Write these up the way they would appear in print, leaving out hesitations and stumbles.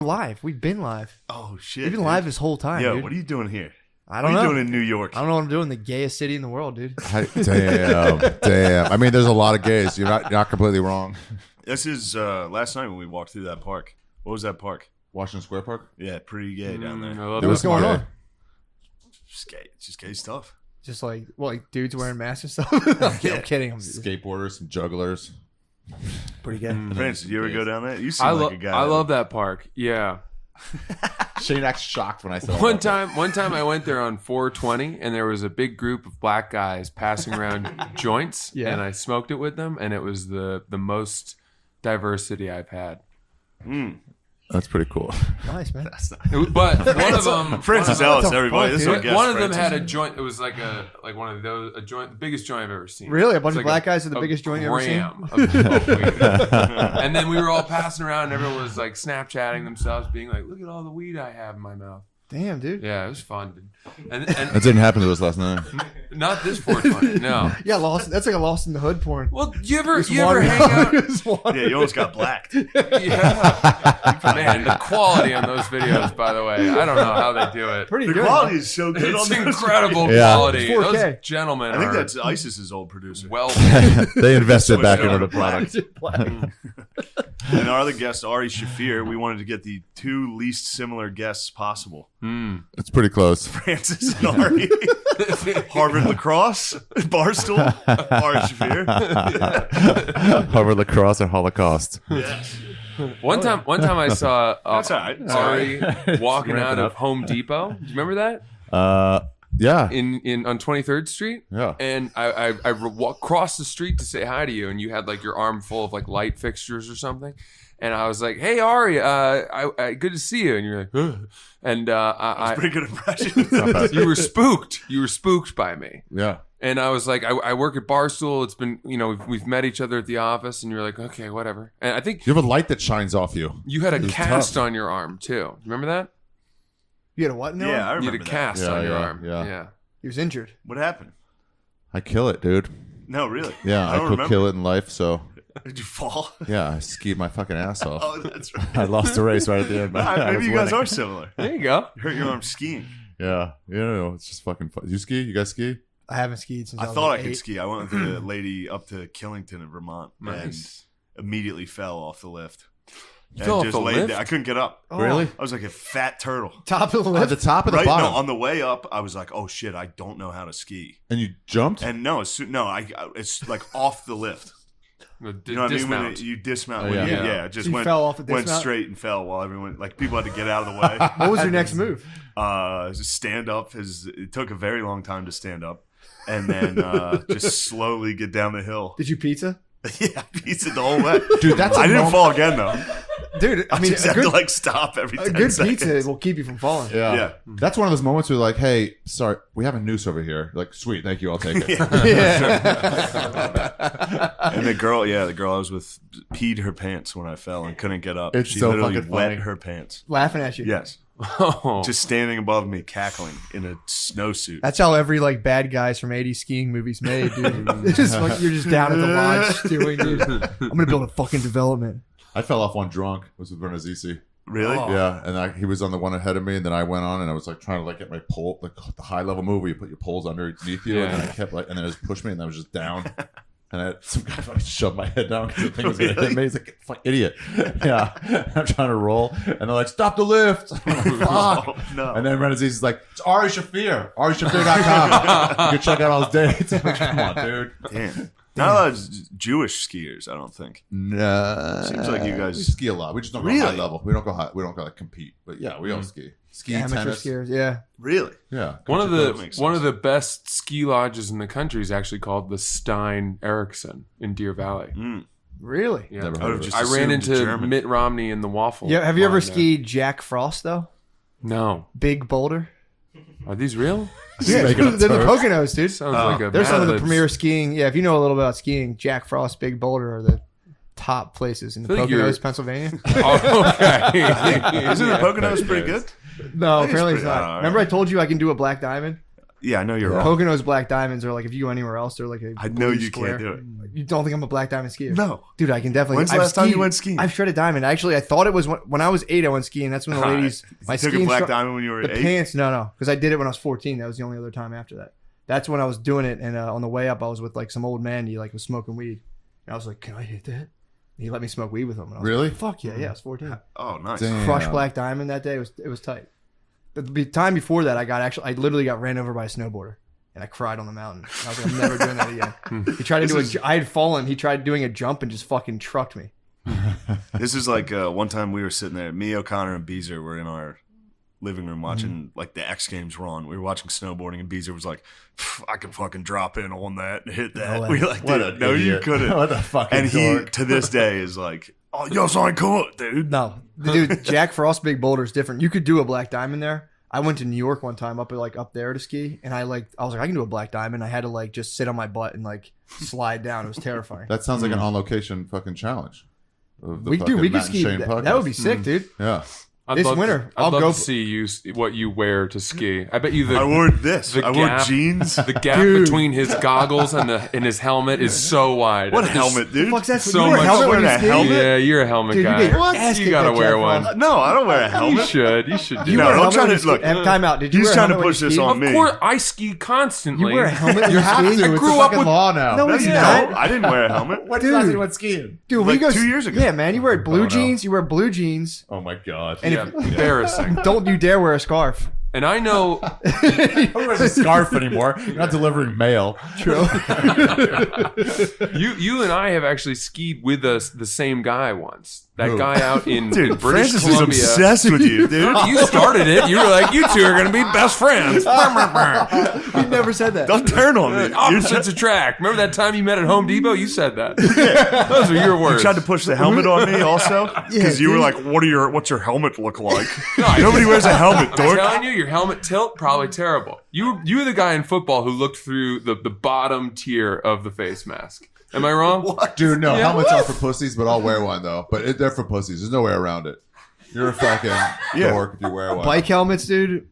live. We've been live. Oh shit! We've been live this whole time. Yo, dude. what are you doing here? I don't know. What are you doing in New York? I don't know what I'm doing. The gayest city in the world, dude. Damn. I mean, there's a lot of gays. You're not completely wrong. This is last night when we walked through that park. What was that park? Washington Square Park? Yeah, pretty gay down there. What's going on? Just gay. It's just gay stuff. Just like dudes wearing masks and stuff. I'm kidding. Skateboarders and jugglers. Pretty gay. Francis, you ever go down there? You seem like a guy. I love that park. Yeah. Shane acts shocked when I said One time I went there on 420 and there was a big group of black guys passing around joints and I smoked it with them and it was the most diversity I've had. That's pretty cool. Nice, man. That's not... But one of them, Francis Ellis, everybody. This is our guest, one of them Francis. had a joint. It was like one of those the biggest joint I've ever seen. Really, a bunch of Like black guys are the biggest joint you ever seen. Of weed. And then we were all passing around, and everyone was like Snapchatting themselves, being like, "Look at all the weed I have in my mouth." Damn, dude. Yeah, it was fun. And That didn't happen to us last night. not this 420, no. Yeah, lost. That's like a Lost in the Hood porn. Well, you ever hang out? Yeah, you almost got blacked. Yeah. Man, the quality on those videos, by the way, I don't know how they do it. Pretty The good. quality is so good. It's on those incredible Yeah. quality. It's 4K. Those gentlemen I think are that's ISIS's old producer. well. They invested So back much into the better. product. And our other guest, Ari Shafir, we wanted to get the two least similar guests possible. It's pretty close. Francis and Ari. Harvard lacrosse, Barstool, Ari Shafir. Harvard lacrosse and Holocaust. Yes. One time I saw That's all right. That's Ari walking out ramping of up. Home Depot. Do you remember that? Yeah. In on 23rd Street. Yeah. And I crossed the street to say hi to you, and you had like your arm full of like light fixtures or something. And I was like, "Hey Ari, I good to see you." And you're like, "Ugh." And a pretty good impression. you were spooked. You were spooked by me. Yeah. And I was like, I work at Barstool. It's been, we've met each other at the office, and you're like, okay, whatever. And I think You have a light that shines off you. you had a It was cast tough. on your arm too. Remember that? You had a what? No. Yeah, I You remember had a that. cast Yeah, on your yeah, arm. yeah. Yeah. He was injured. What happened? I kill it, dude. No, really. Yeah, I don't could remember. kill it in life, so Did you fall? yeah, I skied my fucking ass off. Oh, that's right. I lost the race right at the end. but I Maybe was you guys winning. are similar. There you go. You hurt your arm skiing. Yeah, it's just fucking fun. You ski? You guys ski? I haven't skied since I I was thought like I could 8. ski. I went with the lady up to Killington in Vermont Nice. and immediately fell off the lift. And fell off just the laid lift? there. I couldn't get up. Oh, Really? I was like a fat turtle. Top of the At the lift. top of the Right? bottom. No, on the way up, I was like, "Oh shit, I don't know how to ski." And you jumped? And no, it's like off the lift. You know what I mean? When you dismount. Oh, when yeah. you- yeah. It just So you went, fell off the went dismount? straight and fell while everyone, like people had to get out of the way. What was your next move? Just stand up. It took a very long time to stand up. And then just slowly get down the hill. Did you pizza? Yeah, pizza the whole way. Dude, that's a I didn't moment- fall again though. Dude, I mean, Just a had to good, like stop every 10 a good seconds. pizza will keep you from falling. Yeah. Yeah. That's one of those moments where like, hey, sorry, we have a noose over here. Like, sweet, thank you, I'll take it. And the girl I was with peed her pants when I fell and couldn't get up. It's she so literally fucking wet funny. her pants. Laughing at you. Yes. Oh. Just standing above me, cackling in a snowsuit. That's how every like bad guys from 80s skiing movies made, dude. It's just like you're just down at the lodge doing, dude. I'm gonna build a fucking development. I fell off one drunk. It was with Bernazisi. Really? Oh. Yeah, and he was on the one ahead of me, and then I went on, and I was like trying to like get my pole, like the high level move where you put your poles underneath you, and then I kept like, and then it just pushed me, and I was just down, and I, some guy fucking shoved my head down because the thing was gonna hit me. He's like, "Fuck, idiot!" Yeah, I'm trying to roll, and they're like, "Stop the lift!" I'm like, "Fuck!" Oh, no. And then Renazis like, "It's Ari Shafir, AriShafir.com. You can check out all his dates." I'm like, come on, dude. Damn. Not a lot of Jewish skiers, I don't think. Nah, Seems like you guys- we ski a lot. We just don't go high Really? level. We don't go high. We don't go like compete. But yeah, we all ski. Ski, Amateur tennis. skiers, yeah. Really? Yeah. One of That makes the sense. best ski lodges in the country is actually called the Stein Erickson in Deer Valley. Really? Yeah. Never I heard would've of it. just I ran assumed into German. Mitt Romney in the waffle. Yeah. Have you ever line there. skied Jack Frost though? No. Big Boulder. Are these real? Yeah, making up they're the terms. Poconos, dude. Sounds like a They're some of the Mad Libs. premier skiing. Yeah, if you know a little about skiing, Jack Frost, Big Boulder are the top places in the I feel like you're- Poconos, Pennsylvania. Oh, okay. Isn't the Poconos pretty good? No, think it's apparently it's pretty- not. all right. Remember I told you I can do a black diamond? Yeah, I know you're wrong. Poconos Black Diamonds are like if you go anywhere else, they're like a I know blue you square. can't do it. You don't think I'm a Black Diamond skier? No. Dude, I can definitely. When's the last time you went skiing? I've shredded diamond. Actually, I thought it was when I was 8. I went skiing. That's when the ladies. My You took a skiing Black stru- Diamond when you were the 8? pants. No, because I did it when I was 14. That was the only other time after that. That's when I was doing it, and on the way up, I was with like some old man. He like was smoking weed, and I was like, "Can I hit that?" And he let me smoke weed with him. And I was Really? Like, fuck yeah, I was 14. Oh, nice. Damn. Crushed Black Diamond that day. It was tight. The time before that, I literally got ran over by a snowboarder, and I cried on the mountain. And I was like, I'm never doing that again. He tried to do I had fallen. He tried doing a jump and just fucking trucked me. This is like one time we were sitting there. Me, O'Connor, and Beezer were in our living room watching like the X Games were on. We were watching snowboarding, and Beezer was like, "I can fucking drop in on that and hit that." No way. We were like, What dude, an no, you idiot. couldn't. What a fucking And he dork. to this day is like, "Oh, yes, I could, dude." No, dude, Jack Frost Big Boulder is different. You could do a Black Diamond there. I went to New York one time up there to ski, and I was like, I can do a Black Diamond. I had to like just sit on my butt and like slide down. It was terrifying. That sounds like an on location fucking challenge. Of the We fucking could Matt and ski. Shane That would be podcast. sick, dude. Yeah. This winter, I'd I'll love go to see what you wear to ski. I bet you I wore this. the I wore gap- jeans. the gap Dude. between his goggles and his helmet is so wide. What It's helmet, dude? Fuck's that? So You wear a much- helmet when you Wearing a ski? helmet? Yeah, you're a helmet Dude, you guy. get your ass You kicked gotta at wear Jack one. Frost. No, I don't wear a You helmet. should. You should do You No, wear a don't helmet try when to- you look, ski? Time out. Did you he's wear a trying to helmet when push you this ski? on me. Of course, I ski constantly. You wear a helmet when You you have ski? to. I It's grew a up fucking with- law now. No, That's it's no, not. I didn't wear a helmet. When's Dude. the last time you went skiing? Dude, when Like you go 2 years ago. Yeah, man, you wear blue no. jeans. You wear blue jeans. Oh my god. And Yeah, embarrassing. Don't you dare wear a scarf. And I know I don't wear a scarf anymore. You're not delivering mail. True. you and I have actually skied with the same guy once. That Who? guy out in Dude, British Francis Columbia. is obsessed with you, dude. You started it. You were like, you two are going to be best friends. You never said that. Don't turn on me. You Opposites attract. Remember that time you met at Home Depot? You said that. Those are your words. tried to push the helmet on me also because you were dude. like, "What's your helmet look like?" No, Nobody wears a helmet, I'm dork. telling you, your helmet tilt probably terrible. You were the guy in football who looked through the bottom tier of the face mask. Am I wrong? Dude, no. Yeah. Helmets are for pussies, but I'll wear one, though. But they're for pussies. There's no way around it. You're a fucking dork if you wear one. Bike helmets, dude.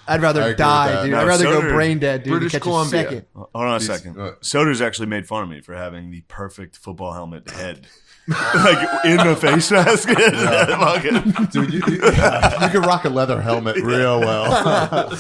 I'd I rather agree with die, that. dude. No, I'd rather so go do brain dead, dude. British and catch Columbia. A second. Hold on a second. Soder's actually made fun of me for having the perfect football helmet head. Like in the face mask. Fucking- Dude, you can rock a leather helmet real well.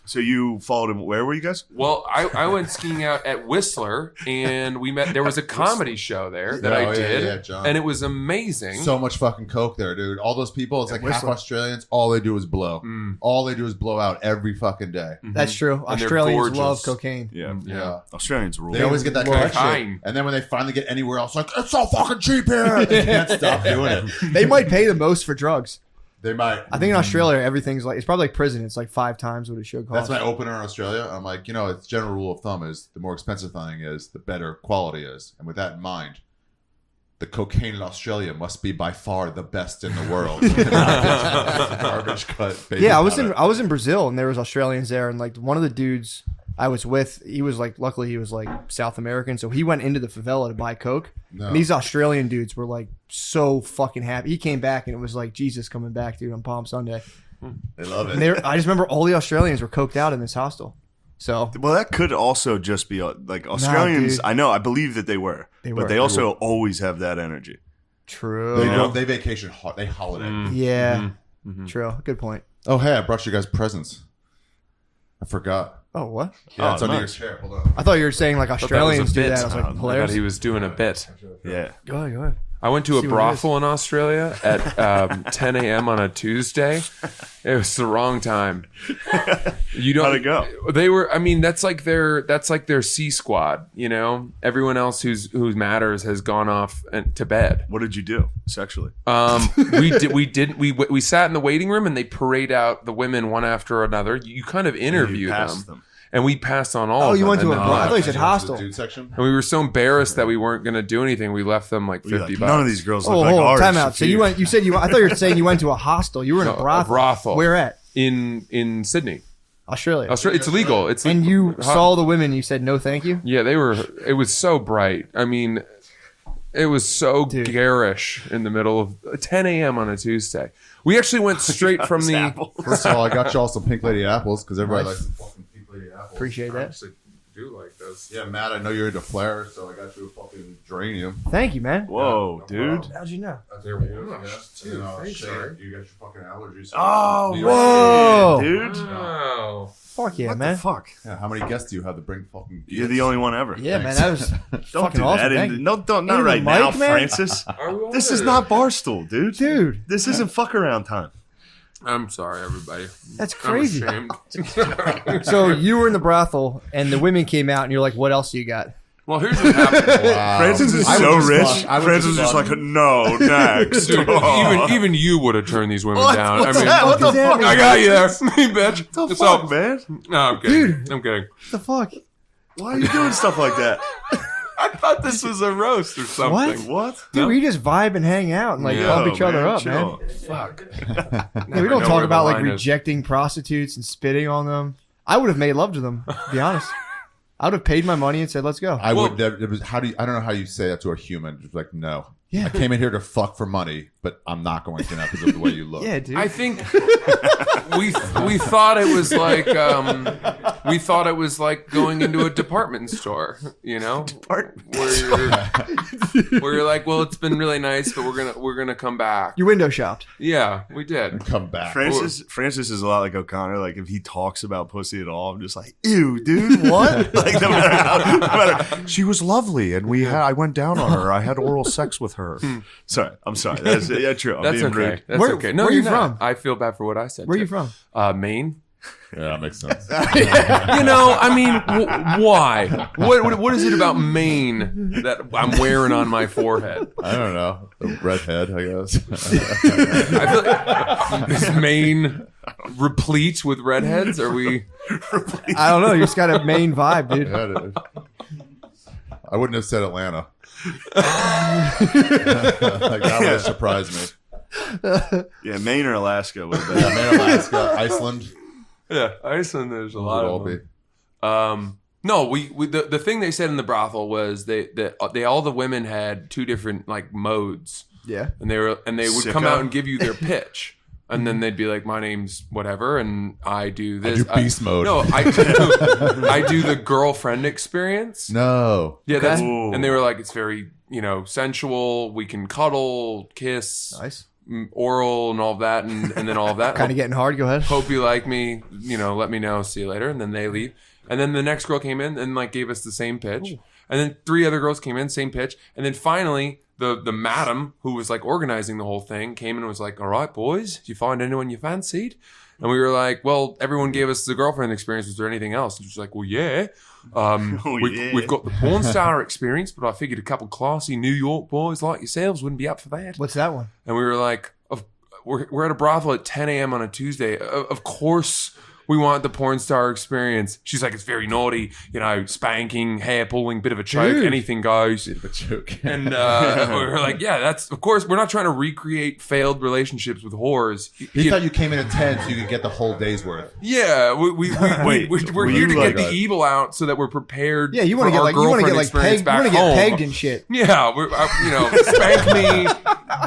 So you followed him. Where were you guys? Well, I went skiing out at Whistler, and we met. There was a comedy show there that Oh, I yeah, did, yeah, John. and it was amazing. So much fucking coke there, dude. All those people, it's like half Whistler. Australians. All they do is blow. All they do is blow out every fucking day. That's true. And they're Australians gorgeous. love cocaine. Yeah. Yeah. Australians rule. They always get that kind of shit. Cocaine. And then when they finally get anywhere else, like, it's so fucking cheap here. They can't stop doing it. They might pay the most for drugs. They might. I think in Australia, everything's like, it's probably like prison. It's like 5 times what it should That's cost. my opener in Australia. I'm like, it's general rule of thumb is the more expensive thing is, the better quality is. And with that in mind, the cocaine in Australia must be by far the best in the world. Garbage cut. baby Yeah, I was powder. in Brazil, and there was Australians there, and like one of the dudes I was with, he was like, luckily he was like South American, so he went into the favela to buy coke. No. And these Australian dudes were like so fucking happy. He came back, and it was like Jesus coming back, dude, on Palm Sunday. They love And it. I just remember all the Australians were coked out in this hostel. So Well, that could also just be like Australians. dude. I know. I believe that they were, They but were. they also always have that energy. true. They, You know? don't, they vacation hard. They holiday. Yeah, true. Good point. Oh, hey, I brought you guys presents. I forgot. Oh, what? Yeah, Oh, it's under your nice. chair. Hold on. I thought you were saying like I thought Australians that do was that. a I bit. was like, I thought hilarious. he was doing a bit. Yeah. Go ahead. I went to a See what it brothel in Australia at 10 a.m. on a Tuesday. It was the wrong time. You don't. How'd it go? They were. I mean, that's like their C squad. Everyone else who matters has gone off to bed. What did you do sexually? We sat in the waiting room and they parade out the women one after another. You kind of interview You passed them. And we passed on all Oh, of you them. went to and a then bar. I thought you said The hostel. dude section. and we were so embarrassed that we weren't going to do anything. We left them like You're $50. like, none of these girls look Oh, like hold on, Ari time out. So you Shafir. went. You said you. I thought you were saying you went to a hostel. You were in No, a a brothel. brothel. Where at? in Sydney. Australia. It's legal. It's And you saw the women. You said no, thank you. Yeah, they were. It was so bright. I mean, It was so garish in the middle of 10 a.m. on a Tuesday. We actually went straight from the. Apples. First of all, I got y'all some Pink Lady apples because everybody likes the fucking Pink Lady apples. Appreciate that. actually do like those. Yeah, Matt, I know you're into Flair, so I got you a fucking geranium. Thank you, man. Whoa, dude. How'd you know? There we go. Dude, thanks, Ari. You got your fucking allergies. Oh, Whoa. dude. Wow. Fuck yeah, What man. the fuck? Yeah, how many guests do you have to bring fucking? You're the only one ever. Yeah, man. That was Don't fucking do awesome. that. Thank you. Not Even right the now, mic, man? Francis. This is not Barstool, dude. Dude. This isn't fuck around time. I'm sorry, everybody. That's crazy. I'm ashamed. So you were in the brothel, and the women came out, and you're like, "What else do you got?" Well, here's what happened. Wow. Francis is I would so just rich. fuck- I would Francis is just fuck- like, no, next. Dude, even you would have turned these women down. What's I mean, that? What the fuck? I got you there, me bitch. What the So- fuck, man? No, I'm kidding. I'm kidding. What the fuck? Why are you doing stuff like that? I thought this was a roast or something. What? Dude, No. we just vibe and hang out and like Yeah. pump each other man, up, chill. man. Fuck. Yeah, we don't talk about like rejecting prostitutes and spitting on them. I would have made love to them, to be honest. I would have paid my money and said, "Let's go." I Well- would never. It was, how do you? I don't know how you say that to a human. Just like no. Yeah. I came in here to fuck for money, but I'm not going to now because of the way you look. Yeah, dude. I think we thought it was like going into a department store, you know, where you're like, well, it's been really nice, but we're gonna come back. You window shopped. Yeah, we did. And come back. Francis is a lot like O'Connor. Like if he talks about pussy at all, I'm just like, ew, dude, what? Like no matter. She was lovely, and I went down on her. I had oral sex with her. Sorry, I'm sorry. That's true. I'm That's being okay. rude. That's Where- okay. No, where you're you not. from? I feel bad for what I said. Where are you too. from? Maine. Yeah, that makes sense. You know, I mean, why? What is it about Maine that I'm wearing on my forehead? I don't know. A redhead, I guess. I feel like, is Maine replete with redheads? Are we? I don't know. You just got a Maine vibe, dude. Yeah, it is. I wouldn't have said Atlanta. Like that would have surprised me. Yeah, Maine or Alaska would have been. Yeah, Maine, Alaska, Iceland. Yeah, Iceland. There's a Would lot all of them. No, we the thing they said in the brothel was they all the women had two different like modes, Yeah. and they would Sicko. come out and give you their pitch, and then they'd be like, "My name's whatever, and I do this." do beast mode. No, I do the girlfriend experience. No. Yeah, that's Ooh. and they were like, "It's very sensual. We can cuddle, kiss, Nice. oral, and all of that, and then all of that." Kind of getting hard. Go ahead. Hope you like me, let me know, see you later. And then they leave. And then the next girl came in and like gave us the same pitch. Ooh. And then 3 other girls came in, same pitch. And then finally the madam who was like organizing the whole thing came in and was like, "All right, boys, did you find anyone you fancied?" And we were like, "Well, everyone gave us the girlfriend experience. Was there anything else?" And she was like, "Well, yeah. We've got the porn star experience, but I figured a couple classy New York boys like yourselves wouldn't be up for that." What's that one? And we were like, we're at a brothel at 10 a.m. on a Tuesday. Of course we want the porn star experience. She's like, "It's very naughty, spanking, hair pulling, bit of a choke, Dude. anything goes." Bit of a joke. And we were like, yeah, that's, of course, we're not trying to recreate failed relationships with whores. He thought you came in at 10 so you could get the whole day's worth. Yeah, Wait, we're were here you to like get the evil out so that we're prepared. Yeah, you want to get experience pegged. back You want to get home. pegged and shit. Yeah, spank me,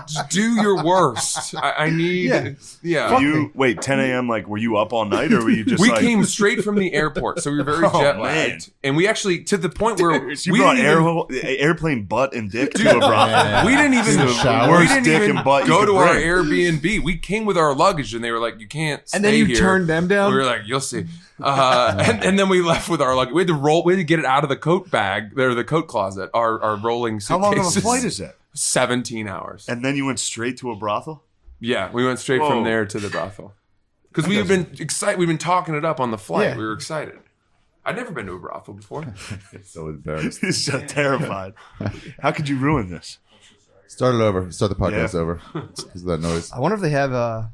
just do your worst. I need, yeah. Fuck You me. wait, 10 a.m. Like, were you up all night, or were you just? We like, came straight from the airport, so we were very Oh, jet man. lagged, and we actually to the point where You we brought didn't even, airplane butt and dick to a brothel. Yeah. we didn't even, The shower. we Worst didn't dick even and butt you go could to our bring. Airbnb. We came with our luggage, and they were like, "You can't stay And then you here." turned them down? We were like, "You'll see." And then we left with our luggage. We had to get it out of the coat bag, the coat closet. Our rolling How suitcases. long of a flight is that? 17 hours. And then you went straight to a brothel. Yeah, we went straight Whoa. from there to the brothel because we've been excited. We've been talking it up on the flight. Yeah. We were excited. I'd never been to a brothel before. So embarrassed. He's so terrified. How could you ruin this? Start it over. Start the podcast Yeah. over. Because of that noise. I wonder if they have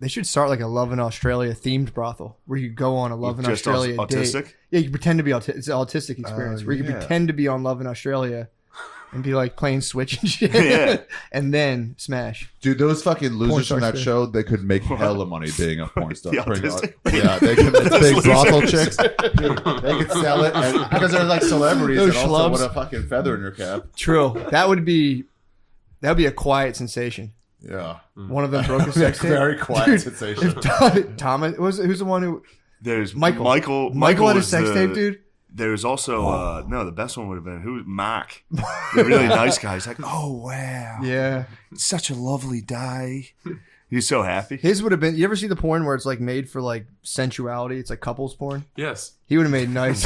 they should start like a Love in Australia themed brothel where you go on a Love in Just Australia autistic? date. Yeah, you can pretend to be it's an autistic experience where you can yeah. pretend to be on Love in Australia and be like playing Switch and shit. Yeah. And then smash. Dude, those fucking losers star from that shit. show, they could make hella money being a porn star. The Bring on- autistic- yeah, they could. It's big brothel chicks. Dude, they could sell it because they're like celebrities Those and also schlubs. with a fucking feather in your cap. True. That would be a quiet sensation. Yeah, One of them broke a sex tape. very quiet Dude, sensation. if Thomas who's the one who There's Michael Michael had a was sex the- tape, dude. There's also no, the best one would have been who? Mac, the really nice guy. He's like, oh wow, Yeah. it's such a lovely day. He's so happy. His would have been. You ever see the porn where it's like made for like sensuality? It's like couples porn. Yes. He would have made nice.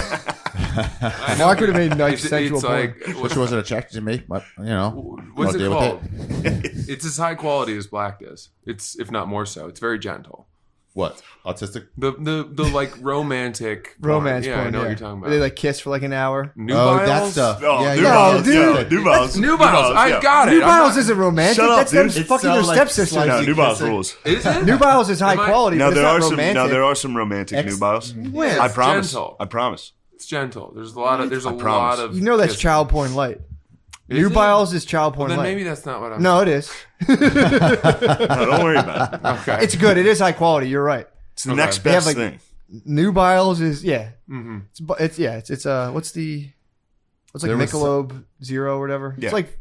Mark would have made nice sensual It's porn. like Which wasn't attracted to me, but you know, what's I'll it deal called? with it. It's as high quality as Black is. It's if not more so. It's very gentle. What autistic? The like romantic porn. Romance Yeah, porn. I know what you're talking about. They like kiss for like an hour. Nubiles? Oh, that stuff. Oh, yeah, Nubiles, dude. yeah, Nubiles. Nubiles. I yeah. got it. Nubiles isn't romantic. Shut up, That's them dude. It's fucking so, their like, stepsister. slightly- No, Nubiles kissing. rules. Is it? Nubiles is high Am I- quality, No, but it's there not are some. romantic. No, there are some romantic Nubiles. When? I promise. gentle. I promise. It's gentle. There's a lot of. There's a I promise. lot of. You know that's kissing. child porn light. Is it? Nubiles is child Well, porn then light. maybe that's not what I'm. No, it is. No, don't worry about it. Okay. It's good. It is high quality. You're right. It's the Okay. next They have, best like, thing. Nubiles is Mm-hmm. It's what's like There was Michelob Zero or whatever. Yeah. It's like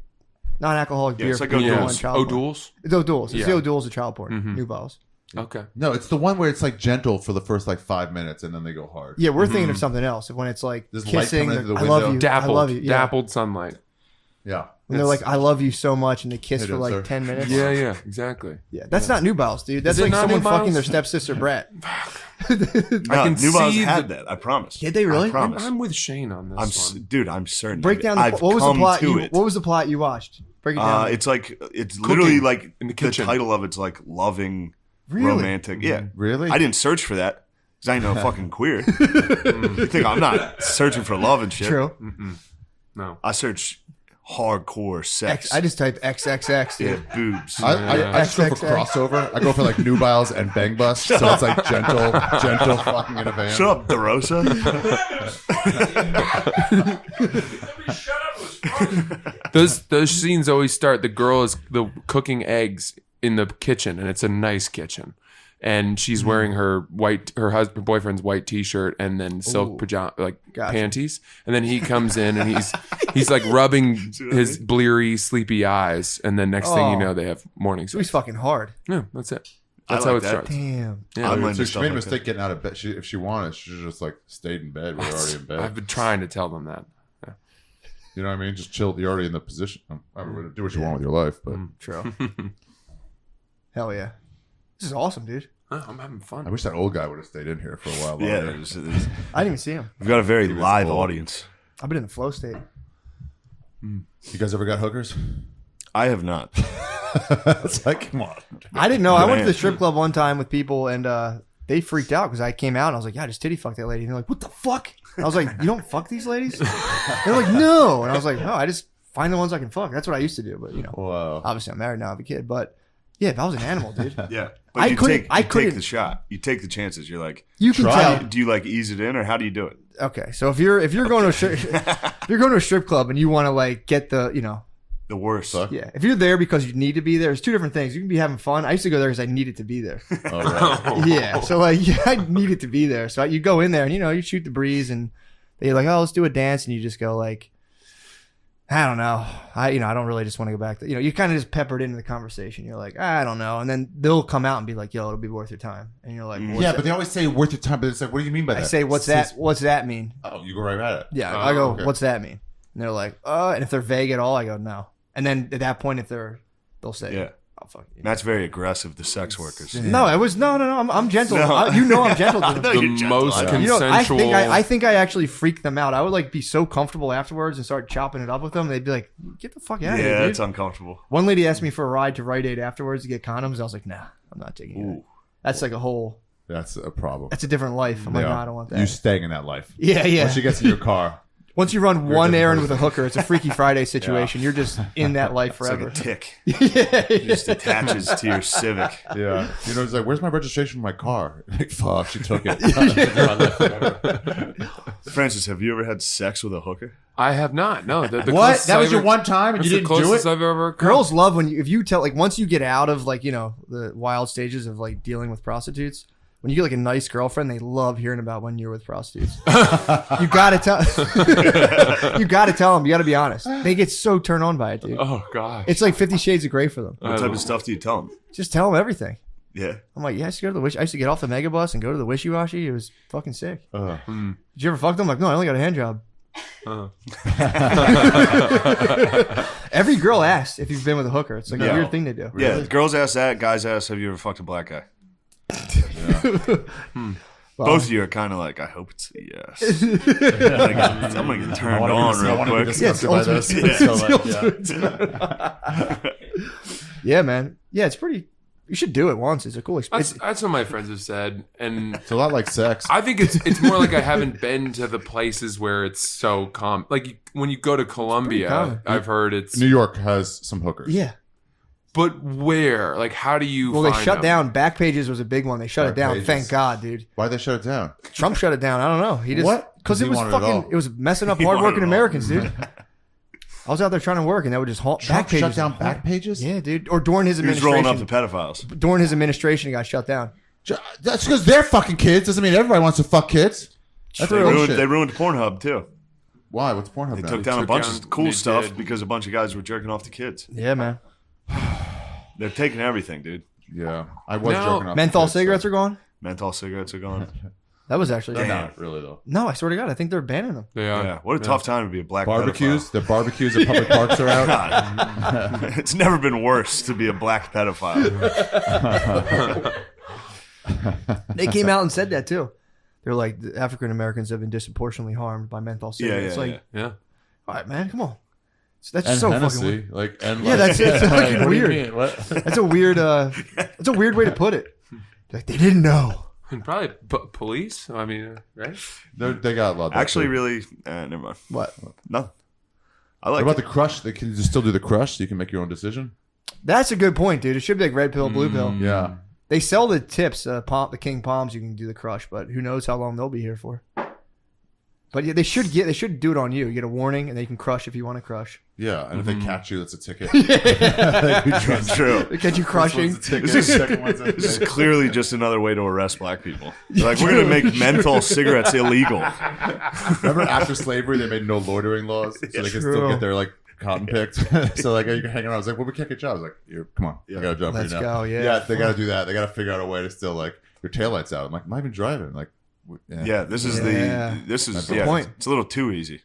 non-alcoholic Yeah, beer. it's like for people who O'Doul's. want child porn. O'Doul's. It's O'Doul's. It's Yeah. the O'Doul's of child porn. Mhm. Nubiles. Okay. No, it's the one where it's like gentle for the first like 5 minutes and then they go hard. Yeah, we're thinking of something else. When it's like There's light kissing, coming into the I love window. you, Dappled. I love you. Yeah. Dappled sunlight. Yeah. And they're like, I love you so much, and they kiss Hey, for dude, like sir. 10 minutes. Yeah, yeah, exactly. Yeah, that's not nubiles, dude. That's Is it like not someone nubiles? fucking their stepsister Brat. No, can Nubiles see had that. I promise. Did they really? I promise. I'm with Shane on this one. Dude, I'm certain. Break down I've what was the come plot? to it. What was the plot you watched? Break it down. It's like it's literally like in the the kitchen. title of it's like loving, Really? romantic. Yeah, Really? I didn't search for that because I ain't no fucking queer. You think I'm not searching for love and shit? True. No. I search hardcore sex. I just type XXX. Dude. yeah, boobs. I just go for XXX. crossover. I go for like nubiles and bang bust. So it's like gentle fucking in a van. Shut up, DeRosa. Those scenes always start. The girl is cooking eggs in the kitchen, and it's a nice kitchen. And she's wearing her boyfriend's white T-shirt, and then silk pajama Gotcha. panties. And then he comes in, and he's like rubbing his bleary, sleepy eyes. And then next thing you Oh. know, they have morning So he's sex. fucking hard. Yeah, that's it. I That's like how it that. starts. Damn. Yeah. I'm into So she stuff made a like mistake getting out of bed. If she wanted, she should just like stayed in bed. We were already in bed. I've been trying to tell them that. You know what I mean? Just chill. You're already in the position. I mean, do what you want with your life, but True. Hell yeah. This is awesome, dude. Oh, I'm having fun. I wish that old guy would have stayed in here for a while. Yeah, longer. I didn't even see him. we've got a very was live old. audience. I've been in the flow state. You guys ever got hookers? I have not. It's like, come on. I didn't know. I went to the Man. strip club one time with people, and they freaked out because I came out and I was like, "Yeah, I just titty fucked that lady." And they're like, "What the fuck?" And I was like, "You don't fuck these ladies?" They're like, "No." And I was like, "No, I just find the ones I can fuck." That's what I used to do. But you know, Wow. obviously I'm married now. I have a kid. But yeah, if I was an animal, dude, Yeah, but I you couldn't- take I you take couldn't- the shot. You take the chances. You're like, you can Try tell. it. do you like ease it in or how do you do it? Okay, so if you're going to if you're going to a strip club and you want to like get the The worst. Suck. yeah, if you're there because you need to be there, it's two different things. You can be having fun. I used to go there because I needed to be there. All right. Yeah, so like I needed to be there. So you go in there and you shoot the breeze and they're like, "Oh, let's do a dance," and you just go like, "I don't know, I don't really just want to go back." You kind of just peppered into the conversation. You're like, "I don't know," and then they'll come out and be like, "Yo, it'll be worth your time," and you're like, Yeah, but they always say worth your time. But it's like, what do you mean by that? I say, "What's that? What's that mean?" Oh, you go right at it. Yeah, Oh, I go, okay. "What's that mean?" And they're like, and if they're vague at all, I go, "No." And then at that point, if they'll say, Yeah. "Oh fuck you." That's very aggressive to sex workers. No, it was no. I'm gentle. No. I'm gentle to them. No, The you're gentle. most I know. consensual. I think I actually freaked them out. I would like be so comfortable afterwards and start chopping it up with them. They'd be like, "Get the fuck out of here, Yeah, dude." it's uncomfortable. One lady asked me for a ride to Rite Aid afterwards to get condoms. I was like, "Nah, I'm not taking it." Ooh. That's like a whole. That's a problem. That's a different life. I'm like, Yeah. "No, I don't want that." You staying in that life. Yeah. Once she gets in your car, Once you run one errand with a hooker, it's a Freaky Friday situation. You're just in that life It's like forever. a tick. Yeah. It just attaches to your Civic. Yeah. You know, it's like, where's my registration for my car? Like, fuck, she took it. Francis, have you ever had sex with a hooker? I have not. No. The What? closest That was I've your ever- one time and That's you the didn't do closest it? I've ever come. Girls love when if you tell, like, once you get out of, like, you know, the wild stages of, like, dealing with prostitutes, when you get, like, a nice girlfriend, they love hearing about when you're with prostitutes. You gotta tell. You gotta tell them. You gotta be honest. They get so turned on by it, dude. Oh gosh. It's like 50 Shades of Grey for them. What type of stuff do you tell them? Just tell them everything. Yeah. I'm like, yeah, I used to go to the I used to get off the mega bus and go to the Wishy Washy. It was fucking sick. Did you ever fuck them? Like, no, I only got a hand job. Every girl asks if you've been with a hooker. It's like a weird thing to do. Yeah. Girls ask that. Guys ask, have you ever fucked a black guy? Both of you are kind of like, I hope it's a yes. I'm going to get turned on real quick. Yes, by this. So, like, Yeah, man. Yeah, it's pretty. You should do it once. It's a cool experience. That's what my friends have said, and It's a lot like sex. I think it's more like I haven't been to the places where it's so common. Like when you go to Colombia, common. I've heard it's. New York has some hookers. Yeah. But where? Like, how do you? Well, they find shut them? down. Backpages was a big one. They shut it down. Backpages. Thank God, dude. Why'd they shut it down? Trump shut it down. I don't know. He just What? because 'Cause it he was wanted it fucking. all. It was messing up He wanted hardworking it all. Americans, dude. I was out there trying to work, and that would just halt Trump Backpages. shut down Backpages? Yeah, dude. Or during his He was administration. rolling up the pedophiles. During his administration, it got shut down. That's because they're fucking kids. Doesn't mean everybody wants to fuck kids. That's They bullshit. ruined Pornhub, too. Why? What's Pornhub They now? took down a took bunch down- of cool they stuff did. because a bunch of guys were jerking off to kids. Yeah, man. They're taking everything, dude. Yeah. I was No. joking off. Menthol kids, so- cigarettes are gone. Menthol cigarettes are gone. That was actually They're Damn. not really, though. no. I swear to God, I think they're banning them. They are. Yeah. What a tough time to be a black Barbecues? The barbecues at public parks are out. pedophile. It's never been worse to be a black pedophile. They came out and said that too. They're like, the African Americans have been disproportionately harmed by menthol cigarettes. yeah, Like, Yeah. all right, man, come on. That's And so Hennessy. fucking weird. Like, and Yeah, that's it's fucking what do you weird. mean? What? That's a weird. That's a weird way to put it. Like they didn't know. And probably police. I mean, right? They got a lot. Of that Actually, too. really, never mind. What? Nothing. I What like about it. the crush? They can still do the crush, so you can make your own decision. That's a good point, dude. It should be like red pill, blue pill. Yeah. They sell the tips, the King Palms. You can do the crush, but who knows how long they'll be here for. But yeah, they should do it on you. You get a warning, and they can crush if you want to crush. Yeah, and if they catch you, that's a ticket. True. They catch you crushing. This is clearly just another way to arrest black people. They're like, we're going to make menthol cigarettes illegal. Remember after slavery, they made no loitering laws, so they could still True. get their like cotton picked. So like you can hang around. I was like, well, we can't get jobs. I was like, come on, I got a job Let's for you now. go, yeah. Yeah, they got to do that. They got to figure out a way to still like your taillights out. I'm like, I'm not even driving. Like, Yeah, this is That's the point. It's a little too easy.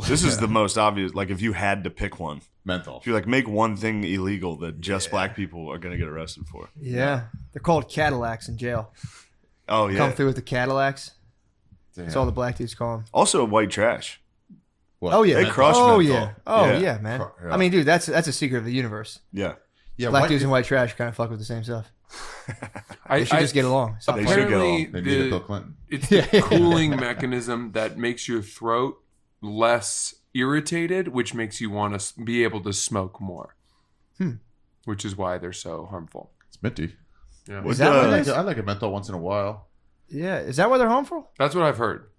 This is the most obvious. Like, if you had to pick one, menthol. if you like make one thing illegal that just black people are going to get arrested for. Yeah, they're called Cadillacs in jail. Oh yeah. Come through with the Cadillacs. Damn. That's all the black dudes call them. Also, white trash. What? Oh yeah, They crush Oh menthol. yeah. Oh Yeah. yeah, man. Yeah. I mean, dude, that's a secret of the universe. Yeah, Yeah, Black white- dudes and white trash kind of fuck with the same stuff. I They should just get along. Stop They fighting. should get apparently along. They needed Bill Clinton. it's the cooling mechanism that makes your throat less irritated, which makes you want to be able to smoke more. Which is why they're so harmful. It's minty. Yeah. Is that what it is? I like a menthol once in a while. Yeah, is that why they're harmful? That's what I've heard.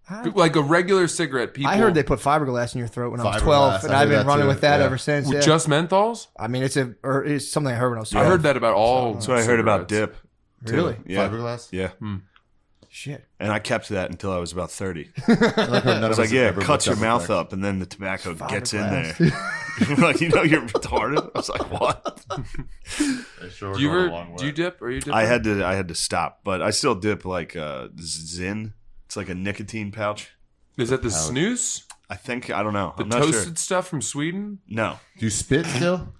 Huh? Like a regular cigarette, people. I heard they put fiberglass in your throat when I was Fiberglass, 12, and I I've heard been that running too, with that yeah. ever since. with Yeah. just menthols. I mean, it's something I heard when I was 12. I heard that about all. that's what I heard about cigarettes. dip. too. Really? Yeah, Fiberglass. yeah. Shit. And I kept that until I was about 30. I like how none I of was us like, have yeah, ever it looked cuts your mouth effect. up, and then the tobacco gets in there. Fiberglass. Like, you're retarded. I was like, what? They sure are Do you going a ever long do you way. dip? Or you dip? I had to stop, but I still dip like Zyn. It's like a nicotine pouch. Is that the snooze? I think I don't know. The I'm not toasted sure. stuff from Sweden? No, Do you spit still?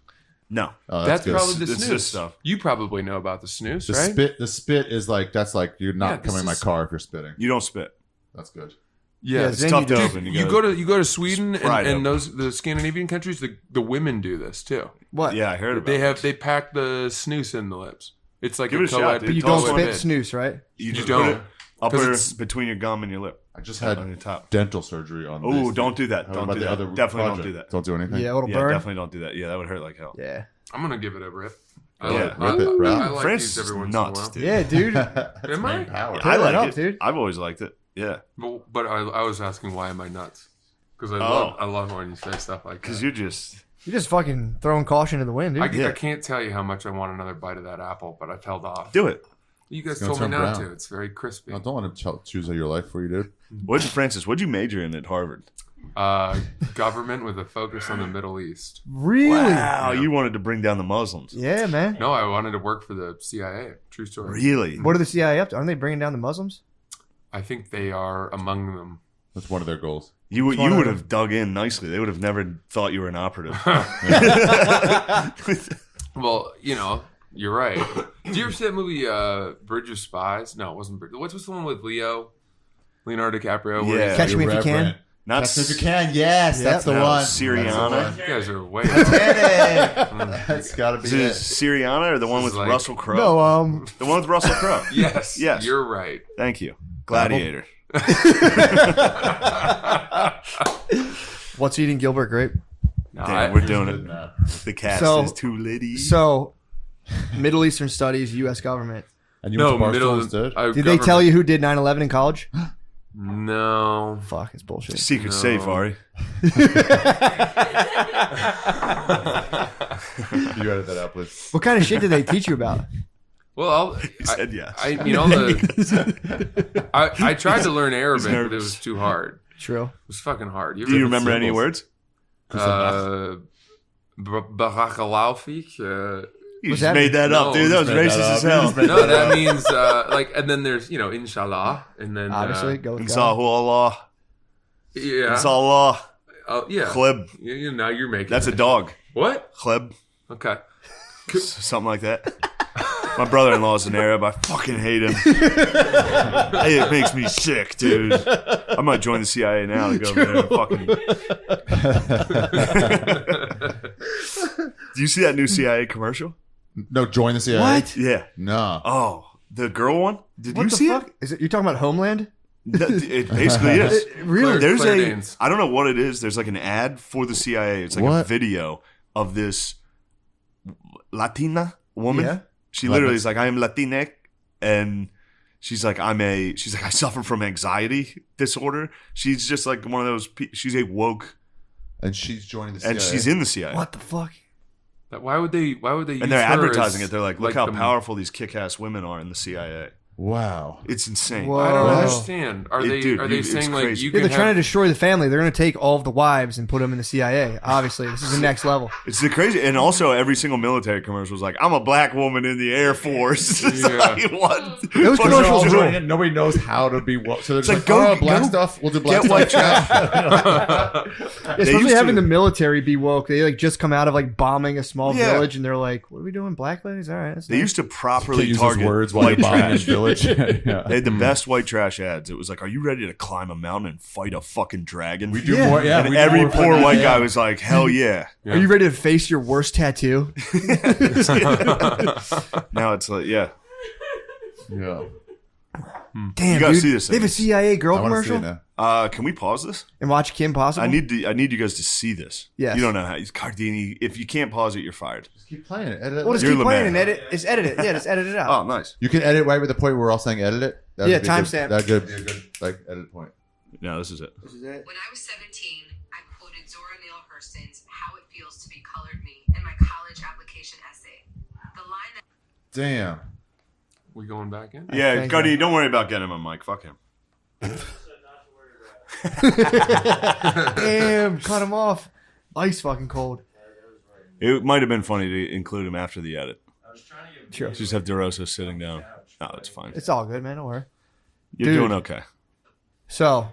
no. Oh, That's good. probably the It's snooze. this stuff. You probably know about the snooze, The right? spit is like that's like you're Yeah, not this coming in my is- car if you're spitting. You don't spit. That's good. Yeah, Zen tough you to do. open. You go to Sweden Pry it and open. the Scandinavian countries. The women do this too. What? Yeah, I heard about it. They pack the snooze in the lips. It's like Give a it a shot, co-ed. dude. But you Tell don't us what spit it is. snooze, right? You just don't. put it. Upper it's- between your gum and your lip. I just On had your top. dental surgery on. Oh, this. don't do that. How Don't about do the that. other Definitely don't project? do that. Don't do anything. Yeah, a little Yeah, burn. definitely don't do that. Yeah, that would hurt like hell. Yeah. I'm gonna give it a rip. Yeah. Rip it, bro. I like Francis these every is once in a nuts, while. dude. Yeah, dude. Am I? Power. I like up, it, dude. I've always liked it. Yeah, But I was asking why am I nuts? Because Oh. I love when you say stuff like that. because you're just. You're just fucking throwing caution to the wind, dude. Yeah. I can't tell you how much I want another bite of that apple, but I've held off. Do it. You guys It's gonna told me turn not brown. to. It's very crispy. No, don't let him choose your life for you, dude. What'd you major in at Harvard? Government with a focus on the Middle East. Really? Wow, you wanted to bring down the Muslims. Yeah, man. No, I wanted to work for the CIA. True story. Really? What are the CIA up to? Aren't they bringing down the Muslims? I think they are among them. That's one of their goals. You one would of have dug in nicely. They would have never thought you were an operative. Well, you're right. Did you ever see that movie, Bridge of Spies? No, it wasn't Bridge. What's the one with Leonardo DiCaprio? where Yeah. he's- Catch Me If You Irreverent. Can. Not Catch Me If You Can. Yes, Yep. that's the No, one. Syriana. You guys are way. That's got to be Is it it. Syriana or the one This with is like- Russell Crowe? No, The one with Russell Crowe. Yes, Yes. you're right. Thank you. Gladiator. What's eating Gilbert Grape? No, Damn, we're doing it. Nah. The cast So- is too litty. So, Middle Eastern Studies, U.S. government. And you no, went to middle. Barstool instead? Did they tell you who did 9/11 in college? No. Fuck, it's bullshit. Secret No. safe, Ari. You edit that out, please. What kind of shit did they teach you about? Well, He said yes. I tried to learn Arabic, but it nervous. was too hard. True. It was fucking hard. Do you remember any symbols. words? Barakallahu feek. You Was just that- made that No, up, dude. That was just made racist that as up. hell. You just made No, that means and then there's inshallah, and then Obviously, go with God. Insahu Allah. yeah, Inshallah. oh yeah, Chleb. Now you're making That's a it. dog. What? Chleb. Okay. Something like that. My brother-in-law is an Arab. I fucking hate him. It makes me sick, dude. I might join the CIA now to go over there and fucking. Do you see that new CIA commercial? No, join the CIA. What? Yeah. No. Oh, the girl one? Did What you the see fuck? Is it? You're talking about Homeland? it? It basically is. Really? Claire- There's Claire a. Danes. I don't know what it is. There's like an ad for the CIA. It's like a What? video of this Latina woman. Yeah. She literally is like, I am Latinx, and she's like, I suffer from anxiety disorder. She's just like one of those. She's a woke, And she's joining the CIA. and she's in the CIA. What the fuck? Why would they use And they're her advertising as, it. They're like, look like how the- powerful these kick-ass women are in the CIA. Wow. It's insane. Whoa. I don't Wow. understand. Are they It's saying like crazy. you Yeah, can they're trying to have, destroy the family. They're going to take all of the wives and put them in the CIA. Obviously, this is the next level. It's the crazy, and also every single military commercial is like, "I'm a black woman in the Air Force." It's Yeah. like, what? Those What's commercials wrong? rule. Nobody knows how to be woke. So they're just like, like, go- black go stuff. We'll do black Get white stuff. trash. Especially used having to- the military be woke. They like just come out of like bombing a small Yeah. village, and they're like, "What are we doing, black ladies? All right." That's They nice." used to Can't properly use those target words while you're white bombing a trash. village. They Yeah. had the best white trash ads. It was like, "Are you ready to climb a mountain and fight a fucking dragon?" We do Yeah. more. Yeah. and we do every more for poor that, white yeah. guy was like, "Hell yeah!" Are you ready to face your worst tattoo? Now it's like, yeah, Yeah. Damn, gotta dude. see this They have a thing. CIA girl I want to see commercial it now. can we pause this? and watch Kim Possible. I need you guys to see this. Yes. You don't know how. Cardini, if you can't pause it, you're fired. Just keep playing it. Edit it. Well, just You're keep the playing man. and edit. Just edit it. Yeah, just edit it out. Oh, nice. You can edit right with the point where we're all saying edit it. That'd Yeah, be a good- timestamp. That'd be a good like edit point. No, this is it. This is it. When I was 17, I quoted Zora Neale Hurston's How It Feels to Be Colored Me in my college application essay. The line that Damn. We going back in? Yeah, think Cardini, so. don't worry about getting him on mic. Fuck him. Damn, cut him off. Ice fucking cold. It might have been funny to include him after the edit. Sure. Just have DeRosa sitting down. No, it's fine. It's all good, man. Don't worry. You're Dude. doing okay. So,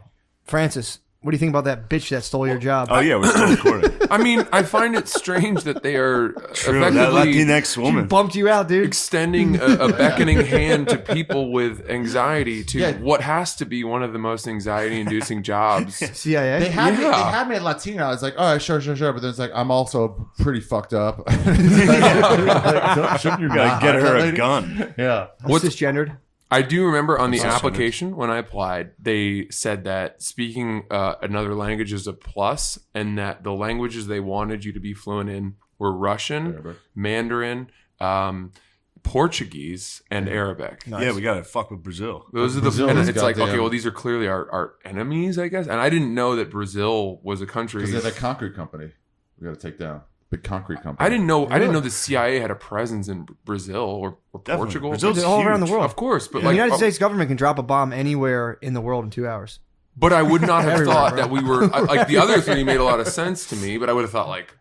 Francis, what do you think about that bitch that stole your job? Oh yeah, we're still recording. I mean, I find it strange that they are True. That effectively Latinx She woman. bumped you out, dude. extending a beckoning hand to people with anxiety to Yeah. what has to be one of the most anxiety-inducing jobs. CIA. They had me. They Yeah. had me at Latino. I was like, all right, sure. But then it's like, I'm also pretty fucked up. Shouldn't you You gotta not get hire her that a lady? gun. Yeah. I'm cisgendered. I do remember on the That's awesome. application when I applied, they said that speaking another language is a plus, and that the languages they wanted you to be fluent in were Russian, Arabic. Mandarin, Portuguese, and Arabic. Nice. Yeah, we gotta fuck with Brazil. Those are Brazil and is it's like, okay, goddamn- well, these are clearly our enemies, I guess. And I didn't know that Brazil was a country. Because they're that concrete company. We got to take down. Big concrete company. I didn't know the CIA had a presence in Brazil or Definitely. Portugal. Brazil's It's all around the huge. world. Of course, but The like, United States government can drop a bomb anywhere in the world in 2 hours. but I would not have Everywhere, thought bro. that we were like the other three made a lot of sense to me. But I would have thought like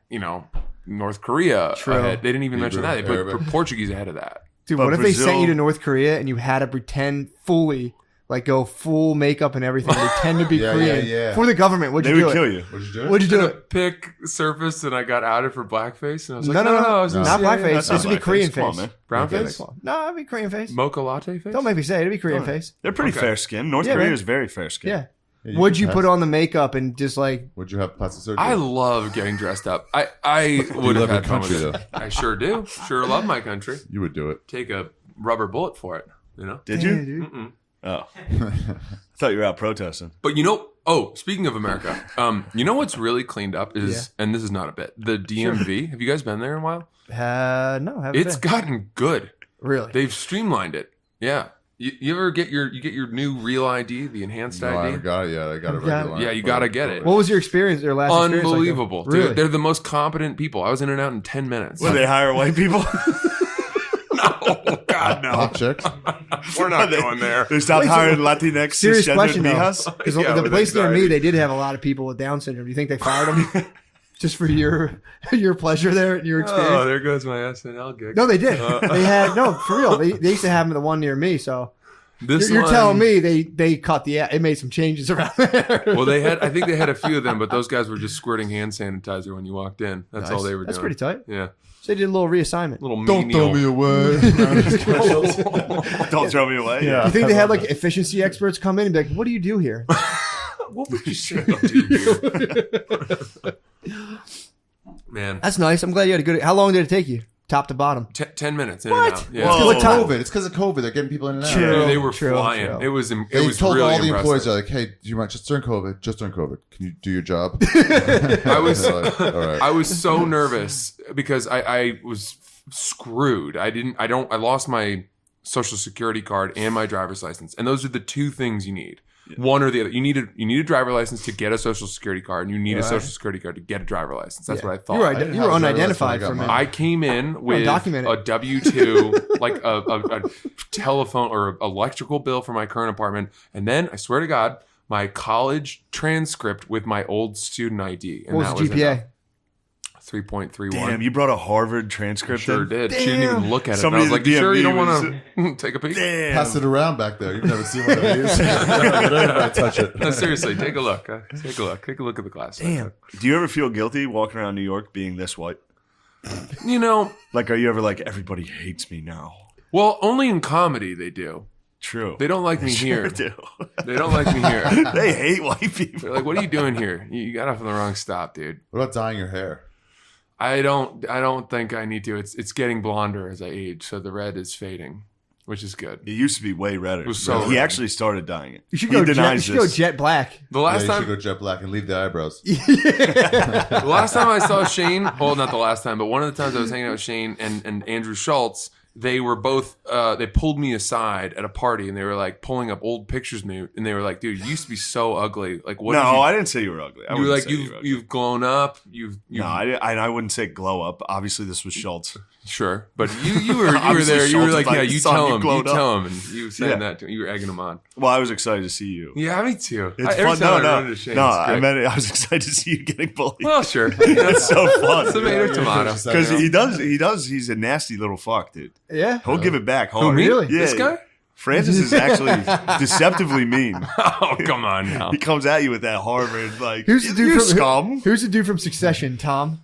North Korea. True. Ahead. They didn't even mention that. They put Arabic. Portuguese ahead of that. Dude, But what if they sent Brazil- you to North Korea and you had to pretend fully, like go full makeup and everything, pretend to be Yeah, Korean yeah. for the government? Would They you do would it? kill you. What'd you do? Would you do The it? pick surfaced and I got outed for blackface and I was like, No, I was in not the CIA. blackface. That's This not would be blackface. Korean Come on, face. man. Brown Okay. face, No, it'd be Korean face. mocha latte face. Don't make me say it. It'd be Korean face. They're pretty Okay. fair skin. North Yeah, Korea man. is very fair skin. Yeah. Yeah, Would can you pass. put on the makeup and just like? Would you have plastic surgery? I love getting dressed up. I would love have had your fun with country, it. though. I sure do. Sure love my country. You would do it. Take a rubber bullet for it. Did Yeah, you? dude. Mm-mm. Oh, I thought you were out protesting. But speaking of America, you know what's really cleaned up is, and this is not a bit, the DMV. Have you guys been there in a while? No, haven't It's been. gotten good. Really. They've streamlined it. Yeah. You ever get your new real ID, the enhanced No, I ID? haven't got it yet. I got it Got it. regular. Yeah, you gotta get it. What was your experience? Your last experience like that? Unbelievable. Dude, Really? they're the most competent people. I was in and out in 10 minutes. Will they hire white people? No, God, no. Hot chicks. We're not going there. They stopped Wait, so- hiring Latinx Serious cisgendered question though, mijas? because Yeah, the with place near me, anxiety. they did have a lot of people with Down syndrome. Do you think they fired them just for your pleasure there and your experience? Oh, there goes my SNL gig. No, they did. They had for real. They used to have them the one near me. So This you're one- telling me they cut they made some changes around there. Well, I think they had a few of them, but those guys were just squirting hand sanitizer when you walked in. That's all they were That's doing. pretty tight. Yeah. So they did a little reassignment. Little Don't throw me away. Don't throw me away. Yeah. You think they had like efficiency experts come in and be like, "What do you do here?" What would you say you do here? Man, That's nice. I'm glad you had a good. How long did it take you, top to bottom? 10 minutes in What? and out. Yeah. Whoa. It's because time? of COVID. It's because of COVID. They're getting people in and out. True. Dude, they were True, flying. true. It was They was told really all the employees, impressive. they're like, "Hey, do you mind just during COVID? Just during COVID, can you do your job?" I was They're like, all right. I was so nervous because I was screwed. I lost my social security card and my driver's license, and those are the two things you need. One or the other. You need a driver license to get a social security card, and you need a Right. social security card to get a driver license. That's what I thought. You were, I didn't you have were a driver's unidentified license for when I a got minute. I came in with document it. a W-2, like a telephone or electrical bill for my current apartment, and then I swear to God, my college transcript with my old student ID. And What was the GPA? 3.31. Damn, you brought a Harvard transcript Sure in? did. She didn't Damn. even look at it. Somebody And I was at like, you sure you DMV don't want to take a peek? Damn. Pass it around back there. You've never seen one of these. Everybody touch it. No, seriously, take a look. Take a look. Take a look at the class. Damn. Do you ever feel guilty walking around New York being this white? You know, Like, are you ever like, everybody hates me now? well, only in comedy they do. True. They don't like me Sure here. do. They don't like me here. They hate white people. They're like, what are you doing here? You got off on the wrong stop, dude. What about dyeing your hair? I don't think I need to. It's getting blonder as I age, so the red is fading, which is good. It used to be way redder. was so he red. actually started dyeing it. You should He go. denies You should go this. jet black. The last Yeah, you time should go jet black and leave the eyebrows. The last time I saw Shane, well, not the last time, but one of the times I was hanging out with Shane and Andrew Schultz, they were both, they pulled me aside at a party and they were like pulling up old pictures of me and they were like, dude, you used to be so ugly. Like, what? No, did you, I didn't say you were ugly. I you were wouldn't like, say you were ugly. you've grown up. You've No, I wouldn't say glow up. Obviously, this was Schultz. sure. But you were Obviously, there. You were Schultz like, is yeah, like, you son, tell you him. You glowed up. tell him. And you were saying Yeah. that to him. You were egging him on. Well, I was excited to see you. Yeah, me too. It's Every fun. time No, I run into Shane, no. it's I great. meant I was excited to see you getting bullied. Well, sure. You know, It's so fun. tomato, tomato. Because he does. He's a nasty little fuck, dude. Yeah. He'll give it back hard. Who, me? Really? Yeah. This guy? Francis is actually deceptively mean. Oh, come on now. He comes at you with that Harvard like, Who's the dude you from scum. Who's the dude from Succession? Tom.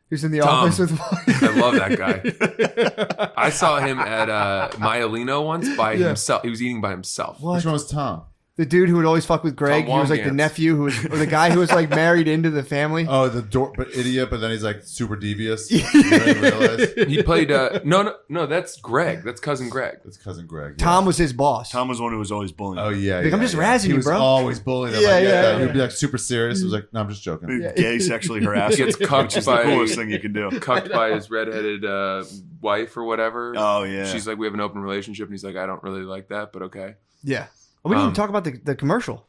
Who's in the Tom. office with? I love that guy. I saw him at Myelino once by himself. He was eating by himself. What? Which one was Tom? The dude who would always fuck with Greg. He was like the Wongans. nephew or the guy who was like married into the family. Oh, but idiot, but then he's like super devious. You didn't realize? He played. No, that's Greg. That's cousin Greg. That's cousin Greg. Yeah. Tom was his boss. Tom was one who was always bullying. Oh yeah, Like, I'm just razzing he you, was bro. always bullying him. Yeah, I get yeah, that. yeah. He'd be like super serious. He was like, "No, I'm just joking." Gay sexually harassed. Gets cucked It's by the coolest thing you can do. cucked by his redheaded wife or whatever. Oh yeah. She's like, we have an open relationship, and he's like, I don't really like that, but okay. Yeah. Oh, we didn't even talk about the commercial.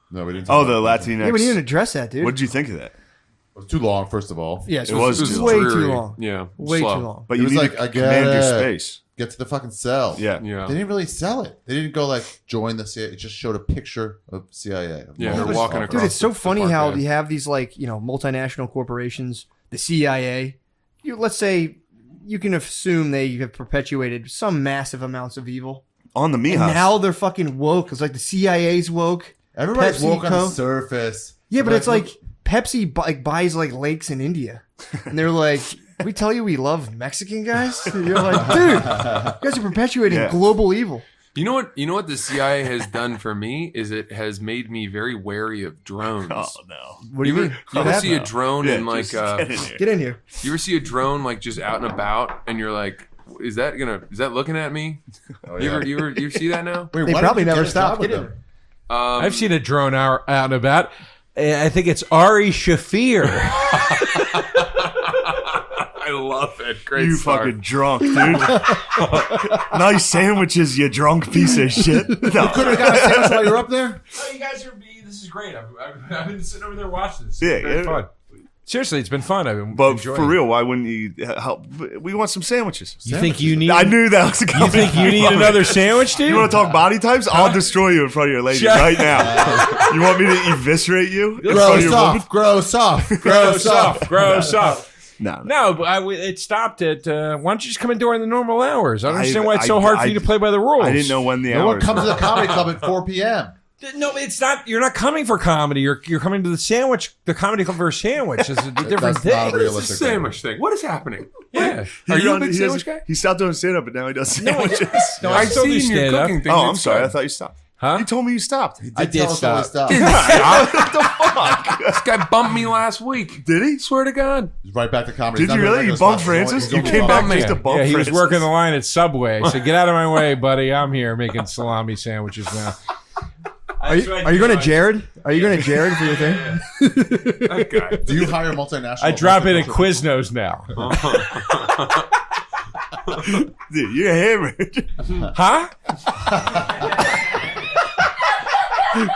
No, we didn't. Oh, the Latinx. Yeah, we didn't even address that, dude. What did you think of that? It was too long. First of all, Yes, It was way too too long. Yeah, Way slow. too long. But It you was need like, to I get command your it. space. get to the fucking cell. Yeah. Yeah. They didn't really sell it. They didn't go like join the CIA. It just showed a picture of CIA. Yeah, Mulder they're walking Stalker. Dude, it's so across the funny park, how yeah. you have these like, multinational corporations, the CIA. Let's say you can assume they have perpetuated some massive amounts of evil. On the And Mijas. now they're fucking woke. It's like the CIA's woke. Everybody's woke on the PepsiCo. surface. Yeah, but it's like Pepsi buys like lakes in India. And they're like, we tell you we love Mexican guys? And you're like, dude, you guys are perpetuating Yeah. global evil. You know what the CIA has done for me is it has made me very wary of drones. Oh no. What do you mean? You ever What see a happened? drone Yeah, and like just get in here. Get in here. you ever see a drone like just out and about and you're like, is that looking at me? Oh, You yeah. ever see that now? Wait, They why probably didn't you never get a stopped. job with Get in them? there. I've seen a drone out and about. I think it's Ari Shafir. I love it. Great You start. fucking drunk, dude. Nice sandwiches, you drunk piece of shit. No. Could have got a sandwich while you were up there. Oh, you guys this is great. I've been sitting over there watching this. Yeah, It's very yeah. fun. Seriously, it's been fun. I've been But enjoying for it. real, why wouldn't you help? We want some sandwiches. You think you need? I knew that was You coming. think you need another sandwich, dude? You want to talk body types? I'll destroy you in front of your lady Shut- right now. You want me to eviserate you in front of Gross your woman? off. Gross off. Gross off. Gross off. No, No, but it stopped at. Why don't you just come in during the normal hours? I don't understand why it's so I- hard for I- you to play by the rules. I didn't know when the No one hours. comes to were. the comedy club at 4 p.m. No, it's not. You're not coming for comedy. You're coming to the comedy club for a sandwich. It's a different That's thing. not What is realistic. this sandwich thing? What is happening? Yeah. Are you a done- big he sandwich doesn't- guy? He stopped doing stand up, but now he does No, sandwiches. No, I still do see in your stand-up. cooking thing. Oh, I'm it's sorry. I fun. thought you stopped. Huh? You told me you stopped. He I did tell us all stop. his stuff. This guy bumped me last week. Did he? Swear to God. He's right back to comedy. Did He's you not really? doing You regular bumped spots. He's Francis? only- You he's came only back bumping just to me. bump Yeah, he was Francis? working the line at Subway. So get out of my way, buddy. I'm here making salami sandwiches now. Are you going to Jared? Are you going to Jared for your thing? That guy. Do you hire multinational? I drop in at Quiznos now. Dude, you're hammered. Huh?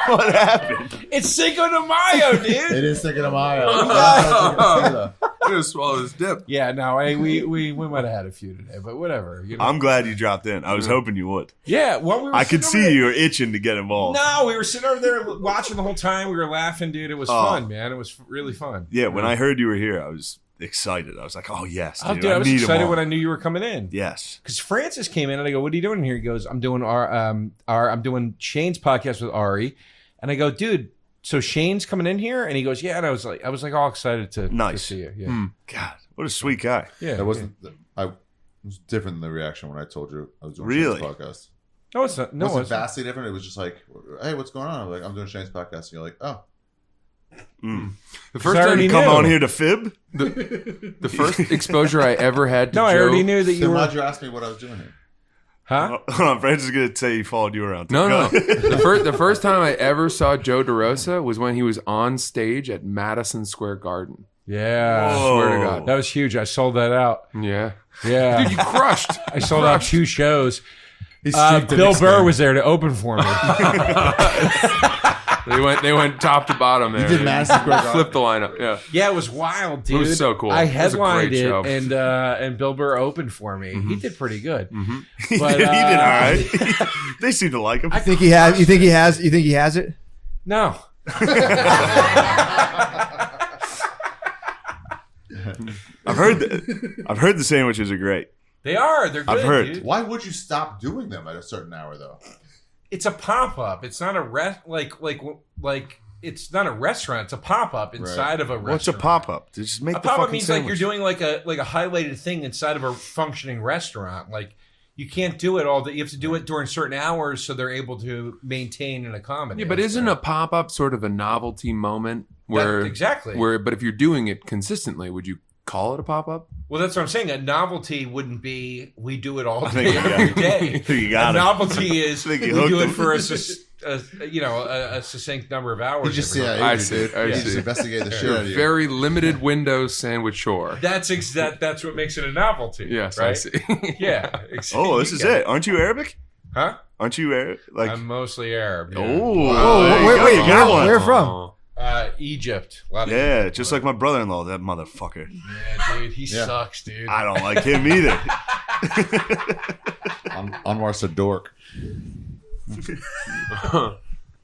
What happened? It's Cinco de Mayo, dude. It is Cinco de Mayo. Oh. I'm gonna swallow his dip. Yeah, no, we might have had a few today, but whatever. You know? I'm glad you dropped in. I was hoping you would. Yeah, well, we were I could sitting over see there- you were itching to get involved. No, we were sitting over there watching the whole time. We were laughing, dude. It was fun, man. It was really fun. Yeah, when I heard you were here, I was excited. I was like, oh, yes. Oh, Dude, dude, I was need 'em excited all. when I knew you were coming in. Yes. Because Francis came in and I go, "What are you doing here?" He goes, "I'm doing I'm doing Shane's podcast with Ari," and I go, "Dude, so Shane's coming in here?" And he goes, "Yeah." And I was like all excited to Nice. see you. Yeah, God, what a sweet guy. yeah. That wasn't. It was different than the reaction when I told you I was doing Really? Shane's podcast. No, it's not. No, It wasn't it's vastly different. It was just like, hey, what's going on? I'm like, I'm doing Shane's podcast. And you're like, oh. The first I time already you Come knew. on here to fib? the first exposure I ever had to No, Joe. I already knew that you Then were. why'd you ask me what I was doing here? Huh? Hold on, Francis is going to say he followed you around. No, Go. no. The first time I ever saw Joe DeRosa was when he was on stage at Madison Square Garden. Yeah. Whoa. Swear to God. That was huge. I sold that out. Yeah. Yeah. Dude, you crushed. I sold out 2 shows. He streaked the Bill next Burr day. was there to open for me. They went top to bottom there. You did Madison Square Garden. Flipped the lineup. Yeah. Yeah, it was wild, dude. It was so cool. I It was a headlined great it, show. and Bill Burr opened for me. He did pretty good. He But, did all right. They seem to like him. You think he has it? No. I've heard the sandwiches are great. They are. They're good, I've heard. dude. Why would you stop doing them at a certain hour, though? It's a pop-up. It's not a like it's not a restaurant. It's a pop-up inside of a restaurant. What's a pop-up? Just make A the pop-up fucking means sandwich. like you're doing like a highlighted thing inside of a functioning restaurant. Like You can't do it all. You have to do it during certain hours so they're able to maintain and accommodate. Yeah, but isn't a pop-up sort of a novelty moment where exactly? But if you're doing it consistently, would you call it a pop-up? Well, that's what I'm saying. A novelty wouldn't be we do it all think day, you got every it. day. You got a it. novelty is we think you do hooked it them. for a succinct number of hours. You just every see day. how I Adrian, see, dude. I You see. just investigate the shit out of you. Very limited window sandwich shore. That's what makes it a novelty. Yes, right? I see. Yeah. Oh, this is it. Aren't you Arabic? Huh? Aren't you Arab? Like, I'm mostly Arab. Yeah. oh, there you wait, go. wait, Good one. where from? Egypt. A lot of Yeah, Egypt. just like my brother-in-law, that motherfucker. Yeah, dude. He sucks, dude. I don't like him either. Anwar's a dork.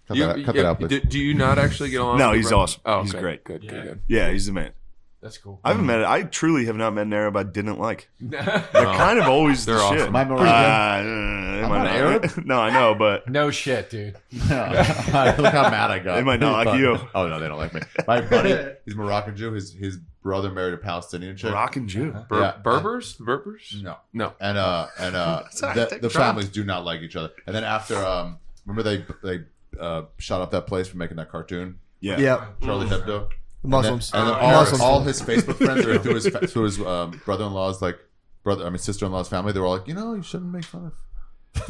Cut that out, please. Do you not actually get along? No, with your he's brother? awesome. Oh, He's okay. great. Good. Yeah, he's the man. That's cool. I haven't met it. I truly have not met an Arab I didn't like. They're No. kind of always the They're shit. awesome. My Moroccan. I'm not Arab. No, I know, but No shit, dude. Look how mad I got. They might not like you. Oh no, they don't like me. My buddy, he's Moroccan Jew. His brother married a Palestinian chick. Moroccan Jew. Yeah. Berbers? Berbers? No. No. And Sorry, the families do not like each other. And then after, remember they shot up that place for making that cartoon, Yeah. Yeah, Charlie Hebdo. Muslims. And then Muslims. all his Facebook friends are through his brother-in-law's sister-in-law's family. They were all like, you shouldn't make fun of.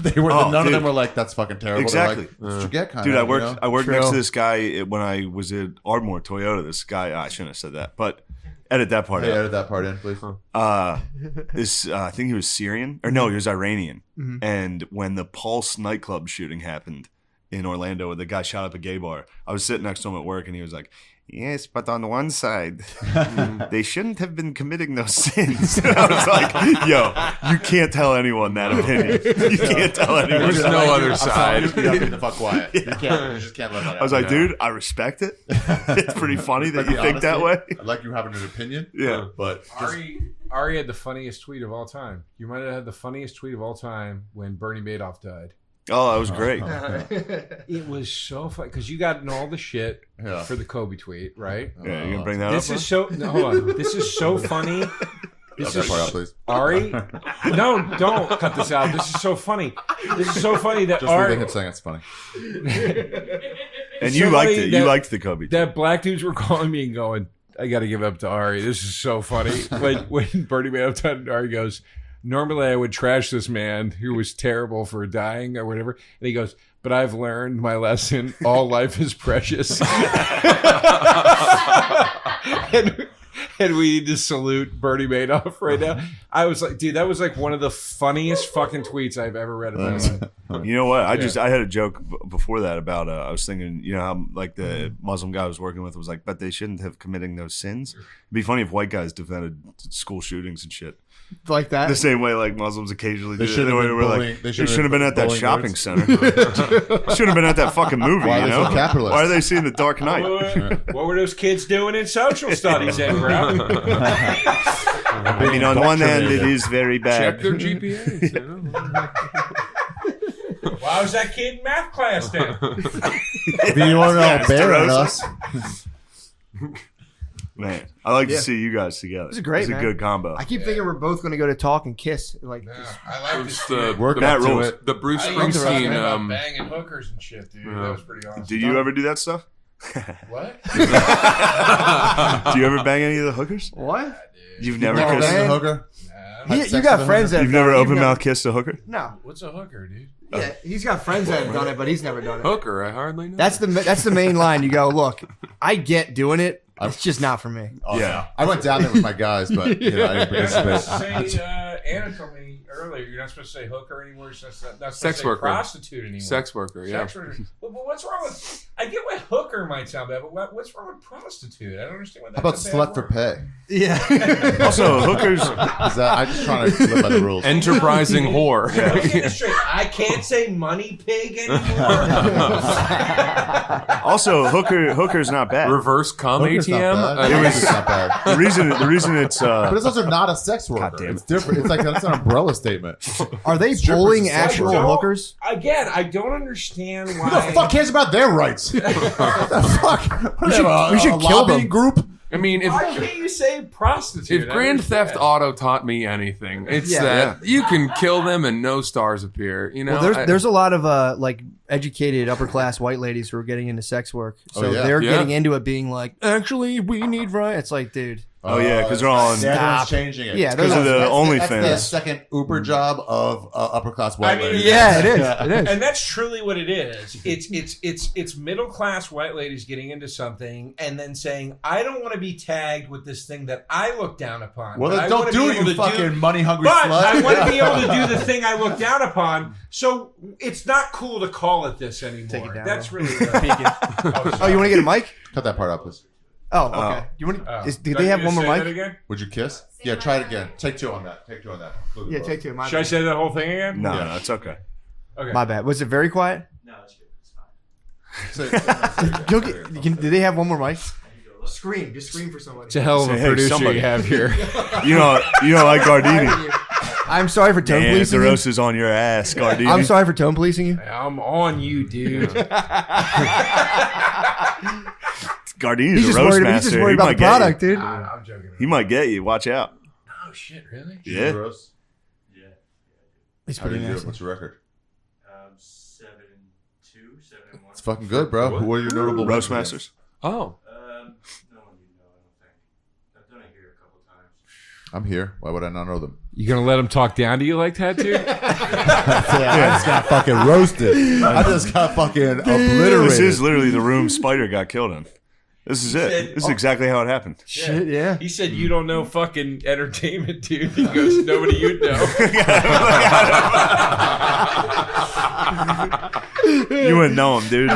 They were Oh, none dude. of them were like, that's fucking terrible. Exactly. They're like, that's what you get, kind Dude, of. I worked next True. to this guy when I was at Ardmore Toyota. This guy, I shouldn't have said that, but edit that part Hey, out. edit that part in, please. I think he was Syrian, or no, he was Iranian. Mhm. And when the Pulse nightclub shooting happened in Orlando, where the guy shot up a gay bar, I was sitting next to him at work, and he was like, "Yes, but on one side, they shouldn't have been committing those sins." And I was like, "Yo, you can't tell anyone that opinion. You can't tell anyone." There's that. no other I'm side. telling you, you gotta be the fuck quiet. You just can't let that out. I was like, Yeah. "Dude, I respect it. It's pretty funny that Like, you think that way." I like you having an opinion. Yeah. But just, Ari had the funniest tweet of all time. You might have had the funniest tweet of all time when Bernie Madoff died. Oh, that was great. It was so funny because you got in all the shit Yeah. for the Kobe tweet, right? Yeah, you gonna bring that This up? is so. No, hold on. This is so funny. This cut that is part out, please. Ari. No, don't cut this out. This is so funny. This is so funny that Just reading Ari. him saying it's funny. And you liked it. You liked the Kobe. That black dudes were calling me and going, "I got to give up to Ari. This is so funny." When Bernie Madoff died, Ari goes, "Normally I would trash this man who was terrible for dying or whatever," and he goes, "But I've learned my lesson. All life is precious." And we need to salute Bernie Madoff right now. I was like, dude, that was like one of the funniest fucking tweets I've ever read in my life. You know what? I had a joke before that about I was thinking, how like the Muslim guy I was working with was like, but they shouldn't have committing those sins. It'd be funny if white guys defended school shootings and shit. Like that. The same way like Muslims occasionally They do. shouldn't have been We're bullying- like, they they shouldn't should have been at that been shopping bullying center. Should have been at that fucking movie, Why are they so capitalist? Why are they seeing The Dark Knight? What were those kids doing in social studies, then, bro? I mean, on one hand, it is very Check bad. their GPAs. Why was that kid in math class then? If you want to know better than us, Man, I like Yeah. to see you guys together. This is great, It's a man. good combo. I keep thinking we're both going to go to talk and kiss. Like, I like It's this. the, Work the, that rules. rules. the Bruce I love talking Springsteen. about banging hookers and shit, dude. That was pretty awesome. Do you ever do that stuff? What? Do you ever bang any of the hookers? what? You've never never kissed. been a man. hooker. You sex got with a friends that You've have never done it. open You've mouth kissed a hooker? No. What's a hooker, dude? Yeah, he's got friends that have done it, but he's never done it. Hooker, I hardly know. That's the main line. You go, look, I get doing it. It's just not for me. Oh, Yeah. I went down there with my guys, but I didn't You're not supposed participate. to say anatomy earlier. You're not supposed to say hooker anymore. You're not supposed to Sex say worker. prostitute anymore. Sex worker, yeah. Sex worker. But what's wrong with? I get why hooker might sound bad, but what's wrong with prostitute? I don't understand what How that's about a bad slut for word. pay? Yeah. Also, hookers. Is that I'm just trying to live by the rules. Enterprising whore. Let me get this straight. I can't say money pig anymore. Also, hooker's not bad. Reverse cum Hooker's not ATM. bad. It's not bad. The reason it's But it's also not a sex worker. God damn it. It's different. It's like that's an umbrella statement. Are they Strippers bullying and sex actual workers. hookers? Again, I don't understand why. Who the fuck cares about their rights? What the fuck? What We should- are they, we should a kill lobbying them. group. I mean, Why can't you say prostitute? if Grand Theft Auto taught me anything, it's that you can kill them and no stars appear. You know, Well, there's a lot of like educated upper class white ladies who are getting into sex work, so they're getting into it, being like, actually, we need rights. It's like, dude. Oh yeah, because they're all on. Everyone's changing it. Yeah, because of the OnlyFans. That's the second Uber job of upper class white ladies. Yeah, it is. It is. And that's truly what it is. It's middle class white ladies getting into something and then saying, "I don't want to be tagged with this thing that I look down upon." Well, but then I don't wanna do be it, able you to fucking money hungry But slut. I want to be able to do the thing I look down upon. So it's not cool to call it this anymore. Take it down, That's bro. really. Oh, you want to get a mic? Cut that part out, please. Oh, okay. You want? Do they have one more mic? Again? Would you kiss? Yeah, try it again. Take two on that. Take two on that. Yeah, take two. My Should I bad. say that whole thing again? No, no, it's okay. Okay. My bad. Was it very quiet? No, it's good. It's fine. Do they have one more mic? Scream. Just scream for somebody. It's a hell of a Say, hey, producer somebody. you have here. You know, like Gardini. I'm sorry for tone Man, policing the you. roast is on your ass, Gardini. I'm sorry for tone policing you. I'm on you, dude. Gardini's He's a just roast worried, he's master. just worried He about might the get product, dude. I'm joking. He might get you. Watch out. Oh shit, really? Yeah. Gross. Yeah. He's How do pretty you do it? nasty. What's your record? 7-2, 7-1. It's fucking good, bro. Who are your notable Roast wins? masters. oh, No one you know, I don't think. I've done it here a couple times. I'm here. Why would I not know them? You gonna let him talk down to you like that, dude? I just got fucking roasted. I just got fucking This obliterated. is literally the room Spider got killed in. This is it. This is exactly how it happened. Shit, yeah. He said you don't know fucking entertainment, dude. He goes, nobody you'd know. You wouldn't know him, dude.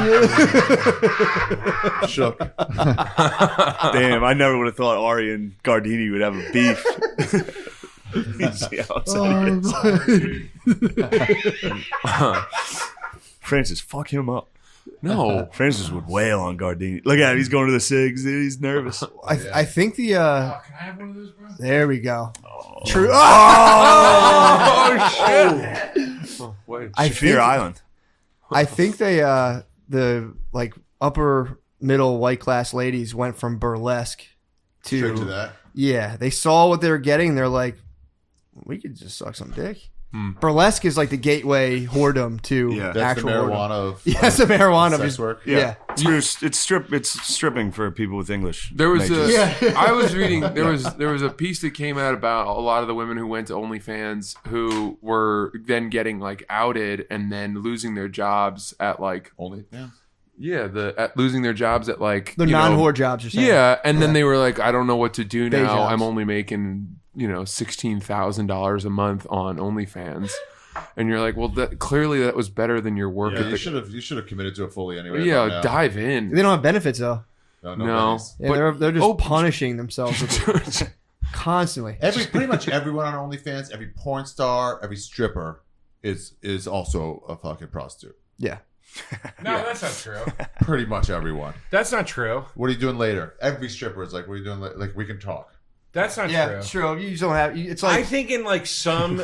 Shook. Damn, I never would have thought Ari and Gardini would have a beef. You see how upset Francis, fuck him up. no. Francis would wail on Gardini. Look at him. He's going to the SIGs. Dude. He's nervous. I think the. Can I have one of those, bro? There we go. True. Oh, shit. Wait. Shafir Island. I think they the like upper middle white class ladies went from burlesque Straight to that. Yeah, they saw what they were getting. They're like, we could just suck some dick. Burlesque is like the gateway whoredom to Yeah. That's actual the whoredom. marijuana of Yeah, it's the marijuana of sex just work. Yeah. It's stripping for people with English. There was majors. I was reading there was a piece that came out about a lot of the women who went to OnlyFans who were then getting like outed and then losing their jobs at like Only, losing their jobs at like The you know, non-whore jobs or something. Yeah, and then they were like, I don't know what to do Day now. jobs. I'm only making $16,000 a month on OnlyFans, and you're like, well, clearly that was better than your work. Yeah, at you the, should have committed to it fully anyway. yeah, but no. dive in. They don't have benefits though. No. No. bennies. Yeah, But- they're just oh, punishing themselves with it constantly. Pretty much everyone on OnlyFans, every porn star, every stripper is also a fucking prostitute. Yeah. No, that's not true. Pretty much everyone. That's not true. What are you doing later? Every stripper is like, what are you doing? Like we can talk. That's not Yeah, true. it's true. You just don't have. It's I like think in like some,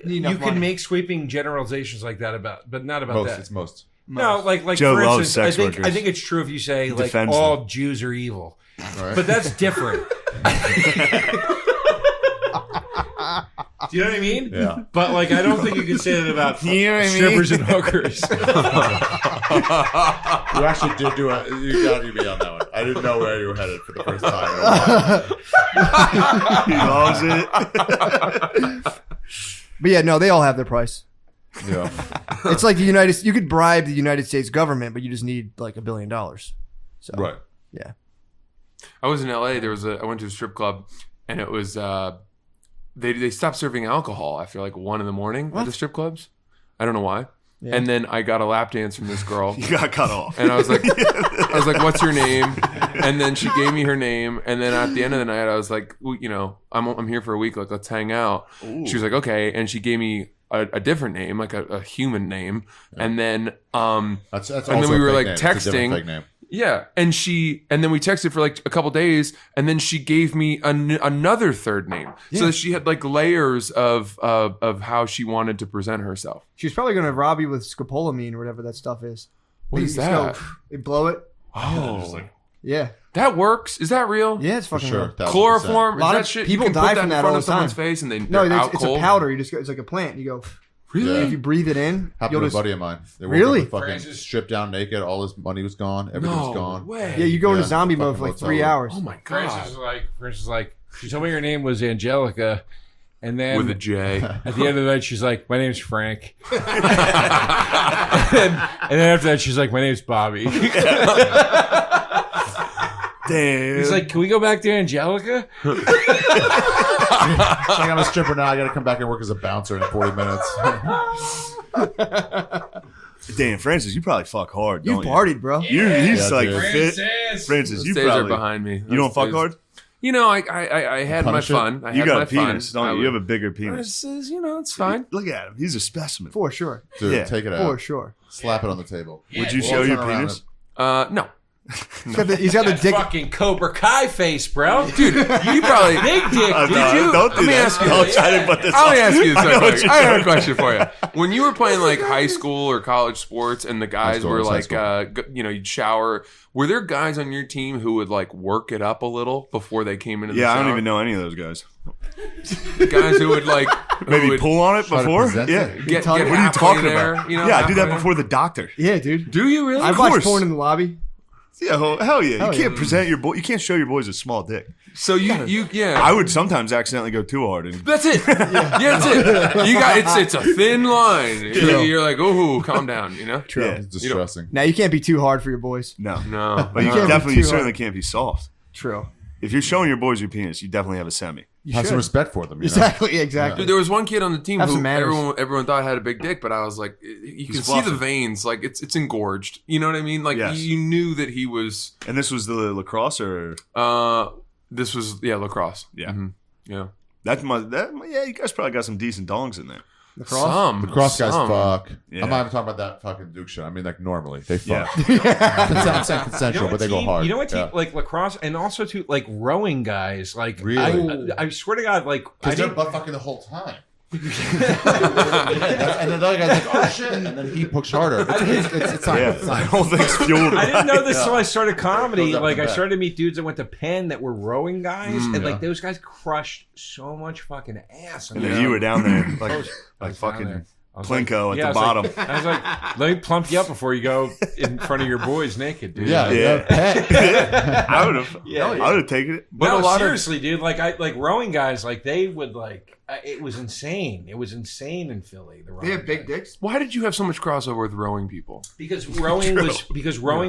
you enough can money. make sweeping generalizations like that about, but not about Most. that. It's most. No, like Joe for loves instance, sex I workers. think it's true if you say like defends all Jews are evil, Right? but that's different. Do you know what I mean? Yeah. But like, I don't think you can say that about You know what I mean? strippers and hookers. You actually did do it. You got me on that one. I didn't know where you were headed for the first time. He loves it. But yeah, no, they all have their price. Yeah. It's like you could bribe the United States government, but you just need like $1 billion. So Right. yeah. I was in LA. I went to a strip club, and it was they stopped serving alcohol after like 1 a.m. at the strip clubs. I don't know why. Yeah. And then I got a lap dance from this girl. You got cut off. And I was like, what's your name? And then she gave me her name. And then at the end of the night, I was like, well, I'm here for a week. Like, let's hang out. Ooh. She was like, okay. And she gave me a different name, like a human name. Yeah. And then, That's and also then we a were fake like name. It's a different texting. fake name. Yeah, and then we texted for like a couple days, and then she gave me another third name, so that she had like layers of how she wanted to present herself. She was probably going to rob you with scopolamine or whatever that stuff is. What You is just go, that? they blow it. Just like Yeah. That works. Is that real? Yeah, it's For fucking sure. real. 1000%. Chloroform. A lot is of that shit? people you can die put that from in that front all of the time. someone's face and No, they're out it's cold. a powder. It's like a plant. You go. Really? If you breathe it in, Happened you'll to a just. buddy of mine. They woke Really? up with fucking Francis- stripped down naked. All his money was gone. Everything was No gone. way. Yeah, you go into Yeah, zombie fucking mode for like hotel 3 room. hours. Oh my Francis god. is like, she told me her name was Angelica, and then With a J. at the end of the night, she's like, "My name's Frank," and then after that, she's like, "My name's Bobby." Damn. He's like, "Can we go back to Angelica?" It's like I'm a stripper now. I got to come back and work as a bouncer in 40 minutes. Damn, Francis, you probably fuck hard. You Don't partied, bro. He's Yeah, like dude. fit. Francis. Francis, you Stays are probably behind me. You don't fuck Those- hard. You know, I had my Punish it? fun. I You had got my a penis, fun. don't you? You have a bigger penis. You know, it's fine. Look at him. He's a specimen. For sure. Dude, Yeah. take it For out. sure. Slap it on the table. Would you We'll show your turn around penis? No. He's got the dick. Fucking Cobra Kai face, bro. Dude, you probably Big dick. No, Did you? Don't do Let me that. ask you Don't this. try to put this Let on. me ask you I know what this. you're I have a doing. question for you. When you were playing like high school or college sports, and the guys school, were high like, school. you'd shower. Were there guys on your team who would like work it up a little before they came into the Yeah, I shower? don't even know any of those guys. Guys who would like who Maybe would pull on it Try to before? present Yeah. it. get What are What are you halfway talking there, about? You know, Yeah, I do that halfway before the doctor. Yeah, dude. Do you really? I Of watched course. porn in the lobby. Yeah, hell yeah. Hell You can't yeah. present your boy. You can't show your boys a small dick. So you yeah. I would sometimes accidentally go too hard. And That's it. Yeah, that's it. You got it's a thin line. You're like, oh, calm down. You know. True. Yeah. It's distressing. Now you can't be too hard for your boys. No, No, but you can't be definitely, too you certainly hard. can't be soft. True. If you're showing your boys your penis, you definitely have a semi. You Have should. some respect for them. You know? Exactly. Exactly. Dude, there was one kid on the team Have who some manners. everyone thought had a big dick, but I was like, you can see fluffy. the veins, like it's engorged. You know what I mean? Like Yes. you knew that he was. And this was the lacrosse, or This was lacrosse. Yeah. Mhm. Yeah. yeah, you guys probably got some decent dongs in there. Lacrosse? Some The cross guys some. fuck. Yeah. I'm not even talking about that fucking Duke shit. I mean, like normally they Yeah. fuck. I'm saying consensual, but they go hard. You know what team, Yeah. like lacrosse, and also too, like rowing guys. Like, Really? I swear to God, like, I Because they're didn't. butt fucking the whole time. And then the other guy's like, "Oh shit!" And then he pushes harder. It's not. Yeah, It's the not. whole thing's fueled. I didn't know this until I started comedy. Goes up Like, the I back. started to meet dudes that went to Penn that were rowing guys, and yeah. like those guys crushed so much fucking ass. And then you were down there, like I was fucking down there. I was Plinko like- at yeah, the I was bottom. like- I was like, let me plump you up before you go in front of your boys naked, dude. Yeah, Yeah. yeah. I would have. Yeah. I would have taken it. But no, a lot seriously, dude. Like rowing guys, like they would like. It was insane. It was insane in Philly. The rowing guys. dicks. Why did you have so much crossover with rowing people? Because rowing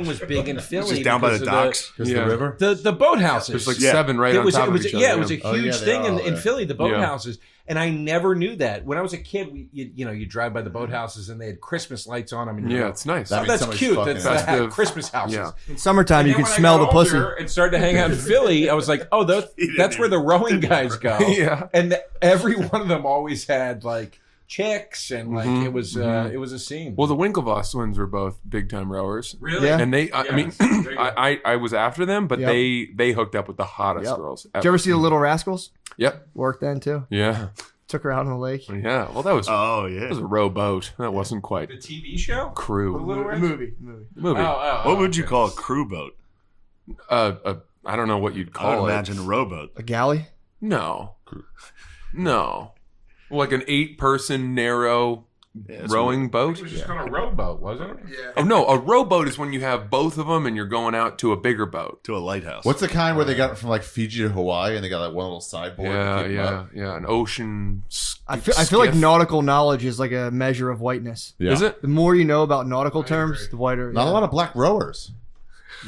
was big in Philly. Just down by because the of docks. Because Yeah. the river. The boathouses. There's like Yeah. 7 right it on was, top it was, of each yeah, other. it was a Oh, huge yeah, thing they're all in there. Philly, the Yeah. boathouses. And I never knew that. When I was a kid, you drive by the boathouses and they had Christmas lights on them. And Yeah, it's nice. That- that's Somebody's cute. fucking That's ass. the Christmas houses. Yeah. In summertime, And you then can when I smell got the pussy. older and started to hang out in Philly, I was like, oh, that's where the rowing guys go. Yeah. And every one of them always had like chicks and like Mhm, it was a scene. Well, the Winklevoss twins were both big time rowers. really? Yeah. And they, I Yeah. mean, There you go. I was after them, but Yep. they hooked up with the hottest Yep. girls. Did you ever see the Little Rascals? Yep. Worked then too. Yeah. Took her out on the lake. Yeah. Well, that was Oh that yeah. was a rowboat. That wasn't quite The TV show? crew Movie. movie. What would you call a crew boat? I don't know what you'd I call would it. imagine a rowboat. A galley. No. No. Like an 8-person narrow Yeah, that's rowing boat. It was just kind of rowboat, wasn't it? Yeah. Oh no, a rowboat is when you have both of them and you're going out to a bigger boat. to a lighthouse. What's the kind where they got it from like Fiji to Hawaii and they got like one little sideboard? to Yeah, keep 'em yeah, up? yeah. An ocean. I feel like skiff. nautical knowledge is like a measure of whiteness. Yeah. Is it? The more you know about nautical I terms, agree. the whiter. Not a lot of black rowers.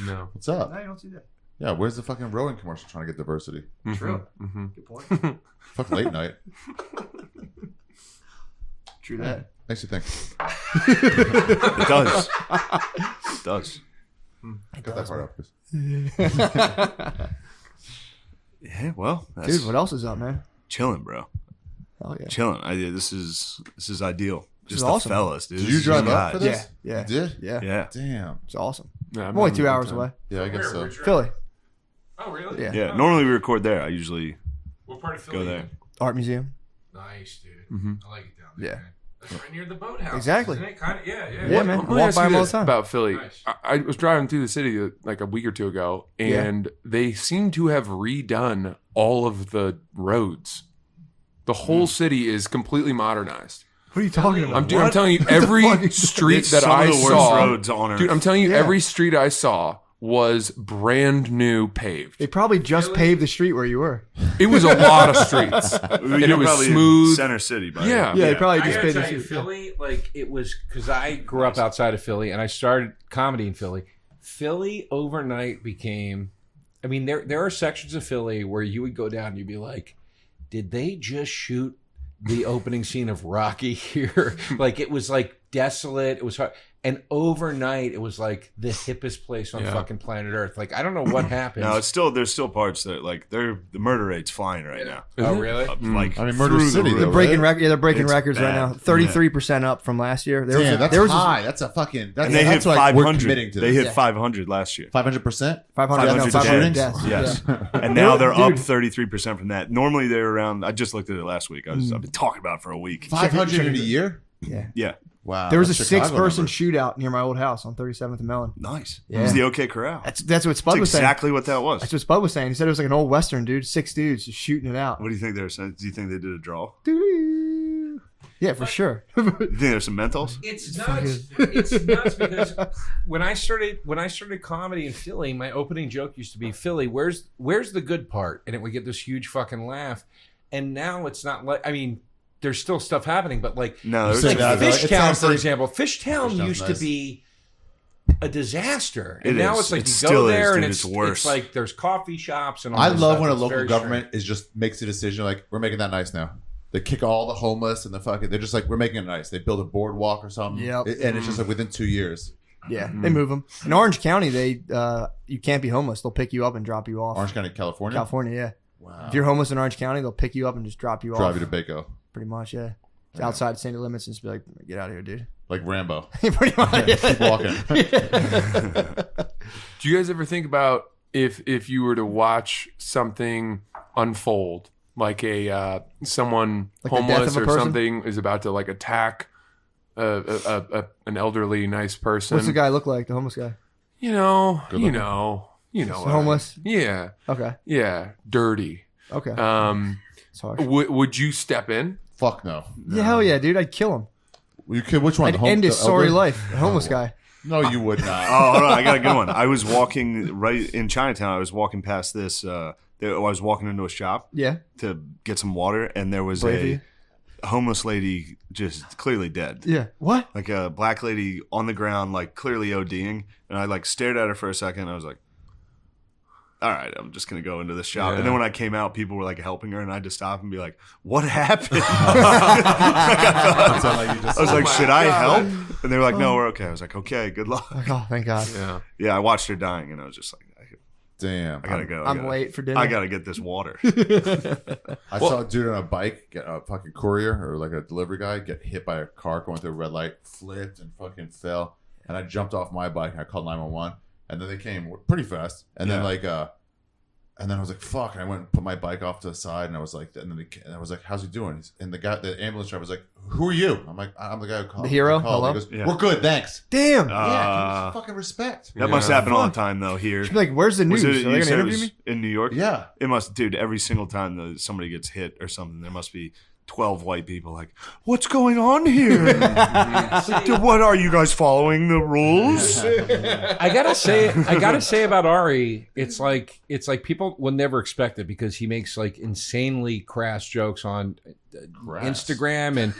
No. What's up? No, you don't see that. Yeah, where's the fucking rowing commercial trying to get diversity? True. Mm-hmm. Good point. Fuck late night. True that. Makes you think. It does. It does. Cut that part out, Chris. Yeah. Well, that's Dude, what else is up, man? chilling, bro. Hell yeah. Chilling. This is ideal. This is Just the awesome. fellas, dude. Did This you is drive just up for guys. this? Yeah. You did? Yeah. Yeah. Damn. It's awesome. Yeah, I'm only 2 hours away. Yeah, I guess so. Philly. Oh, really? Yeah. Yeah. Normally we record there. I usually What part of Philly? go there. Art Museum. Nice, dude. Mhm. I like it down there. Yeah. Man. Right near the boathouse. Exactly. Isn't it kind of, yeah. Yeah, man. Let me Walk ask by you them all this the time. about Philly. Nice. I was driving through the city like a week or two ago, and they seem to have redone all of the roads. The whole city is completely modernized. What are you talking about? I'm telling you, every street It's that some I of the worst saw, roads on Earth. dude, I'm telling you, Yeah. every street I saw was brand new paved. They probably just paved the street where you were. It was a lot of streets, and You're it was probably in smooth. Center City, by Yeah. Yeah, they probably I just gotta paved the tell you, street. Philly, like it was because I grew up outside of Philly and I started comedy in Philly. Philly overnight became. I mean, there are sections of Philly where you would go down and you'd be like, did they just shoot the opening scene of Rocky here? Like it was like desolate. It was hard. And overnight, it was like the hippest place on fucking planet Earth. Like I don't know what happened. No, there's still parts that like the murder rate's flying right now. Oh really? Like I mean, Murder through the City, roof. though, They're breaking right? they're breaking It's records right bad. now. 33% up from last year. There Damn, that's there was high. That's a fucking. That's, And they hit that's like we're 500. committing to. They hit Yeah. 500 last year. 500%. 500 500 500 deaths. deaths. Yes, Yeah. and now they're up Dude. 33% from that. Normally they're around. I just looked at it last week. I've been talking about it for a week. 500 in a year. Yeah. Yeah, Wow. There was a that's Chicago 6-person numbers. shootout near my old house on 37th and Mellon. nice. Yeah. It was the OK Corral. That's what Spud That's was saying. exactly what that was. That's what Spud was saying. He said it was like an old Western, dude. 6 dudes just shooting it out. What do you think they're saying? Do you think they did a draw? Doo-doo. Yeah, for sure. You think there's some mentals? It's nuts. It's nuts because when I started comedy in Philly, my opening joke used to be Philly, where's the good part? And it would get this huge fucking laugh. And now it's not like, I mean, there's still stuff happening, but like No, You there's said like that, though. It Fishtown, sounds for like- example. Fishtown Fishtown's used nice. to be a disaster, and It now is. it's like It you still go is, there and dude. it's It's worse. It's like there's coffee shops and all I this love stuff. when a It's local very government is just makes a decision like we're making that nice now. They kick all the homeless and the fucking. They're just like we're making it nice. They build a boardwalk or something. Yep. And it's just like within 2 years. Yeah, they move them. In Orange County, they you can't be homeless. They'll pick you up and drop you off. Orange County, California. California, yeah. Wow. If you're homeless in Orange County, they'll pick you up and just drop you Drive off. you to Baco. Pretty much, yeah. It's outside city limits and just be like, get out of here, dude. Like Rambo. Pretty much. Keep walking. Do you guys ever think about if you were to watch something unfold, like a someone Like the death homeless of a or person? something is about to like attack an elderly nice person? What's the guy look like? The homeless guy? You know, Good you looking. know, Homeless? Yeah, Okay. yeah, dirty. Okay. It's hard. Would you step in? Fuck no. Yeah, hell yeah, dude. I'd kill him. You could, which one? I'd The end his the sorry elder? life. The homeless guy. No, you would not. Oh, hold on. I got a good one. I was walking right in Chinatown. I was walking past this. I was walking into a shop Yeah. to get some water, and there was Brave of you. a homeless lady just clearly dead. Yeah. What? Like a black lady on the ground, like clearly ODing. And I like stared at her for a second. And I was like, all right, I'm just going to go into this shop. Yeah. And then when I came out, people were like helping her, and I had to stop and be like, what happened? I was like, should I help? And they were like, no, we're okay. I was like, okay, good luck. Oh, thank God. Yeah. Yeah, I watched her dying, and I was just like, Damn. I gotta go. I'm late for dinner. I gotta get this water. I saw a dude on a bike, get a fucking courier or like a delivery guy, get hit by a car going through a red light, flipped and fucking fell. And I jumped off my bike and I called 911. And then they came pretty fast. And then and then I was like, fuck. And I went and put my bike off to the side. And I was like, and I was like, how's he doing? And the ambulance driver was like, who are you? I'm like, I'm the guy who called. The hero? I called. Hello? He goes, Yeah. we're good, thanks. Damn. Yeah, give fucking respect. That must Yeah. happen all the time, though. Here, She'd be like, where's the news? Was Are it, they you going to said it interview was me? in New York? Yeah. It must, dude. Every single time that somebody gets hit or something, there must be 12 white people like, what's going on here? What are you guys following the rules? I gotta say about Ari, it's like people will never expect it because he makes like insanely crass jokes on Instagram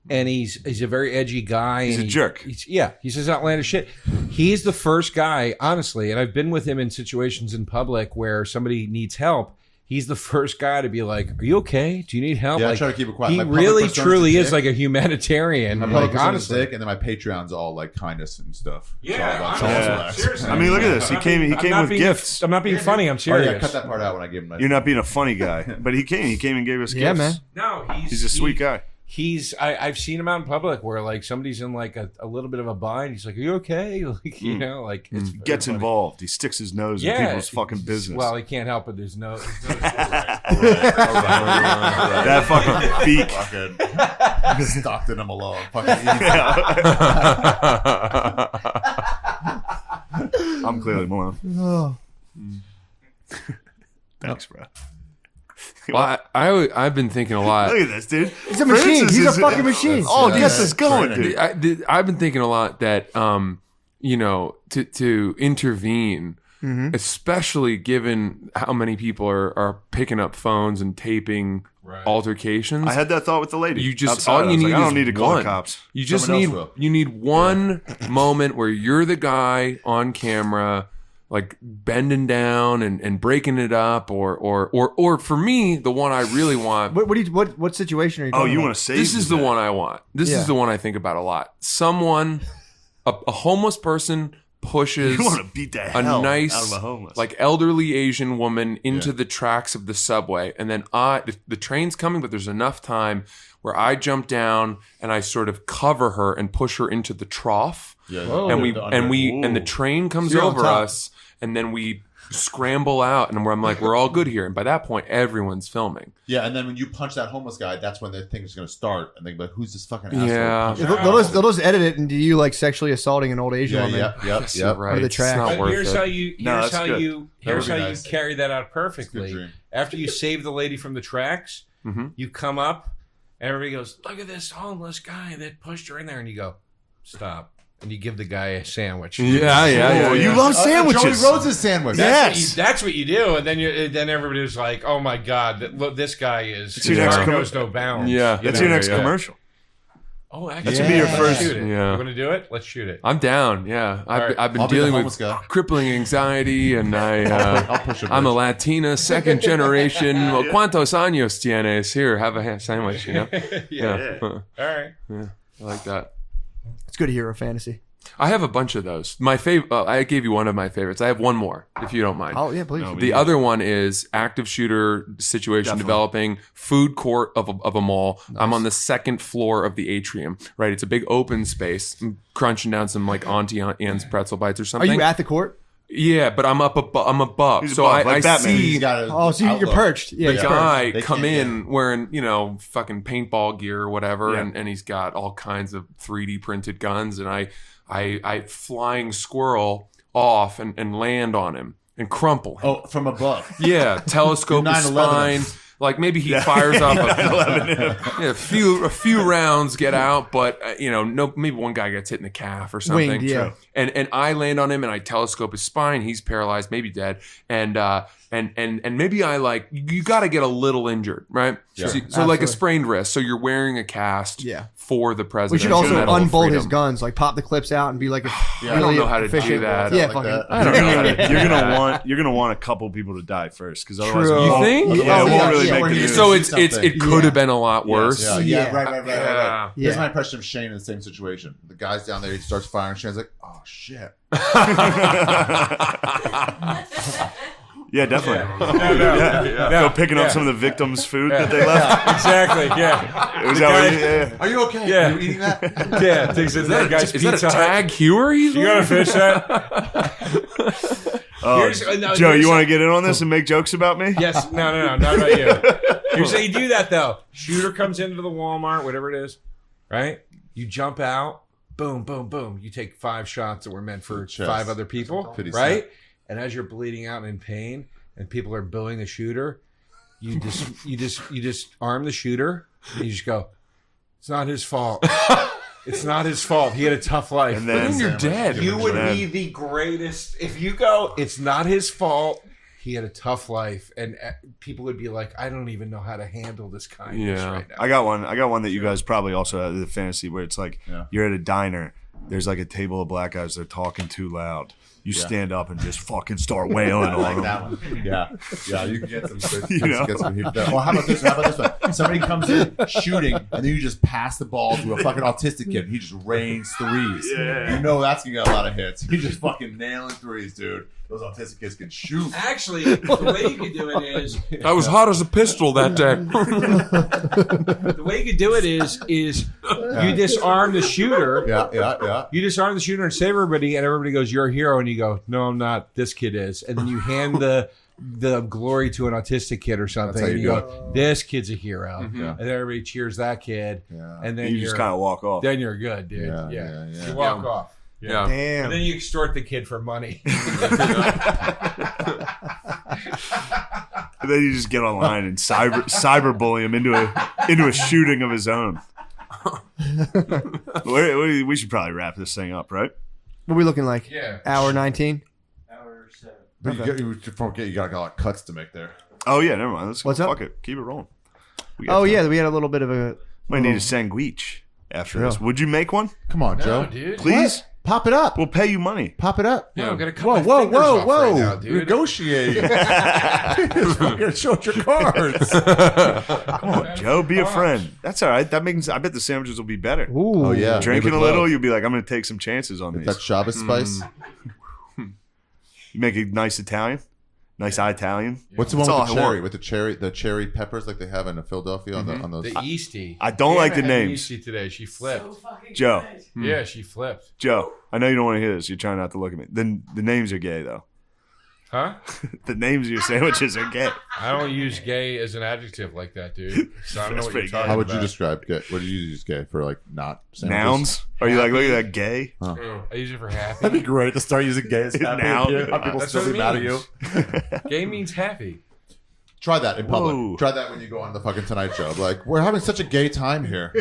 and he's a very edgy guy. He's and a jerk. He says outlandish shit. He's the first guy, honestly, and I've been with him in situations in public where somebody needs help. He's the first guy to be like, "Are you okay? Do you need help?" Yeah, I like, try to keep it quiet. He My public really, persona's truly a is dick. like a humanitarian. My Like public persona's honestly, dick, and then my Patreon's all like kindness and stuff. yeah, It's all honestly, about- seriously. I mean, look at this. He came I'm with being- gifts. I'm not being funny. I'm Oh serious. yeah, cut that part out when I gave him my. You're not being a funny guy, but he came and gave us Yeah, gifts. man. No, He's a sweet guy. I've seen him out in public where like somebody's in like a little bit of a bind. He's like, "Are you okay?" Like you know, like it's very Gets funny. involved. He sticks his nose in people's fucking business. Well, he can't help it. There's no. That fucking beak. Stockton him alone. Fucking I'm clearly Malone. Oh. Thanks, bro. Well, I've been thinking a lot. Look at this, dude. He's a machine. He's a fucking machine. Oh, gets us going, dude. I've been thinking a lot that to intervene, especially given how many people are picking up phones and taping altercations. I had that thought with the lady. You just outside. all you need I don't is need to call one. the cops. You just Someone need else will. one moment where you're the guy on camera, like bending down and breaking it up, or for me, the one I really want. What situation are you? Oh, talking you about? want to save? This is the one I want. This Yeah. is the one I think about a lot. Someone, a homeless person pushes You want to beat the a hell nice, out of a homeless. like elderly Asian woman into the tracks of the subway, and then the train's coming, but there's enough time where I jump down and I sort of cover her and push her into the trough, and the train comes So you're on over top. us, and then we scramble out, and I'm like, we're all good here. And by that point, everyone's filming. Yeah, and then when you punch that homeless guy, that's when the thing is going to start, and they're like, "Who's this fucking asshole?" Yeah. punching They'll just edit it into you like sexually assaulting an old Asian woman. Yep. You're right. Or the It's track. not But worth here's it. how you No, here's that's how good. you That here's would how be nice. you carry that out Good perfectly. dream. After you save the lady from the tracks, Mhm. you come up, and everybody goes, "Look at this homeless guy that pushed her in there," and you go, "Stop." And you give the guy a sandwich. Oh, you love sandwiches. Joey Rose's sandwich. Yes. That's what you do, and then everybody's like, "Oh my god, look, this guy is It's your next heart com- knows no bounds." Yeah. That's You your know? next commercial. Oh, actually, That's gonna be your let's first- shoot it. Yeah. You want to do it? Let's shoot it. I'm down. Yeah, right. I've been I'll be the dealing homeless with guy. crippling anxiety, and I'll push a I'm a bitch. Latina, second generation. Well, ¿Cuántos años tienes? Here, have a sandwich. You know. Yeah. Huh. All right. I like that. It's good hero fantasy. I have a bunch of those. My favorite. I gave you one of my favorites. I have one more, if you don't mind. Oh yeah, please. No, The other one is active shooter situation Definitely. developing, food court of a mall. I'm on the second floor of the atrium, right? It's a big open space. I'm crunching down some like Auntie Anne's pretzel bites or Are something. you at the court? Yeah, but I'm I'm above. He's So above, like I Batman. see He's got a Oh, so you're outlook. perched. Yeah, the he's guy They come can't in wearing, fucking paintball gear or whatever, Yeah. and he's got all kinds of 3D printed guns, and I flying squirrel off and land on him and crumple him. Oh, from above. Yeah, telescope Do his 9/11. spine. Like maybe he fires off a few rounds get out, but maybe one guy gets hit in the calf or something. Winged, yeah. And I land on him and I telescope his spine. He's paralyzed, maybe dead, and maybe you got to get a little injured, right? Yeah. So like Absolutely. a sprained wrist. So you're wearing a cast. Yeah. For the We president. should also Medal of unbolt his Freedom. guns, like pop the clips out and be like, Yeah. I don't know how to do efficient. that. Yeah, Like fucking. that. I don't know how to do You're gonna want a couple people to die first, because otherwise, True. it You won't- think? Yeah, it won't Yeah, really yeah. make Or the he- news. So Do it something. could have been a lot worse. Yeah, Yeah. right. Yeah. Here's Yeah. my impression of Shane in the same situation. The guy's down there, he starts firing. Shane's like, "Oh shit!" Yeah, definitely. No. Go picking up some of the victims' food that they left. Exactly. Yeah. Is The that what guy- you- yeah. Are you okay? Yeah. Are you eating that? Yeah. Takes it. That guy's Is that a Pizza Hut. tag hewer? He's You gotta wearing? finish that. Oh, Here's- no, Joe, here's- you want to get in on this and make jokes about me? Yes. No. Not about you. Here's how you do that though. Shooter comes into the Walmart, whatever it is, right? You jump out. Boom, boom, boom. You take 5 shots that were meant for Chest. 5 other people, 50 right? And as you're bleeding out and in pain, and people are booing the shooter, you just arm the shooter. And you just go, "It's not his fault. It's not his fault. He had a tough life." And But then then you're dead. You would Man. be the greatest if you go. It's not his fault. He had a tough life, and people would be like, "I don't even know how to handle this kindness Yeah. right now." I got one that you guys probably also have, the fantasy, where it's like Yeah. you're at a diner. There's like a table of black guys. They're talking too loud. You Yeah. stand up and just fucking start wailing I on like them. that one. Yeah, you can get some good, You know? get some heat there. Well, how about this one? Somebody comes in shooting, and then you just pass the ball to a fucking autistic kid. And he just rains threes. Yeah. You know that's gonna get a lot of hits. He's just fucking nailing threes, dude. Those autistic kids can shoot. Actually, the way you could do it is I was hot as a pistol that day. the way you could do it is you disarm the shooter. Yeah. You disarm the shooter and save everybody, and everybody goes, "You're a hero," and you go, "No, I'm not. This kid is." And then you hand the the glory to an autistic kid or something. how you And do go, this kid's a hero, Yeah. and then everybody cheers that kid, Yeah. and then You just kind of walk off. then you're good, dude. Yeah, Yeah, yeah. You walk Yeah. off. Yeah. And Damn. then you extort the kid for money. And then you just get online and cyberbully him into a shooting of his own. We should probably wrap this thing up, right? What are we looking like? Yeah. Hour 19? Hour 7. But you got a lot of cuts to make there. Oh yeah, never mind. Let's What's go. up? Fuck it. Keep it rolling. We got Oh, time. yeah, we had a little bit of a... Might need a sandwich after Sure. this. Would you make one? Come on, No, Joe. dude. Please? Pop it up. We'll pay you money. Pop it up. Yeah, I'm gonna cut Whoa, my whoa, fingers whoa, off whoa. right now, dude. Negotiate. Just fucking show us your cards. Come on, Joe. Be a friend. That's all right. That makes. I bet the sandwiches will be better. Ooh. Oh, yeah. Drinking Maybe a little, love. you'll be like, I'm going to take some chances on That these. Shabbos spice. You make a nice Italian, nice Italian. What's the one That's all with the I cherry? want. With the cherry peppers like they have in Philadelphia on those. The yeasty. I don't like the Anna had names. Yeasty today. She flipped. Joe, Yeah, she flipped. Joe. I know you don't want to hear this. You're trying not to look at me. Then the names are gay though. Huh? The names of your sandwiches are gay. I don't use gay as an adjective like that, dude. So I don't know That's what you're pretty talking How would you about. describe gay? What do you use gay for? Like not sandwiches? Nouns? Are you like, look at that gay? I use it for happy. That'd be great to start using gay as happy. Noun. How people That's still what be it mad at you. means. Gay means happy. Try that in public. Whoa. Try that when you go on the fucking Tonight Show. Like, we're having such a gay time here.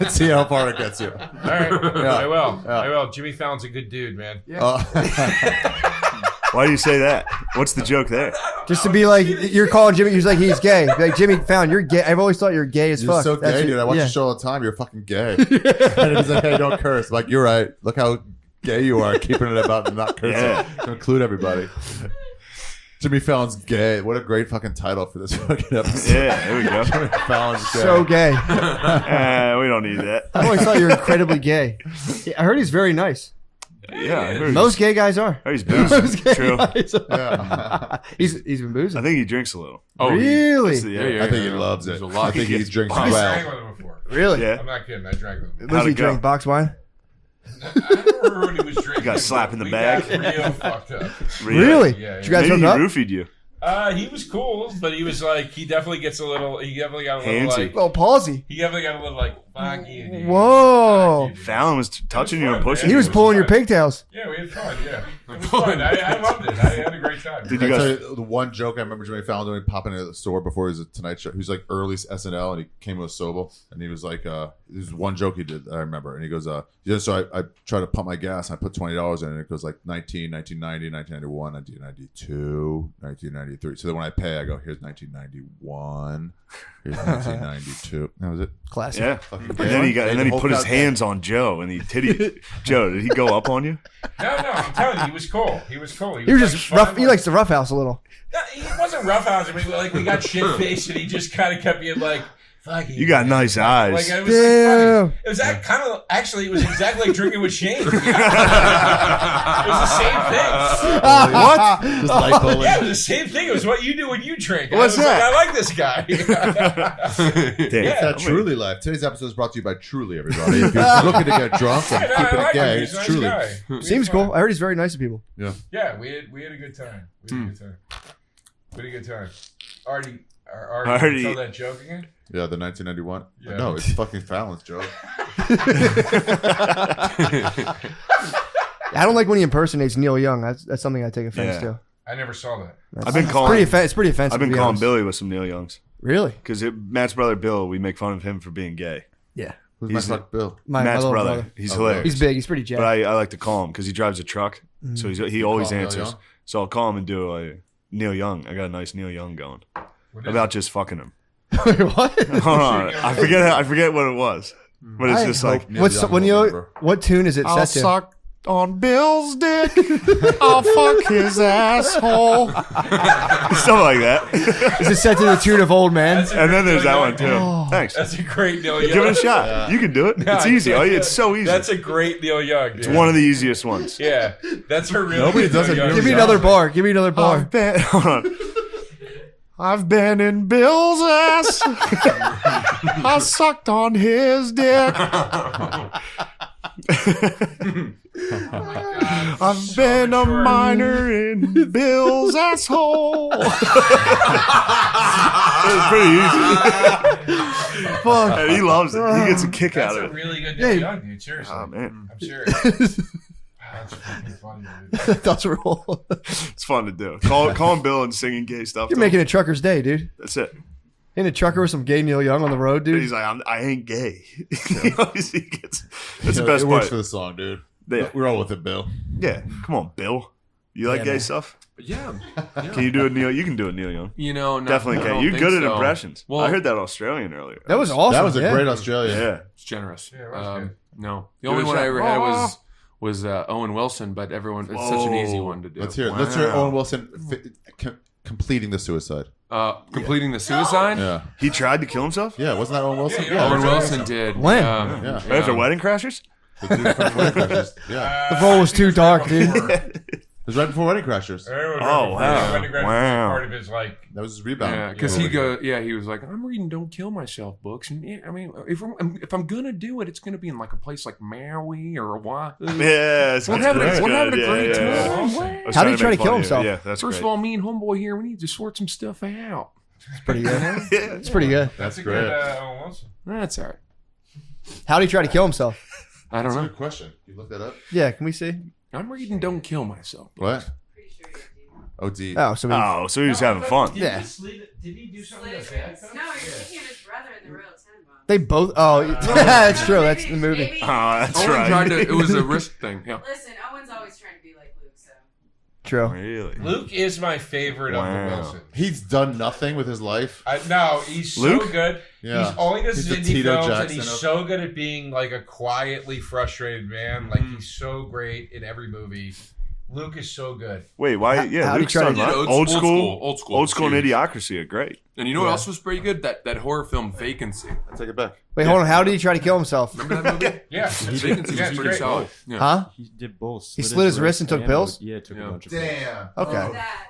See how far it gets you. All right, I will. Yeah. I will. Jimmy Fallon's a good dude, man. Why do you say that? What's the joke there? Just to be like, you're calling Jimmy, he's like, he's gay. Be like, Jimmy Fallon, you're gay. I've always thought you're gay as You're fuck. so That's gay, it. dude. I watch Yeah. the show all the time. You're fucking gay. And he's like, hey, don't curse. I'm like, you're right. Look how gay you are, keeping it about not cursing. Yeah. To include everybody. Jimmy Fallon's gay. What a great fucking title for this fucking episode. Yeah, there we go. Jimmy Fallon's gay. So gay. We don't need that. I always thought you were incredibly gay. I heard he's very nice. Yeah, I heard Most gay guys are. he's Most boozing. gay True. guys are. Yeah. He's been I boozing. think he drinks a little. Oh, Really? Yeah, I think he loves it. There's a lot. I think he drinks I drank well. with him before. Really? Yeah. I'm not kidding. I drank with him. What does How'd he it go? drink? Box wine? I don't remember what he was drinking. got a slap in the bag? We got real fucked up. Really? Yeah, Did you guys Maybe hook he up? roofied you. He was cool, but he was like, he definitely got a little Handsy. like, Oh, palsy. he definitely got a little like, fuck you, dude. Whoa. Fuck you, dude. Fallon was touching you and fun, pushing man. He was you. pulling your pigtails. Yeah, we had fun, yeah. It was fun. I loved it. I had a great time. Did Can you I tell guys? you the one joke I remember Jimmy Fallon doing, popping into the store before he was a Tonight Show. He was like early SNL, and he came with Sobel, and he was like, "There's one joke he did that I remember," and he goes, "Yeah, so I tried to pump my gas, and I put $20 in, and it goes like 1990, 1991, 1992, 1993. So then when I pay, I go, here's 1991, here's 1992. That was it. Classic. Yeah. Fucking And then he gay. and then he Hulk put his out there. hands on Joe and he titty. Joe, did he go up on you? No, I'm telling you, he was cool. He was cool. He was like, just fun, rough. He like- likes to roughhouse a little. No, he wasn't roughhousing me. Like, we got shit faced, and he just kind of kept being like, fuck You got nice eyes. Like, it was Damn. like funny. It was that kind of, actually, it was exactly like drinking with Shane. It was the same thing. What? Just light bullet. Yeah, it was the same thing. It was what you do when you drink. What's I was that? Like, I like this guy. Damn. Yeah. That Truly Life. Today's episode is brought to you by Truly, everybody. If you're looking to get drunk and I keeping like it gay, him. He's it's a nice Truly. guy. We had Seems fun. cool. I heard he's very nice to people. Yeah, we had a good time. We had a good time. We had a good time. Artie, Artie. tell that joke again? Yeah, the 1991. Yeah. No, it's fucking Fallon's joke. I don't like when he impersonates Neil Young. That's something I take offense Yeah. to. I never saw that. I've been It's calling. pretty offensive. I've been to be calling honest. Billy with some Neil Youngs Really? because Matt's brother Bill. We make fun of him for being gay. Yeah. Who's He's my the- fuck Bill? My Matt's little brother. brother. He's Oh, hilarious. He's big. He's pretty jacked. But I like to call him because he drives a truck, so he always call him Neil answers. Young? So I'll call him and do a Neil Young. I got a nice Neil Young going What is about just fucking him. What? Hold on, I forget what it was, but it's I just hope- like Neil What's Young when will you? remember. What tune is it I'll set to? suck on Bill's dick. I'll fuck his asshole. Something like that. Is it set to the tune of Old Man? That's a And then great there's that Neil one Young too. joke. Thanks. That's a great Neil Young. Give it a shot. You can do it. No, It's I easy. can't. It's so easy. That's a great Neil Young. Dude. It's one of the easiest ones. Yeah, that's a really Nobody good does Neil it. Young Give me song. another bar. Give me another bar. I've been, hold on. I've been in Bill's ass. I sucked on his dick. I've been a minor in Bill's asshole. It was pretty easy. Fuck. And he loves it. He gets a kick That's out a of it. really good Neil Young, dude. Seriously. Oh, man. I'm serious. That's fucking funny, dude. That's roll. It's fun to do. Calling Bill and singing gay stuff. You're to making him. a trucker's day, dude. That's it. In a trucker with some gay Neil Young on the road, And dude. he's like, I ain't gay. He always- he gets, that's the It best works part. for the song, dude. Yeah. We're all with it, Bill. Yeah. Come on, Bill. You like Yeah, gay man. stuff? Yeah. Can you do it, Neil? You can do it, Neil Young. You know, no, Definitely I can. don't You're think good at so. impressions. Well, I heard that Australian earlier. That was awesome. That was a yeah. great Australian. Yeah. It's generous. Yeah, it was good. No, the Give only it a one I shot. ever had was Owen Wilson, but everyone it's such an easy one to do. Let's hear it. Let's hear Wow. Owen Wilson completing the suicide. Completing the suicide. Yeah. He tried to kill himself? Yeah, wasn't that Owen Wilson? Yeah, Owen yeah. Wilson did. When? Yeah. Right after Wedding Crashers? The dude from Wedding Crashers. Yeah. The role was too dark, dude. It was right before Wedding Crashers. Oh, wow. Wow. Part of his like. That was his rebound. Yeah, because he was like, I'm reading "Don't Kill Myself" books, and I mean, if I'm gonna do it, it's gonna be in like a place like Maui or Hawaii. Yeah. It's We're having a great time. I What? was How trying did he try make to kill fun of you. himself? Yeah, that's First great. of all, me and homeboy here, we need to sort some stuff out. It's pretty good. Yeah. It's pretty good. That's a great. good Owen Wilson. That's all right. How did he try to kill himself? I don't That's a know. good question. You look that up? Yeah, can we see? I'm reading "Don't Kill Myself." What? Pretty sure you do. Oh, D. Oh, so we, Oh, so he was having fun. Yeah. Did he do something Slit to his bad? wrist. No, you're thinking of his brother in the Royal Tenenbaums. they both. Oh, that's true. That's the movie. Maybe- Oh, that's Owen right. tried to. It was a risk thing. Yeah. Listen, Owen's always trying to be like Luke, so. True. Really? Luke is my favorite of the Wow. Wilsons. He's done nothing with his life. No, he's Luke? so good. Yeah. He's all he does He's is the indie Tito films, and Jackson he's of- so good at being like a quietly frustrated man. Like he's so great in every movie. Luke is so good. Wait, why? Yeah, how'd he Luke's try to done do what? it? Old school, Old school and series. Idiocracy are great. And you know what Yeah. else was pretty good? That horror film Vacancy. I take it back. Wait, hold on. How did he try to kill himself? Remember that movie? Yeah, Vacancy was Yeah, it's pretty great. solid. Yeah. Huh? He did both. He slit his wrist and took pills? Yeah, took Yeah. a bunch of pills. Damn. Okay. That.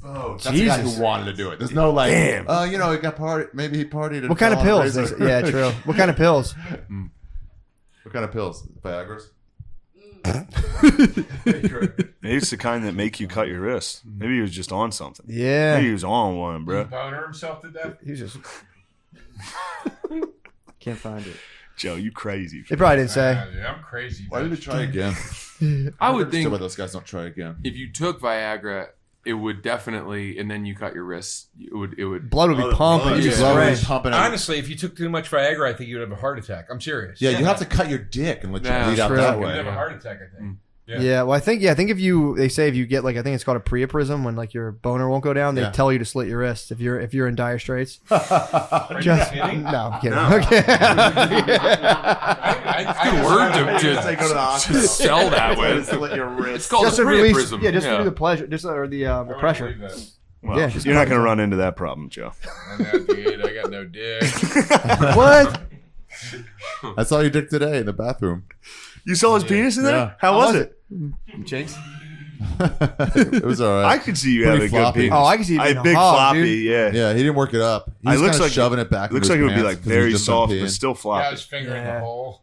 Oh, that's the guy Jesus. who wanted to do it. There's no like, Damn. you know, he got party. Maybe he partied. and What kind of fell on a pills? razor. Yeah, true. What kind of pills? What kind of pills? Viagra's? Maybe it's the kind that make you cut your wrist. Maybe he was just on something. Yeah. Maybe he was on one, Did bro. he boner himself to death? He was just. Can't find it. Joe, you crazy. They probably didn't say. Yeah, I'm crazy. Why did he try again? I would Understand think why those guys don't try again. if you took Viagra, it would definitely, and then you cut your wrists, it would. Blood would be pumping. blood, You yeah. just Blood spray. was pumping out. Honestly, if you took too much Viagra, I think you'd have a heart attack. I'm serious. Yeah, you have to cut your dick and let you Yeah, bleed out true. that You'd way. have a heart attack, I think. Yeah. Yeah, well, I think if they say if you get like I think it's called a priapism when like your boner won't go down, they Yeah. tell you to slit your wrist if you're in dire straits. Are you Just kidding? no, I'm kidding. No. Okay. Good word to Say go to the hospital. sell that way. Slit your wrist. It's called just a to release, priapism. yeah, just to do the pleasure, just or the pressure. Well, Yeah, just you're not cut going to it. run into that problem, Joe. I know, dude. I got no dick. What? I saw your dick today in the bathroom. You saw his penis in there? Yeah. How was it? Jinx. It was all I right. could see you Pretty having a good floppy. penis. Oh, I can see it I being had a big hog, floppy, dude. yeah. Yeah, he didn't work it up. He It was looks kind of like shoving it back. Looks into like it his would be pants like 'cause he was very just done soft, peeing. but still Yeah, I floppy. was fingering Yeah. the hole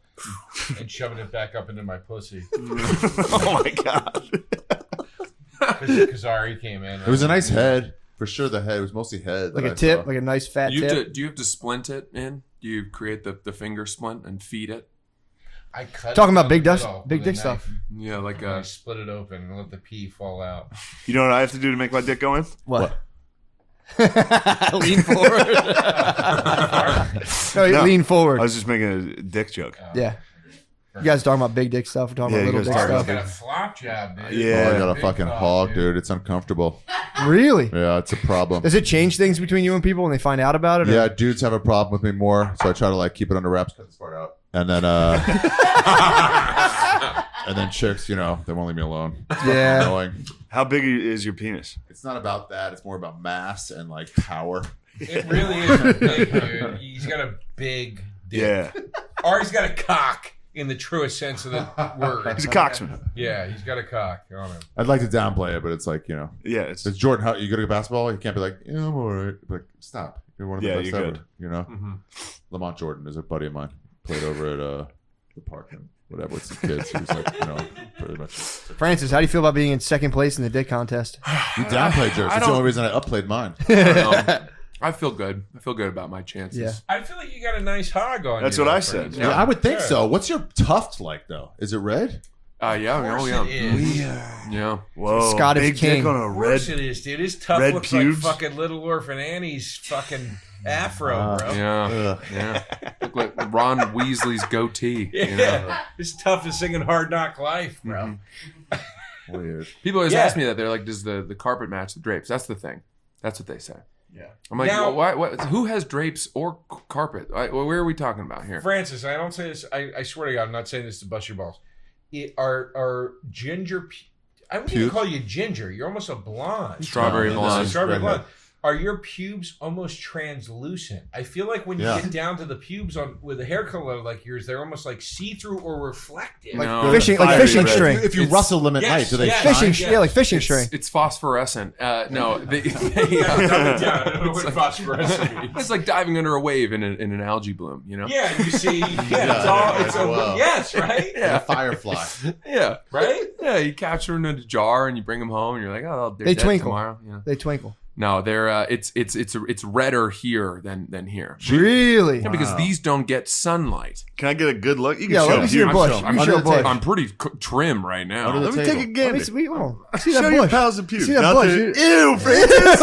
and shoving it back up into my pussy. Oh my god. Because Ari came in. It was a nice head. For sure, the head. It was mostly head. Like that a I tip, saw. like a nice fat Do tip. you have to splint it in? Do you create the finger splint and feed it? I cut Talking it about big down dick- the middle big with a dick stuff. knife, Yeah, like and I split it open and let the pee fall out. You know what I have to do to make my dick go in? What? Lean forward. No, No. lean forward. I was just making a dick joke. Yeah. You guys talking about big dick stuff? We're talking Yeah, about you little guys dick talking stuff. Got a flop job, dude. Yeah. Oh, I got a Big fucking flop, hog, dude. It's uncomfortable. Really? Yeah, it's a problem. Does it change things between you and people when they find out about it? Or? Yeah, dudes have a problem with me more, so I try to like keep it under wraps, cut this part out, and then and then chicks, you know, they won't leave me alone. It's fucking Yeah. annoying. How big is your penis? It's not about that. It's more about mass and like power. It really is a big dude. He's got a big dick. Yeah. Or he's got a cock in the truest sense of the word. He's a coxman. Yeah, he's got a cock on him. I'd like to downplay it, but it's like, you know, Yeah. It's, it's Jordan. How you go to basketball? You can't be like, yeah, I'm all right. Like, stop. You're one of the Yeah, best you're ever. good. You know, Mhm. Lamont Jordan is a buddy of mine. Played over at the park. whatever with some kids. He was like, pretty much. Francis, how do you feel about being in second place in the dick contest? You downplayed yours. That's the only reason I upplayed mine. I feel good. I feel good about my chances. Yeah. I feel like you got a nice hog on. That's you, what I though, said. Francis. Yeah, I would think so. What's your tuft like though? Is it red? Yeah. Oh, yeah. It is. Yeah. Whoa, Scottish big king. dick on a Of course red. it is, dude. His tuft red looks pubes? like fucking Little Orphan Annie's fucking afro, bro. Yeah. Yeah. Look like Ron Weasley's goatee. Yeah. His tuft is singing Hard Knock Life, bro. Weird. People always ask me that. They're like, does the carpet match the drapes? That's the thing. That's what they say. Yeah. I'm like, Now- well, why, who has drapes or carpet? Where are we talking about here? Francis, I don't say this. I swear to God, I'm not saying this to bust your balls. Are ginger? I wouldn't even Pubes? call you ginger. You're almost a blonde. Strawberry No, blonde. this is Strawberry redhead. blonde. Are your pubes almost translucent? I feel like when you Yeah. get down to the pubes with a hair color like yours, they're almost like see-through or reflective. No. Fishing, like Fiery fishing red. string. If you It's- rustle them at Yes, night, do they yes. shine? Fishing, like fishing string. It's phosphorescent. No, Dumb it down. I don't know what phosphorescent means. it's like diving under a wave in an algae bloom. You know? Yeah, you see, it's a, Wow. yes, right? Yeah. A firefly. Yeah. Right? Yeah. You capture them in a jar and you bring them home and you're like, oh, they're They dead twinkle. tomorrow. Yeah. They twinkle. No, they're it's redder here than here. Really? Yeah, because these don't get sunlight. Can I get a good look? You can Yeah, show let me see your here. bush. showing- You I'm show a under the bush. I'm pretty trim right now. Under the Let me table. take a Let gander. me see, see Show that your bush. pals and pubes. See that Not bush, the- dude. Ew, Francis.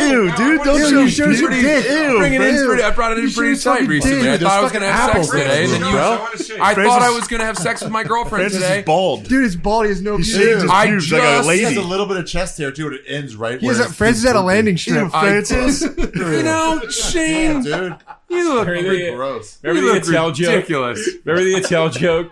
Ew, dude. Don't Ew, show you showed pubes. your dick. Ew, Bring it in Francis. pretty. I brought it in You pretty showed tight fucking recently. dick. I thought I was gonna have sex apples in today. it, Then bro. you, I want to see. I Francis- thought I was gonna have sex with my girlfriend Francis today. is bald. Dude, his body has no He pubes. shaved his I pubes like a just- He has lady. a little bit of chest hair too, and it ends right He where has Francis had a landing strip. Ew, Francis. You know, Shane, dude. you look Gross. Remember you the look Attell joke? ridiculous. Remember the Attell joke?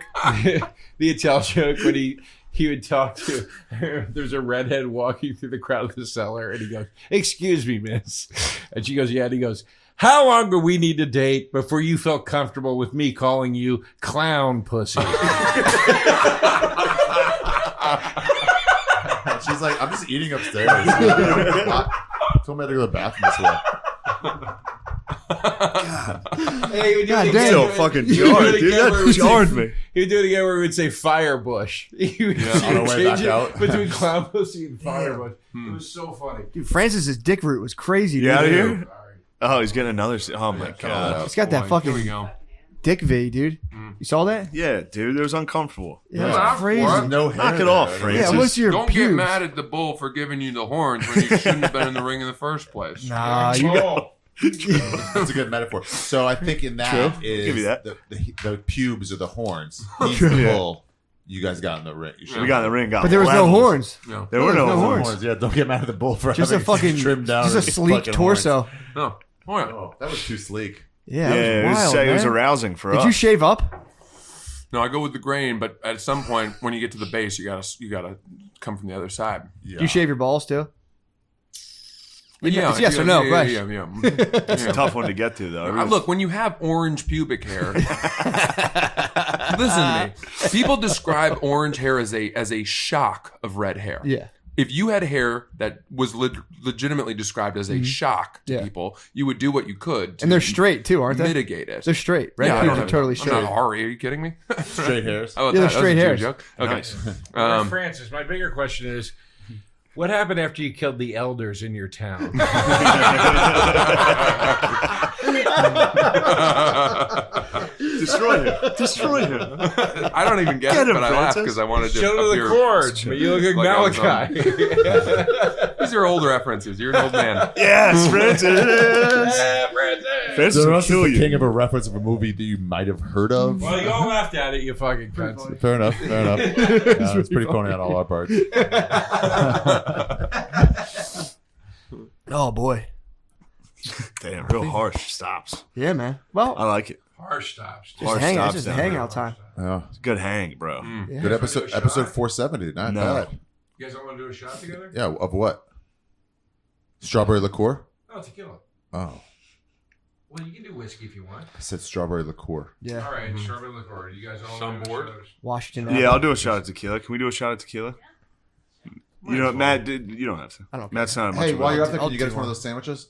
The Attell joke when he would talk to there's a redhead walking through the crowd of the cellar and he goes, "Excuse me, miss." And she goes, "Yeah." And he goes, "How long do we need to date before you felt comfortable with me calling you clown pussy?" She's like, I'm just eating upstairs. Told me I had to go to the bathroom this way. Hey, we do God it damn. again. So fucking We would do jarred, it dude. again where That we jarred say- me. He would do it again where we would say firebush. He would on our way back change it out. between clown pussy and firebush. It was so funny. Dude, Francis's dick root was crazy. You dude. out of here? Oh, he's getting another. Oh my god. He's got that Boy, here we fucking go. dick V, dude. You saw that? Yeah, dude. It was uncomfortable. Yeah, Yeah. it's crazy. What? No hair. Knock it off, there. Francis. Yeah, what's your Don't pubes? get mad at the bull for giving you the horns when you shouldn't have been in the ring in the first place. Nah, you got. Oh, That's a good metaphor. So I think in that True. is Give you that. The pubes or the horns. He's the Yeah. bull. You guys got in the ring. You We got in the ring. Got But there was no leveled. horns. No, There were no no horns. horns. Yeah, don't get mad at the bull for Just a having fucking, trimmed down. just a his sleek fucking torso. no. Oh, yeah. horns. Oh, that was too sleek. Yeah, Yeah, that was wild, it was man. arousing for Did us. you shave up? No, I go with the grain, but at some point when you get to the base, you gotta come from the other side. Yeah. Do you shave your balls too? Yeah, It's yes or no, yeah, question. yeah. It's a tough one to get to, though. Look, when you have orange pubic hair, listen to me. People describe orange hair as a shock of red hair. Yeah. If you had hair that was legitimately described as a shock to Yeah. people, you would do what you could to And they're straight too, aren't they? mitigate it. They're straight. Red Yeah, I pubes don't are have- totally I'm straight. not Ari. Are you kidding me? Straight hairs. Oh, Yeah, they're that was straight a Jew hairs. joke. Okay. Nice. Francis, my bigger question is, what happened after you killed the elders in your town? Destroy him. Destroy him. I don't even get, Get it, him, but I laughed Francis. because I wanted to Show to the appear- chords, but you look like Like I was Malachi. These are older references. You're an old man. Yes, Francis. Francis So will Russ is kill the you. king of a reference of a movie that you might have heard of. Well, you all laughed at it, you fucking cunts. Fair enough. Fair enough. Yeah, it's pretty funny on all our parts. Oh boy. Damn, real harsh stops. Yeah, man. Well, I like it. Harsh stops. just harsh hang. It's stops just a down there. hangout time. Yeah. It's a good hang, bro. Yeah. Good episode. Do a Episode shot? 470. Not No. bad. You guys don't want to do a shot together? Yeah. Of what? Strawberry liqueur. No, tequila. Oh, Well, you can do whiskey if you want. I said strawberry liqueur. Yeah. All right, strawberry liqueur. You guys all Some want to do board? shots? Washington. Yeah, I'll do a shot at tequila. Can we do a shot at tequila? You know what, Matt? You don't have to. I don't care. Matt's not much Hey, of while a- you're up there, I'll can you get do us one of one. those sandwiches?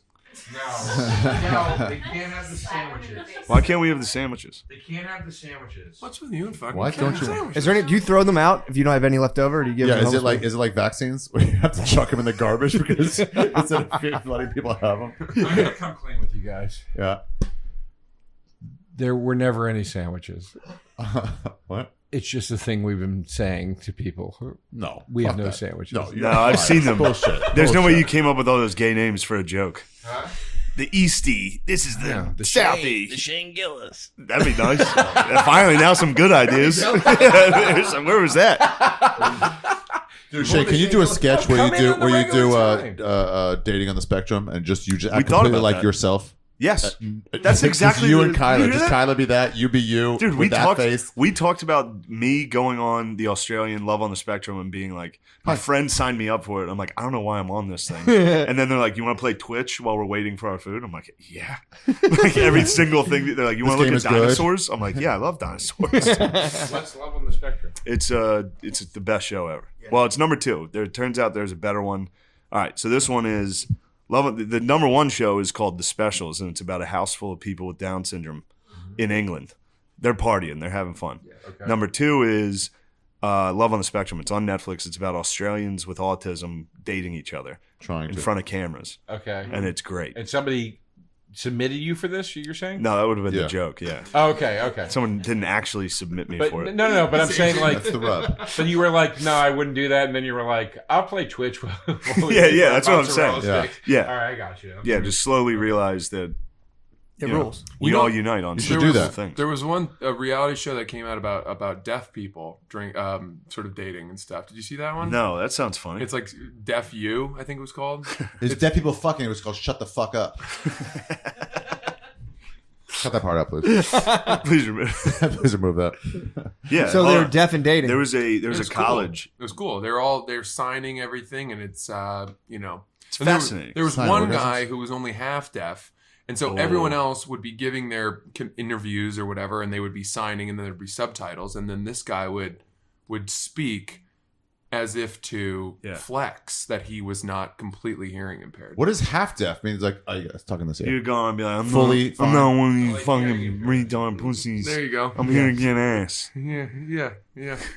No, they can't have the sandwiches. Why can't we have the sandwiches? They can't have the sandwiches. What's with you and fucking? Why don't you? sandwiches? Is there any? Do you throw them out if you don't have any left over? Or do you give Yeah, them is it homeless like vaccines where you have to chuck them in the garbage because instead of letting people have them? I'm gonna come clean with you guys. Yeah. There were never any sandwiches. What? It's just a thing we've been saying to people. No, We have fuck no that. sandwiches. No, No, I've seen them. Bullshit. There's no way Bullshit. you came up with all those gay names for a joke. Huh? The Eastie. This is the, the Southie. The Shane Gillis. That'd be nice. Finally, now some good ideas. Where was that? Dude, Shay, can you do a sketch where Come you in do on the regular dating on the spectrum and just you just We act thought completely about like that. yourself? Yes. That's exactly you the- and Kyla. you hear Just that? Kyla be that. You be you. Dude, with we that talked. face. We talked about me going on the Australian Love on the Spectrum and being like, my friend signed me up for it. I'm like, I don't know why I'm on this thing. And then they're like, you want to play Twitch while we're waiting for our food? I'm like, yeah. Like every single thing. They're like, you want to game look is at good. dinosaurs? I'm like, yeah, I love dinosaurs. What's Love on the Spectrum? It's the best show ever. Well, it's number 2. It turns out there's a better one. All right, so this one is the number 1 show is called The Specials, and it's about a house full of people with Down syndrome in England. They're partying, they're having fun. Okay. Number 2 is Love on the Spectrum. It's on Netflix. It's about Australians with autism dating each other Trying in to. front of cameras, Okay. and it's great. And somebody submitted you for this, you're saying? No, that would have been Yeah. the joke. Yeah, Oh, okay. someone didn't actually submit me But for it. no, but I'm saying like, That's the rub. so you were like, no, I wouldn't do that, and then you were like, I'll play Twitch. Yeah, that's what I'm saying. Yeah. Yeah, All right, I got you. yeah. Just slowly realize that It you know, rules. we You all know, unite on. you should certain do that. Things. There was a reality show that came out about deaf people during sort of dating and stuff. Did you see that one? No, that sounds funny. It's like Deaf You, I think it was called. There's dead people fucking. It was called Shut the Fuck Up. Cut that part out, please. Please remember. Please remove that. Yeah. So hold they're on. deaf and dating. There was a It was cool. college. It was cool. They're signing everything, and it's you know, It's and there fascinating. There was Sign one orgasms. guy who was only half deaf, and so Oh. everyone else would be giving their interviews or whatever, and they would be signing, and then there'd be subtitles, and then this guy would speak as if to Yeah. flex that he was not completely hearing impaired. What does half deaf mean? It's like, I was talking this You'd here. go and be like, I'm Fully not, fine. I'm not one of these Like fucking hearing retard pussies. There you go. I'm here to get ass. Yeah.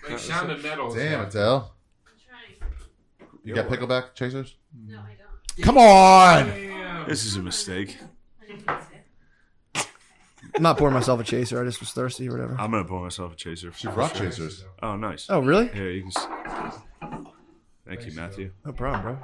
Like Sound of Metal. Damn, Adele. I'm trying. You got pickleback chasers? No, I don't. Come on! This is a mistake. I didn't taste it. I'm not pouring myself a chaser. I just was thirsty or whatever. I'm gonna pour myself a chaser. She rock chasers. Oh, nice. Oh, really? Here, you can. Thank you, Matthew. No problem, bro.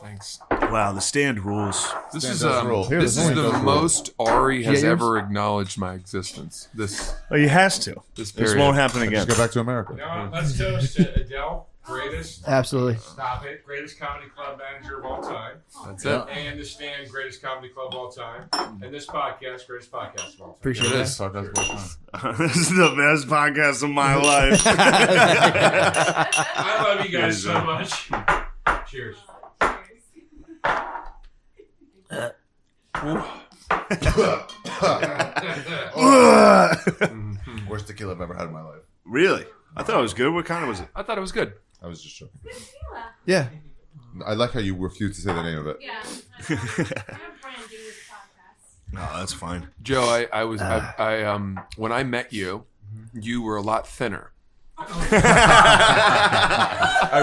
Thanks. Wow, the stand rules. This Stand is does rule. Here, this there's is only the those most Ari has Yeah, yours? ever acknowledged my existence. This Oh, he has to. this This period. won't happen again. Just go back to America. No, let's toast Adele, greatest. Absolutely. Stop it. Greatest comedy club manager of all time. That's it. And the Stand, greatest comedy club of all time. And this podcast, greatest podcast of all time. Appreciate It it. is. This is the best podcast of my life. I love you guys so much. Cheers. Worst tequila I've ever had in my life. Really? I thought it was good. What kind was it? I thought it was good. I was just joking. Tequila. Yeah. I like how you refuse to say the name of it. Yeah. I'm branding this podcast. No, that's fine. Joe, I was when I met you, you were a lot thinner. I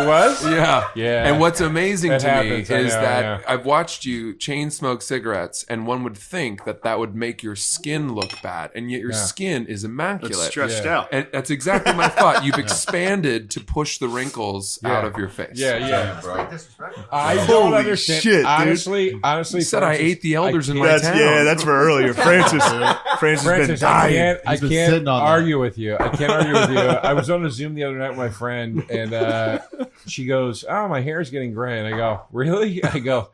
was? Yeah. Yeah. And what's amazing That to happens, me I is know, that yeah. I've watched you chain smoke cigarettes, and one would think that that would make your skin look bad, and yet your Yeah. skin is immaculate. It's stretched Yeah. out. And that's exactly my thought. You've expanded to push the wrinkles out Yeah. of your face. Yeah, yeah. Bro. I don't Holy understand. shit, dude. honestly, You said I Francis, ate the elders in my That's town. yeah. That's for earlier. Francis has been Francis, dying. I He's been can't sitting on that. argue with you. I can't argue with you. I was on a Zoom the other night with my friend, and she goes, "Oh, my hair's getting gray." And I go, "Really?" I go,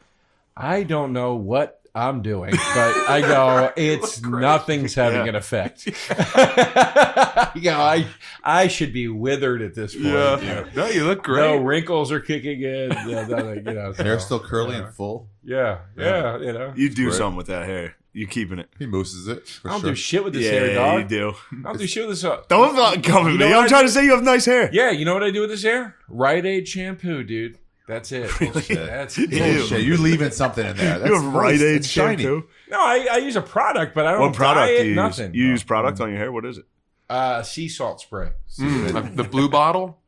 "I don't know what I'm doing, but I go, it's nothing's having Yeah. an effect." You know, I should be withered at this point. Yeah. You know. No, you look great. No wrinkles are kicking in. Yeah, nothing, you know, so- Hair's still curly and full. Yeah, yeah, you know. You do Great. something with that hair. You keeping it. He mooses it. For I don't sure. do shit with this Yeah, hair, dog. you do. I don't do shit with this. Don't come at You me. know I'm what? trying to say you have nice hair. Yeah, you know what I do with this hair? Rite Aid shampoo, dude. That's it. That's Bullshit. You leaving something in there. That's You have Rite Aid it's shiny. shampoo. No, I use a product, but I don't What product dye do it, you use? nothing. You use product on your hair? What is it? Sea salt spray. The blue bottle.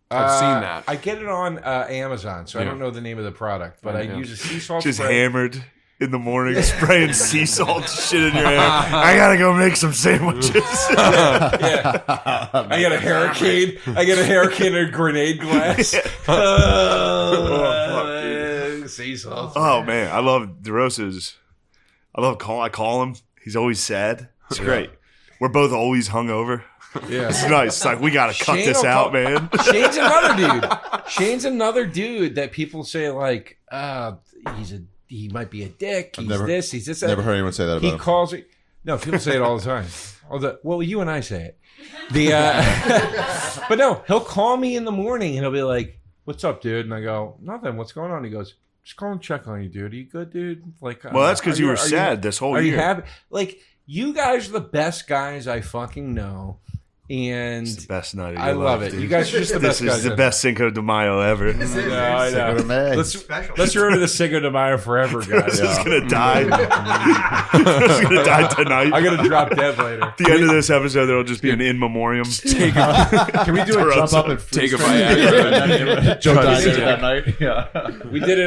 I've seen that. I get it on Amazon, so I Yeah. don't know the name of the product, but I Yeah. use a sea salt Just spray. hammered in the morning, spraying sea salt shit in your hair. I gotta go make some sandwiches. Yeah. I get a hurricane. I get a hurricane and a grenade glass. Sea salt. Oh man, I love DeRosa's. I call him. He's always sad. It's great. We're both always hungover. Yeah. It's nice. It's like we gotta cut Shane this will out, call- man. Shane's another dude. Shane's another dude that people say like, he might be a dick. He's he's this. Never heard anyone say that about He him. calls it. No, people say it all the time. Well, you and I say it. But no, he'll call me in the morning and he'll be like, "What's up, dude?" And I go, "Nothing. What's going on?" He goes, "Just calling to check on you, dude. Are you good, dude?" Like, Well, that's because are you were are sad this whole Are year. you happy? Like, you guys are the best guys I fucking know, and It's the best night of your I love life, it. dude. You guys are just the This best guys. is the I best Cinco de Mayo ever. know. I know. Cinco de Mayo. Let's remember the Cinco de Mayo forever, guys. He's gonna die. He's gonna die tonight. I'm gonna drop dead later. At the end of this episode, there'll just be an in memoriam. Can we do a jump up and Take a bite? Joe died there that night. Yeah. We did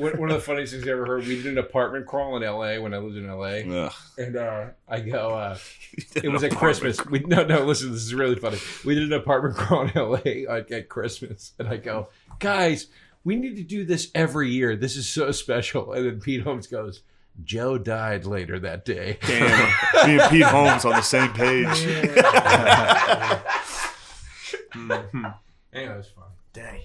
one of the funniest things I ever heard. We did an apartment crawl in LA when I lived in LA. Ugh. And I go, it was at Christmas. Listen, this is really funny. We did an apartment crawl in LA at Christmas. And I go, guys, we need to do this every year. This is so special. And then Pete Holmes goes, Joe died later that day. Damn. Me and Pete Holmes on the same page. Anyway, it was fun. Dang.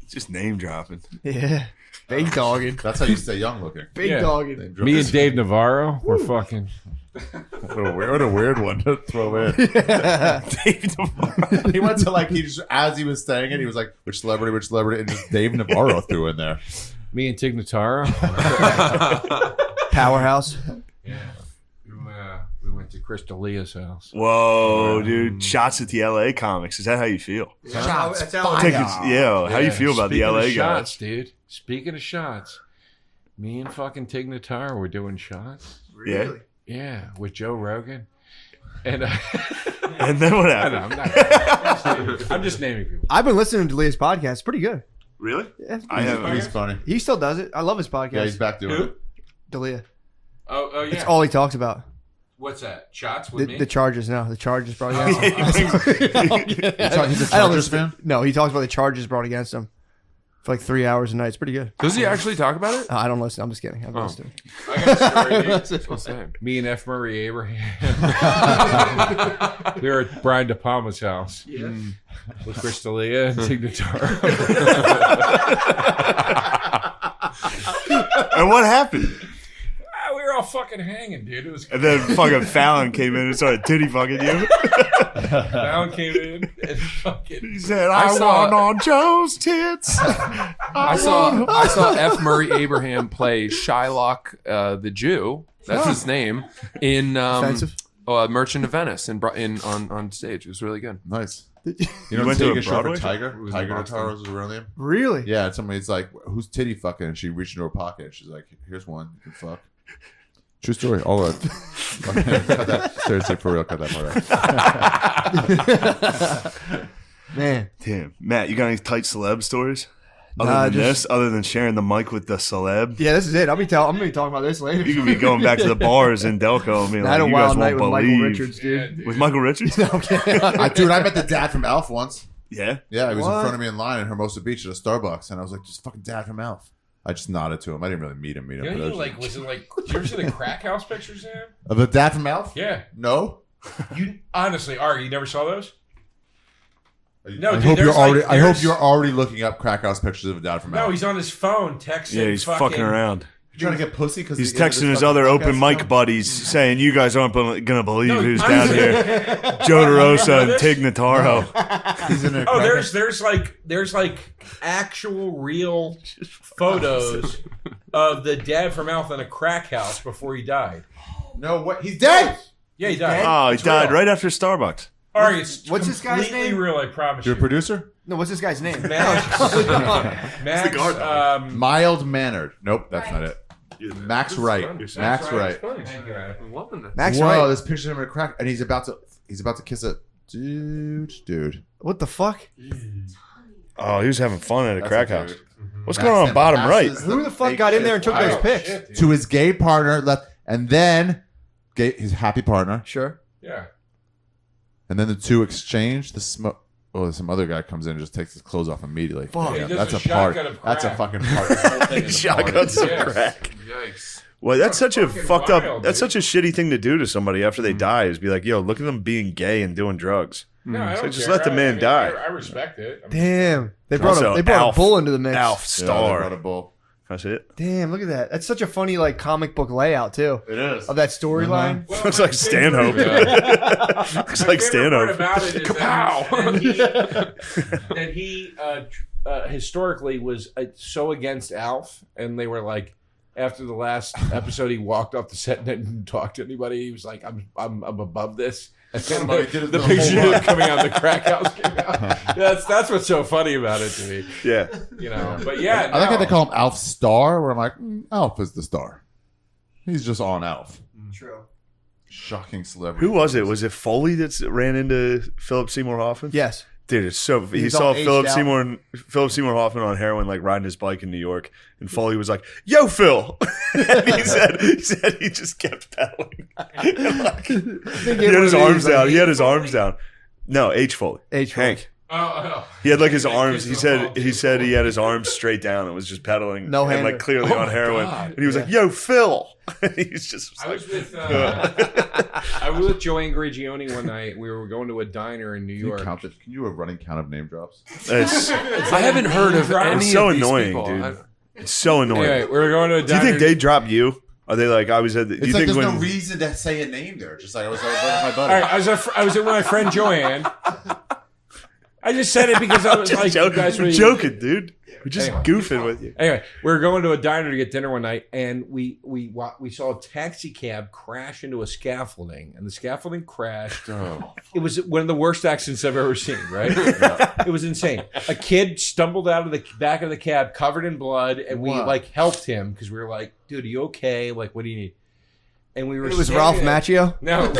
Just name dropping. Yeah. Big dogging. That's how you stay young looking. Big Yeah. dogging. Me and Dave Navarro were fucking. What a weird one to throw in. Dave Navarro. He went to as he was saying it, he was like, which celebrity, and just Dave Navarro threw in there. Me and Tig Notaro. Powerhouse. Yeah. We went to Chris D'Elia's house. Whoa, dude. Shots at the LA comics. Is that how you feel? Shots. That's how Take it- how you feel about the Speaking LA of guys? shots, dude. Speaking of shots, me and fucking Tig Notaro were doing shots. Really? Yeah, with Joe Rogan. And And then what I happened? know, I'm just naming people. I've been listening to Leah's podcast. It's pretty good. Really? Yeah. I haven't. He's funny. He still does it. I love his podcast. Yeah, he's back doing it. Delia. Oh yeah. It's all he talks about. What's that? Shots with me? The Chargers. No, the Chargers brought against him. He's a I don't Chargers listen- fan? No, he talks about the charges brought against him for like 3 hours a night. It's pretty good. Does he actually talk about it? I don't listen. I'm just kidding. I'm Oh. listening. I got a story, dude. I'll say. Me and F. Murray Abraham. We were at Brian De Palma's house. Yeah. With Chris D'Elia and Tig Notaro. And what happened? We were all fucking hanging, dude. It was And then fucking Fallon came in and started titty fucking you. Fallon came in and fucking. He said, I I saw- want on Joe's tits. I saw F. Murray Abraham play Shylock the Jew. That's his name in Offensive. Merchant of Venice on stage. It was really good. Nice. You You went know, to a take a show for Broadway show? Tiger. was in Tiger Boston. Notaro is his real name. Really? Yeah, and somebody's like, "Who's titty fucking?" And she reached into her pocket. And she's like, "Here's one. You can fuck." True story. All that. Cut that. Seriously, for real. Cut that part out. Man. Damn. Matt, you got any tight celeb stories? Other Nah, than just- this? Other than sharing the mic with the celeb? Yeah, this is it. I'm gonna be talking about this later. You could be going back to the bars in Delco and being I had like, a you guys wild night won't with believe. Michael Richards, dude. With Michael Richards? Dude, I met the dad from Alf once. Yeah. Yeah, he was What? in front of me in line in Hermosa Beach at a Starbucks, and I was like, "Just fucking dad from Alf." I just nodded to him. I didn't really meet him. You but I know, was did you ever see the crack house pictures of him? Of the dad from Alf? Yeah. No. You honestly, Ari, you never saw those? No, I dude, hope there's you're already. like- I hope there's- you're already looking up crack house pictures of a dad from Alf. No, he's on his phone texting. Yeah, he's fucking around. You trying to get pussy because He's texting his other open mic buddies saying, you guys aren't going to believe No, who's honestly- down here. Joe DeRosa and this? Tig Notaro. He's in a Oh, crack there's like actual real photos of the dad from Alf in a crack house before he died. No, what? He's dead. Yeah, he died. Oh, he It's died real. right after Starbucks. Ari, it's What's this guy's completely name? real, I promise Your you. producer? No, what's this guy's name? Max, Mild mannered. Nope, that's not it. Max Wright. Max Wright. I'm loving this. Max Whoa, Wright. this picture of him in a crack, and he's about to kiss a dude. What the fuck? Oh, he was having fun at a That's crack a house. dude. What's going on bottom right? Who the fuck got in there and took those pics? To his gay partner left, and then his happy partner, Sure. Yeah. and then the two exchange the smoke. Oh, some other guy comes in and just takes his clothes off immediately. Fuck. He does That's a a part. shotgun of That's a crack. fucking part. The whole thing is a Shotgun part. some Yes. crack. Yikes. Well, that's such a Fucking fucked wild, up. That's dude. such a shitty thing to do to somebody after they die. Is be like, yo, look at them being gay and doing drugs. No, I So don't just care. let the man die. I respect it. Damn. They Also, brought a Alf. bull into the mix. Alf Yeah, they brought a Star. bull. That's it. Damn, look at that. That's such a funny like comic book layout too. It is. Of that storyline. Well, Looks like Stanhope. Looks like favorite part Stanhope. about it is that he historically was so against Alf, and they were like, after the last episode, he walked off the set and didn't talk to anybody. He was like, I'm above this. And then Somebody did it the the whole picture of him run. coming out of the crack house came out. That's what's so funny about it to me, Yeah. you know. But yeah, I like how no. they call him Alf Star, where I'm like, Alf is the star. He's just on Alf. True. Shocking celebrity. Who was it? Was it Foley that ran into Philip Seymour Hoffman? Yes. Dude, it's so. He He's saw all aged Philip Seymour Hoffman on heroin, like riding his bike in New York, and Foley was like, "Yo, Phil," and he said he just kept pedaling. And, like, he had his arms down. He had his arms down. No, H Foley. H. Foley. Hank. Oh. He had like his arms. He said he had his arms straight down and was just pedaling. No and hander. like clearly Oh on my heroin. God. And he was like, "Yo, Phil." And he was just I like, was with Joanne Grigioni one night. We were going to a diner in New Can you York. count it? Can you do a running count of name drops? it's, I haven't heard of any it's so of these annoying, people. dude. I- It's so annoying. Anyway, we were going to a Do diner. you think they drop you? Are they like I was at? Do It's you like think there's when? no reason to say a name there. Just like I was with my buddy. All right, I was with my friend Joanne. I just said it because I was like, you guys were we're joking, dude. We're just Anyway. goofing with you. Anyway, we were going to a diner to get dinner one night, and we saw a taxi cab crash into a scaffolding, and the scaffolding crashed. Oh. It was one of the worst accidents I've ever seen. Right? It was insane. A kid stumbled out of the back of the cab, covered in blood, and we Wow. like helped him because we were like, "Dude, are you okay? Like, what do you need?" And we were. It was standing Ralph there- Macchio. No,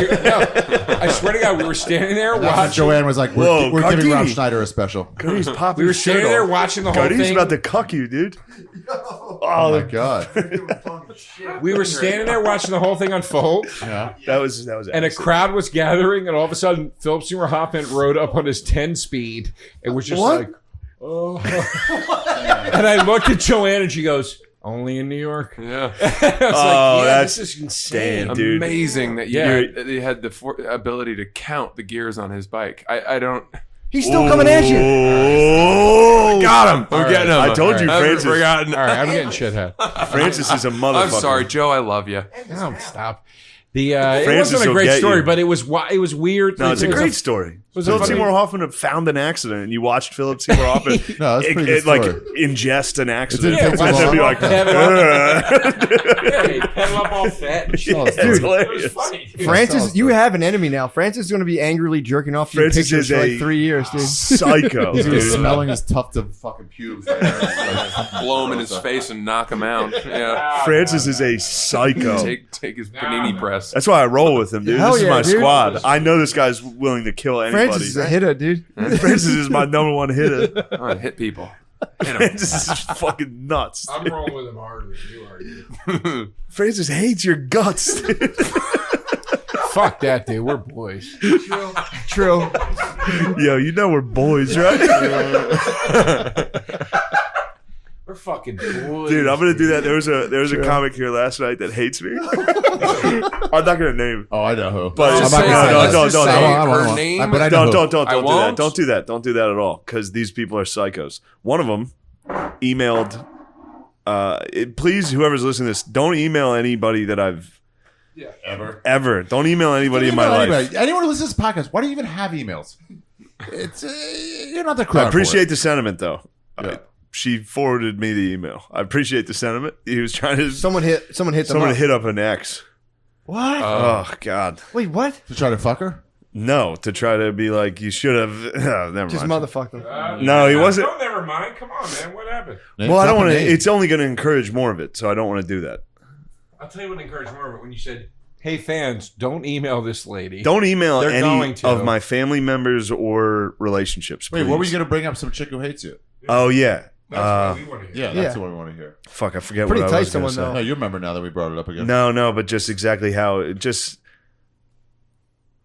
I swear to God, we were standing there That's when watching. Joanne was like, Whoa, we're giving Rob Gardini. Schneider a special. He's popping We were his shirt standing there off. watching the whole Cody's thing. about to cuck you, dude. Oh my god. We were standing there watching the whole thing unfold, Yeah. That was. and a excellent. crowd was gathering, and all of a sudden, Philip Seymour Hoffman rode up on his 10-speed and was just What? like, "Oh!" And I looked at Joanne, and she goes, "Only in New York." Yeah. I was Oh, like, "Yeah, that's- this is insane." damn, dude. Amazing that that he had the ability to count the gears on his bike. I don't. He's still coming at you. Oh, Got him. We're All getting right. him. I told you, I've Francis. forgotten. All right, I'm getting shit head. Francis is a motherfucker. I'm sorry, Joe. I love you. No, stop. The it Francis wasn't a will great get story, you. but it was weird. No, it's a It was great story. was a Philip funny- Seymour Hoffman found an accident, and you watched Philip Seymour Hoffman No, that's a pretty good like story. ingest an accident. It didn't take and too then be long. like, Yeah, he pedaled up all fat and shit. Oh, it's dude. It was hilarious. funny. dude. Francis, you have an enemy now. Francis is going to be angrily jerking off to your Francis pictures is for a- like 3 years, dude. Psycho. He's gonna be dude. smelling his tuft of fucking pubes. Blow him in his face and knock him out. Yeah. Francis is a psycho. Take his panini press. That's why I roll with him, dude. Hell This is yeah, my dude. squad. I know this guy's willing to kill anybody. Francis is a hitter, dude. Francis is my number one hitter. I want to hit people. Hit him. Francis is fucking nuts. I'm rolling with him harder than you are. Dude. Francis hates your guts, dude. Fuck that, dude. We're boys. True. Yo, you know we're boys, right? We're fucking boys. Dude, I'm gonna do that. There was a comic here last night that hates me. I'm not gonna name. Oh, I know who. But I'm just not say- gonna say no, that. don't I say won't. her name. But I know Don't who. do that. won't? Don't do that. Don't do that at all. Because these people are psychos. One of them emailed. Please, whoever's listening to this, don't email anybody that I've ever. Don't email anybody in my life. Anybody. Anyone who listens to this podcast, why do you even have emails? It's you're not the crowd. I appreciate the sentiment, though. Yeah. She forwarded me the email. I appreciate the sentiment. He was trying to. Someone hit them Someone up. hit up an ex. What? Oh God. Wait, what? to try to fuck her. No, to try to be like, you should have. Never Just mind. motherfuck them. No, he wasn't. No, never mind. Come on, man. What happened? Well, I don't want to. It's only going to encourage more of it, so I don't want to do that. I'll tell you what encouraged more of it when you said, "Hey fans, don't email this lady. Don't email They're any going to. of my family members or relationships. Wait, Please. what were you going to bring up? Some chick who hates you? Oh yeah. That's what we want to hear." Yeah, that's the one we want to hear. Fuck, I forget Pretty what I tight was going to someone, say. though. No, you remember now that we brought it up again. No, but just exactly how it just.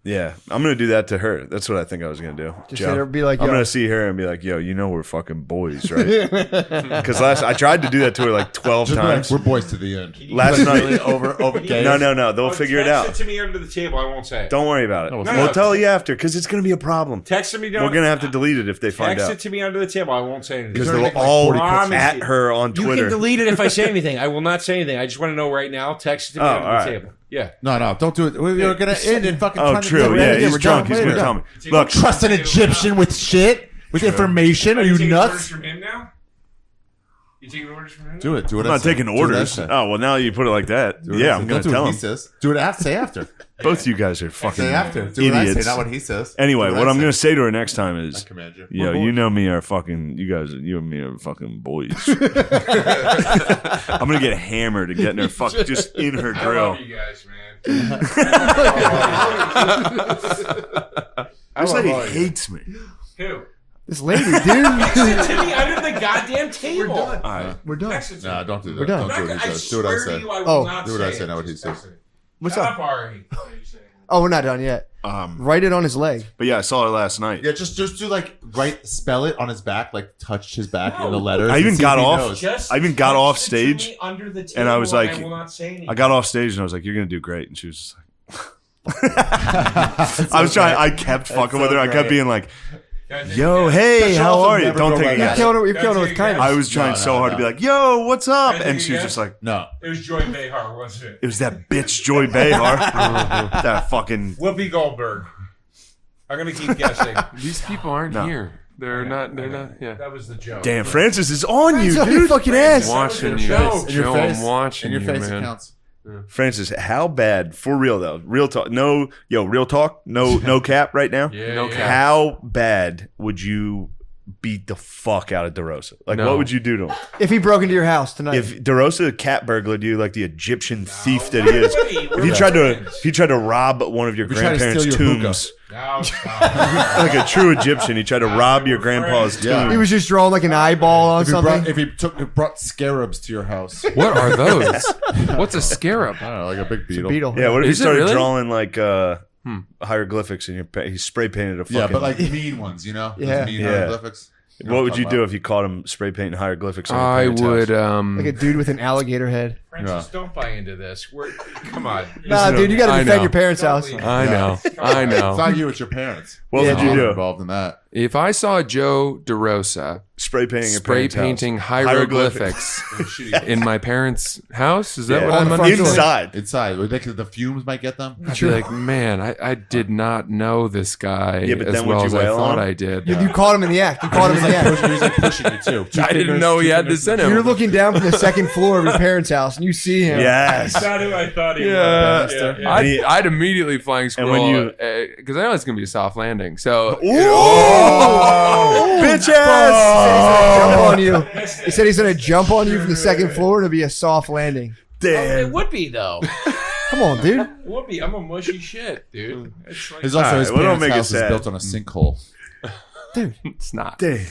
Yeah, I'm gonna do that to her. That's what I think I was gonna do. Just Joe. let her be like, I'm yo. gonna see her and be like, "Yo, you know we're fucking boys, right?" Because I tried to do that to her like 12 Just be like, times. we're boys to the end. Last night, over gay. no, they'll figure it out. Text it to me under the table. I won't say it. Don't worry about it. No, We'll no. tell you after because it's gonna be a problem. Text it me. We're gonna have to delete it if they find Text out it to me under the table. I won't say anything. because Is there they'll anything like all 40 pictures? at her on You Twitter. can delete it if I say anything. I will not say anything. I just want to know right now. Text it to me Oh, under all right. the table. Yeah. No, don't do it. We're going to end and fucking Oh, trying to true. get Yeah, ready. he's We're drunk. done. He's gonna We're tell done. me. Look, Trust an Egyptian with shit? With information? Are you taking orders nuts? from him now? You taking orders from him? Now? Do it. Do it. I'm not taking orders. Oh well, now you put it like that. Yeah, I'm gonna tell him. Do it after. Say after. Both of you guys are fucking Say after. Do what I say, idiots. not what he says. Anyway, Do what I'm I gonna say. say to her next time I is, command you. yo, you know me are fucking. You and me are fucking boys. I'm gonna get hammered and get in her just in her I grill. love you guys, man. This lady hates me. Who? This lady, dude. Text it to me under the goddamn table. All right. We're done. Text it to Nah, me. don't do that. We're done. Don't do what he says. Do what I swear say. to you, I will Oh. not Do what I say say, it. not what he Just says. text it. What's Shut up? up, Ari. Oh, we're not done yet. Write it on his leg. But yeah, I saw her last night. Yeah, just do like spell it on his back, like touch his back in the letters. I even and see got if he off. knows. Just I even got text off it to stage, me under the and I was table, like- I will not say anything. I got off stage and I was like, "You're gonna do great," and she was just like. I was trying. I kept fucking with her. I kept being like, "Yo, hey, how are you?" Don't take it You're again. killing it. You're killing it with kindness. I was trying so hard to be like, "Yo, what's up?" And she was just like, No. It was Joy Behar, wasn't it? "It was that bitch Joy Behar, that fucking." Whoopi Goldberg. I'm gonna keep guessing. These people aren't here. They're not. They're not. Yeah. That was the joke. Damn, Francis is on you, It's on dude. your fucking ass. Watching you, Joke. In your Joe. face. I'm watching In your you, face, it man. counts. Francis, how bad? For real though, real talk. No, real talk. No cap right now. Yeah, No yeah. cap. How bad would you beat the fuck out of DeRosa? Like, No. what would you do to him? If he broke into your house tonight. If DeRosa cat burglared you like the Egyptian thief that he is, We're if he friends. tried to rob one of your If he tried to grandparents' steal your tombs, No, stop. like a true Egyptian, he tried to rob your grandpa's tomb. Yeah. he was just drawing like an eyeball on something. If he brought scarabs to your house. What are those? What's a scarab? I don't know, like a big beetle. Beetle. Yeah, what if he Is it started really? drawing like hieroglyphics and he spray painted a fucking? Yeah, but like mean ones, you know? Those Yeah. mean Yeah. hieroglyphics. You know what would I'm you talking do about? if you caught him spray painting hieroglyphics? On I your parents' would. house? Like a dude with an alligator head. Francis, don't buy into this. Come on. Nah, dude, you got to I defend know. your parents' house. I know. I It's know. not you, it's your parents. What would Yeah. you I'm do? involved in that. If I saw Joe DeRosa Spray painting your spray parents' house. painting hieroglyphics in my parents' house, is that Yeah. what I'm On the front understanding? Inside. Inside. Would they- the fumes might get them. I'd be like, man, I did not know this guy Yeah, but as then would well you as I wail thought on him? I did. You caught him in the act. You caught him in the act. He was like pushing you too. I didn't know he had this in him. You're looking down from the second floor of your parents' house and you see him. Yes. That's not who I thought he Yeah. was. Yeah. I'd immediately flying And when scroll you- because I know it's gonna be a soft landing. So Bitch ass! Jump on you. He said he's gonna jump on you from the second floor and it'll be a soft landing. It would be though. Come on, dude. It would be. I'm a mushy shit, dude. It's like, His also his Alright, well, don't parents' make it house is sad. built on a sinkhole. it's not. Damn.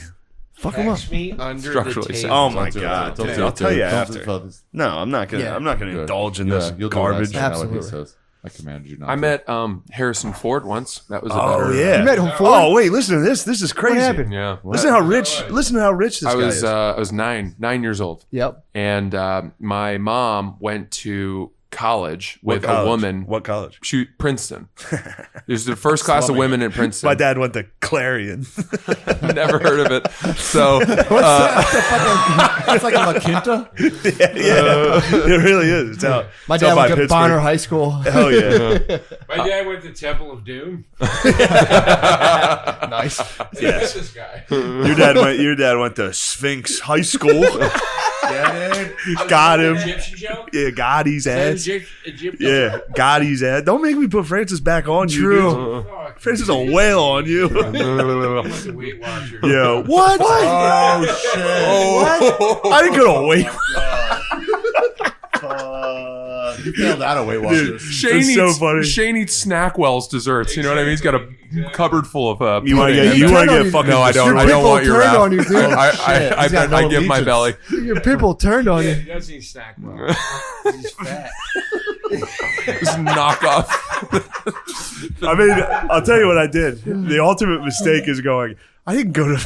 Fuck him up. text me under Structurally the sound. table. Oh my Don't do it. god. Don't Dude, do it. I'll tell you Don't after. do it. No, I'm not gonna. Yeah. I'm not gonna Good. indulge in Yeah, this you'll do what I garbage. say, not what he Absolutely. says. I command you not. I to. met Harrison Ford once. That was a Oh better. yeah. You met him before? Oh wait, listen to this. This is crazy. What happened? Yeah. Listen how rich. Listen to how rich this I guy was is. I was 9 years old, Yep. and my mom went to college What with college? a woman. What college? Princeton. There's the first class of women at Princeton. My dad went to Clarion. Never heard of it. So That's like a La Quinta. yeah, it really is. It's out. My it's dad out by went to Pittsburgh. Bonner High School. Hell yeah. My dad went to Temple of Doom. Nice. Yes. This guy. Your dad went to Sphinx High School. Got him. Egyptian joke? Yeah, got his ass. Egyptian Yeah, got his ass. Don't make me put Francis back on you. True. Dude. Francis a whale on you. He's a Weight Watcher. Yeah. What? Oh shit! I didn't go to Weight You failed out of Weight Watchers. Shane It's eats, so funny. Shane eats Snackwell's desserts. You know what I mean? He's got a cupboard full of. You want to pudding. get fucking? No, I don't. Your I don't people want your turned wrap. on you, dude. I He's got no I give my belly. allegiance. Your people turned on He you. doesn't eat snack well. He's fat. Just knock off. I mean, I'll tell you what I did. The ultimate mistake is going. I didn't go to.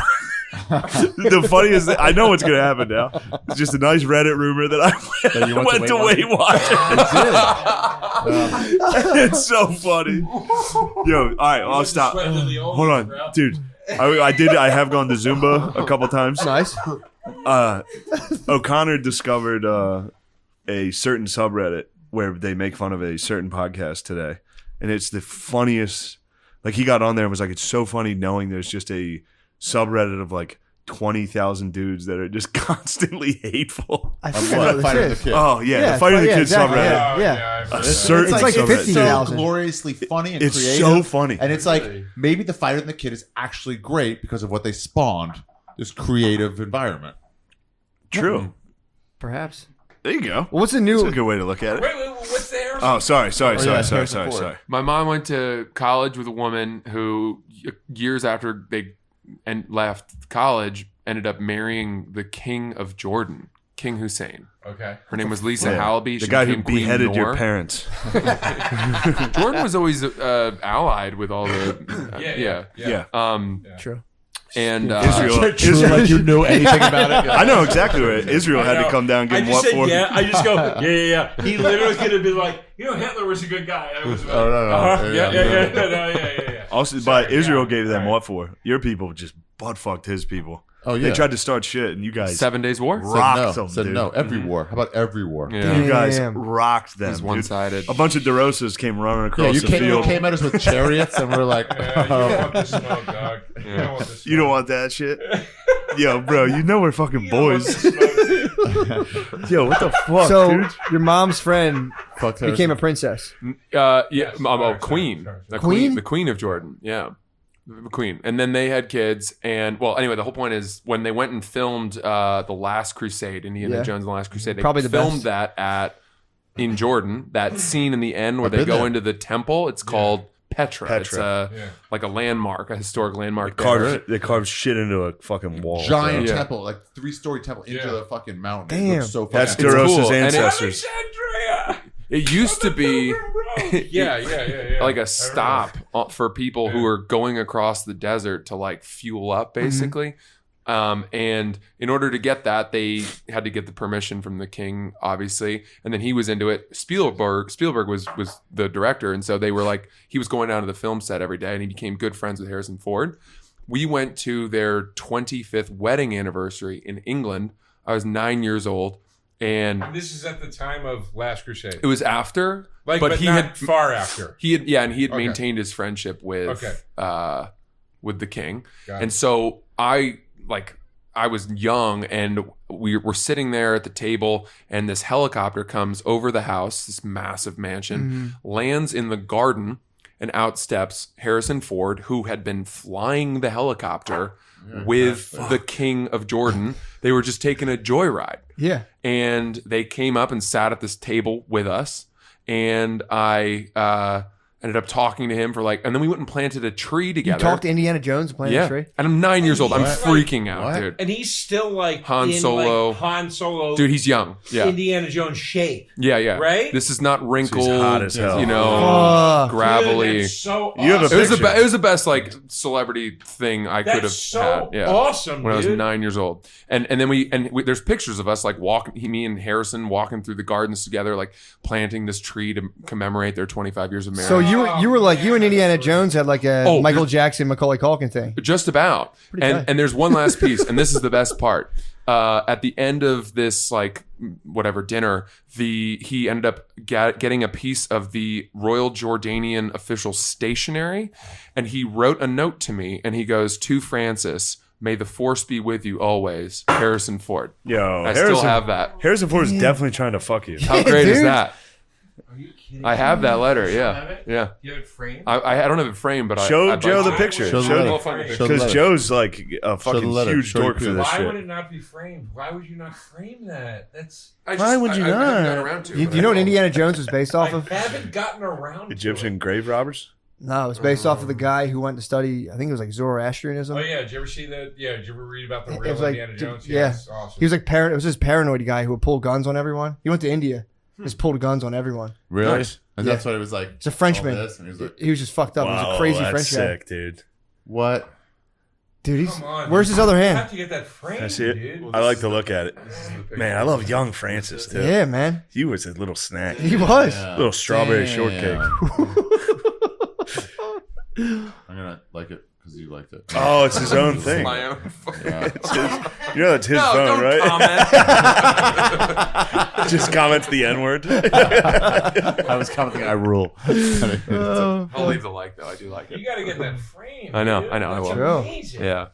The funniest thing, I know what's going to happen now. It's just a nice Reddit rumor that I went to Weight Watchers. It's so funny. Yo, all right, I'll stop. Hold on, dude. I have gone to Zumba a couple times. Nice. O'Connor discovered a certain subreddit where they make fun of a certain podcast today, and it's the funniest. Like, he got on there and was like, it's so funny knowing there's just a subreddit of like 20,000 dudes that are just constantly hateful. I Of think I know what? what Fighting the this is. kid. Oh yeah, the Fighting the Kids exactly. subreddit. Yeah. Oh, A certain It's like subreddit. 50,000. So gloriously funny and It's creative. so funny. And it's like maybe the Fighter and the Kid is actually great because of what they spawned. This creative environment. True. Perhaps. There you go. Well, what's the That's new? a good way to look at it. Wait, what's there? Oh, sorry. Harrison Ford. My mom went to college with a woman who, years after they left college, ended up marrying the king of Jordan, King Hussein. Okay. Her name was Lisa Yeah. Halby. The She guy who became Queen beheaded your Noor. parents. Jordan was always allied with all the Yeah. True. and Israel. Like you knew anything about it. I know exactly what Israel had to come down and I give him just what said for. yeah. I just go yeah. He literally could have been like, Hitler was a good guy. I was like, Oh, no. uh-huh, Yeah. yeah. Also, but Israel gave them what for? Your people just butt fucked his people. Oh yeah. They tried to start shit, and you guys 7 Days War. rocked said no. them, Said dude. no. Every war. How about every war? Yeah, You guys Damn. rocked them. it was dude. one-sided. A bunch of DeRosas came running across you the came, field. at us with chariots, and we're like, You don't want this smoke, dog. You don't want this You don't want that shit? Yo, bro, you know we're fucking boys. Yo, what the fuck, So dude? your mom's friend fuck became a princess. Queen. Queen? The Queen of Jordan. Yeah. The Queen. And then they had kids. And, well, anyway, the whole point is when they went and filmed The Last Crusade, Indiana Yeah. Jones and the Last Crusade, they Probably the filmed best. that in Jordan. That scene in the end where I've they been go there. into the temple, it's called Petra. It's like a landmark, a historic landmark. They carved shit into a fucking wall. giant Yeah. temple, like 3-story temple into the fucking mountain. Damn. It looks so fucking That's It's DeRosa's cool. And ancestors. Alexandria. It used to be Yeah. like a stop for people who are going across the desert to like fuel up, basically. And in order to get that, they had to get the permission from the king, obviously. And then he was into it. Spielberg was the director, and so they were like, he was going down to the film set every day, and he became good friends with Harrison Ford. We went to their 25th wedding anniversary in England. I was 9 years old, and This is at the time of Last Crusade. it was after, Like, but but he not had far after. he had Okay. maintained his friendship with the king. Got And it. so I was young, and we were sitting there at the table, and this helicopter comes over the house, this massive mansion, lands in the garden, and out steps Harrison Ford, who had been flying the helicopter with the king of Jordan. They were just taking a joyride. Yeah. And they came up and sat at this table with us, and I ended up talking to him for and then we went and planted a tree You together. talked to Indiana Jones and planted Yeah, a tree. and I'm 9 years old. I'm What? freaking out, What? dude. And he's still like Han in, Solo. like, Han Solo, Dude, he's young. Yeah, Indiana Jones shape. yeah. Right? This is not wrinkled. He's hot as hell. You know, Fuck. gravelly. Dude, that's so You have a awesome. picture. It was the best celebrity thing I could have That's so had. Yeah. awesome, When I was dude. 9 years old, and then we there's pictures of us walking, me and Harrison walking through the gardens together, planting this tree to commemorate their 25 years of marriage. So you were like, you and Indiana Jones had like a Oh, Michael Jackson, Macaulay Culkin thing. Just about. tight. And there's one last piece, and this is the best part. At the end of this dinner, he ended up getting a piece of the Royal Jordanian official stationery, and he wrote a note to me, and he goes, "To Francis, May the force be with you always, Harrison Ford. Yo, I still have that. Harrison Ford is definitely trying to fuck you. How great is dude. that? Are you kidding? I have that letter. Have Yeah, it? yeah. You have it framed? I don't have it framed, but Show I'd Joe like the to. picture. Show the Show letter. We'll find the Show picture. the because letter. Joe's like a fucking letter. huge Show your dork for penis. this Why shit. would it not be framed? Why would you not frame that? That's Why would you I haven't not? gotten around to it, You, but you know I what will. Indiana Jones was based off of? I haven't gotten around. Egyptian grave robbers? No, it was based off of the guy who went to study. I think it was like Zoroastrianism. Oh yeah, did you ever see that? Yeah, did you ever read about the It real was like- Indiana Jones? yeah. it's awesome. He was like it was this paranoid guy who would pull guns on everyone. He went to India, just pulled guns on everyone. Really? Nice. And that's what it was like. It's a Frenchman. all this, and he was like, He was just fucked up. he was a crazy that's French guy. sick, dude. what? Dude, he's Come on, where's his other You hand? have to get that framed, I see it. dude. I like to look at it. This is the picture. Man, I love young Francis too. Yeah, man. He was a little snack. He was. Little strawberry Damn. shortcake. I'm gonna like it because you liked it. Oh, it's his own thing. My own. Yeah. It's his, you know, it's his No, phone, don't right? comment. Just comments the N word. I was commenting. I rule. I'll leave the like though. I do like You it. got to get that framed. I know, dude. I know, I That's will. True. amazing. Yeah,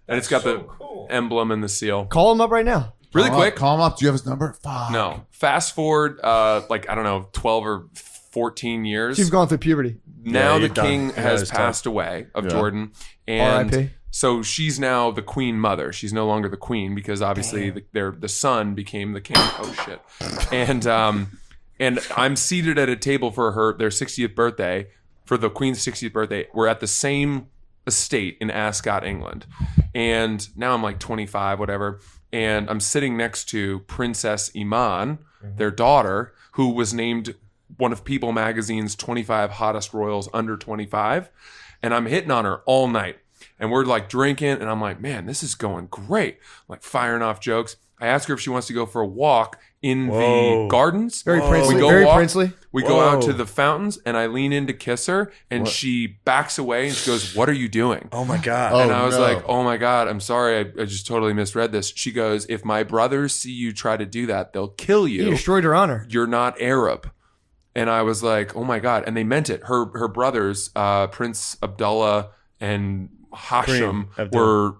and it's got so the cool. emblem and the seal. Call him up right now. Really Call him quick. up, call him up. Do you have his number? Fuck. No. Fast forward, like I don't know, 12 or 14 years. She's going through puberty. Now Yeah, the you're done. king Yeah, has it's tough. passed away of Yeah. Jordan, and R.I.P.. so she's now the queen mother. She's no longer the queen because obviously the son became the king. Oh shit! And I'm seated at a table for their 60th birthday, for the queen's 60th birthday. We're at the same estate in Ascot, England, and now I'm like 25, whatever, and I'm sitting next to Princess Iman, their daughter, who was named one of People Magazine's 25 hottest royals under 25. And I'm hitting on her all night. And we're like drinking. And I'm like, man, this is going great. I'm like firing off jokes. I ask her if she wants to go for a walk in Whoa. the gardens. Very princely. We go Very walk. princely. We go out Whoa. to the fountains and I lean in to kiss her. And she backs away and she goes, what are you doing? Oh my god. Oh, And I was no. like, oh my God, I'm sorry. I just totally misread this. She goes, if my brothers see you try to do that, they'll kill You you. destroyed her honor. You're not Arab. And I was like, oh my God. And they meant it. Her brothers, Prince Abdullah and Hashim, Kareem were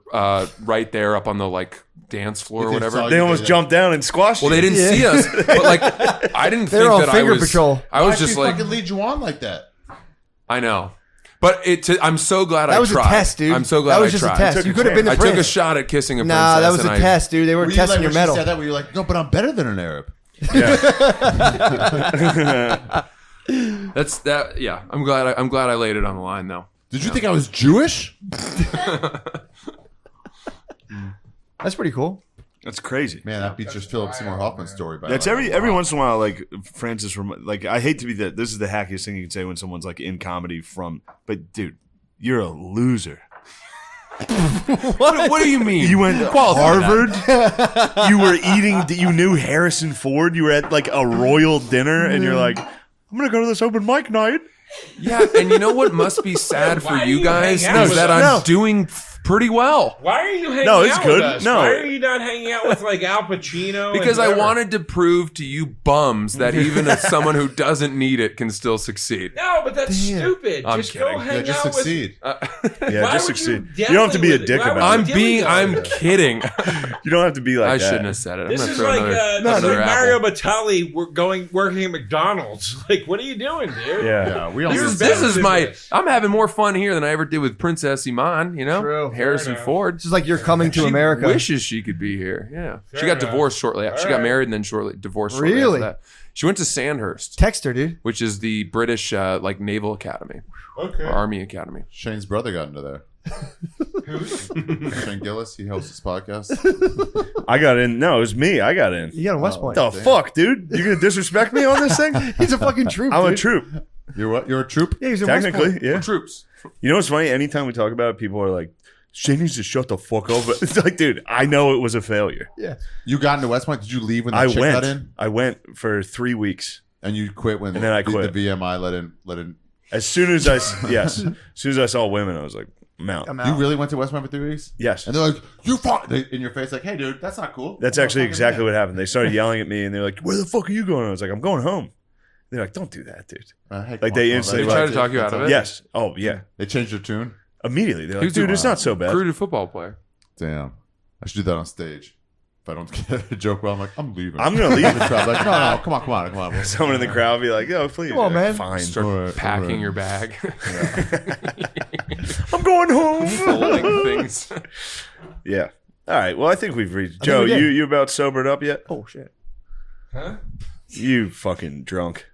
right there up on the like dance floor or They whatever. saw They almost jumped down and squashed Well, you. they didn't see us. But like, I didn't They were think on that I finger was. patrol. I was Why'd just she like, fucking lead you on like that? I know. But I'm so glad I That was tried. a test, dude. I'm so glad That was I just tried. a test. Took You a could have been the I prince. took a shot at kissing a princess. Nah, that was a and test, dude. They were Were you testing like your when she metal. said that? Were you like, no, but I'm better than an Arab? That's that. Yeah, I'm glad I laid it on the line though. Did you think I was Jewish? That's pretty cool. That's crazy. Man, that beats your Philip Seymour Hoffman story. By That's the way. every once in a while, like Francis. Like I hate to be this is the hackiest thing you can say when someone's like in comedy but dude, you're a loser. What do you mean? You went to Harvard. You were eating. You knew Harrison Ford. You were at like a royal dinner, and you're like, I'm gonna go to this open mic night. Yeah, and you know what must be sad for Why do you you guys hang out is with that us? I'm No. doing pretty well. Why are you hanging No, it's out good. with us? No. Why are you not hanging out with like Al Pacino? Because and I whoever? wanted to prove to you bums that even as someone who doesn't need it can still succeed. No, but that's stupid. I'm just kidding. go hang Yeah, just out succeed. Yeah, Why just would succeed. you You don't have to be a dilly dick with it? Why about would it. I'm kidding. You don't have to be like I that. shouldn't have said it. I'm This gonna is throw like another Mario apple. Batali working at McDonald's. Like, what are you doing, dude? Yeah. Yeah, we all This knew is, that. this is than my. this. I'm having more fun here than I ever did with Princess Iman. You know, True. Harrison enough. Ford. This is like you're coming to She America. wishes she could be here. Yeah, she Fair got enough. divorced shortly after. She All got right. married and then shortly divorced. Shortly Really? after that. She went to Sandhurst, Text her, dude. which is the British like naval academy Okay. or army academy. Shane's brother got into there. Who's? Shane Gillis, he hosts this podcast. I got in. No, it was me. I got in. You got a West Point. What the fuck, dude? You gonna disrespect me on this thing? He's a fucking troop. I'm a dude. troop. You're what? You're a troop? Yeah, he's a West Technically, Point. yeah. Troops. You know what's funny? Anytime we talk about it, people are like, "Shane needs to shut the fuck up." It's like, dude, I know it was a failure. Yeah. You got into West Point. Did you leave when the I chick went. got in? I went for 3 weeks. And you quit when And then I the quit. VMI let in. As soon as I saw women, I was like, I'm out. I'm You out. really went to West Point for 3 weeks? Yes. And they're like, you fuck in your face, like, hey, dude, that's not cool. That's actually exactly what happened. They started yelling at me, and they're like, "Where the fuck are you going?" I was like, "I'm going home." They're like, "Don't do that, dude." Like, they instantly They tried to talk you out of it? Yes. Oh, yeah. They changed their tune. Immediately, they're He like, was a "Dude, it's not so bad." Recruited football player. Damn. I should do that on stage. If I don't get a joke well, I'm like, I'm leaving. I'm gonna leave. The crowd, like, no, come on. Someone in the crowd be like, "Yo, please, Come on, man." Fine. Start packing your bag, I'm going home. folding things. Yeah. All right. Well, I think we've reached. Joe, we did. you about sobered up yet? Oh shit. Huh? You fucking drunk.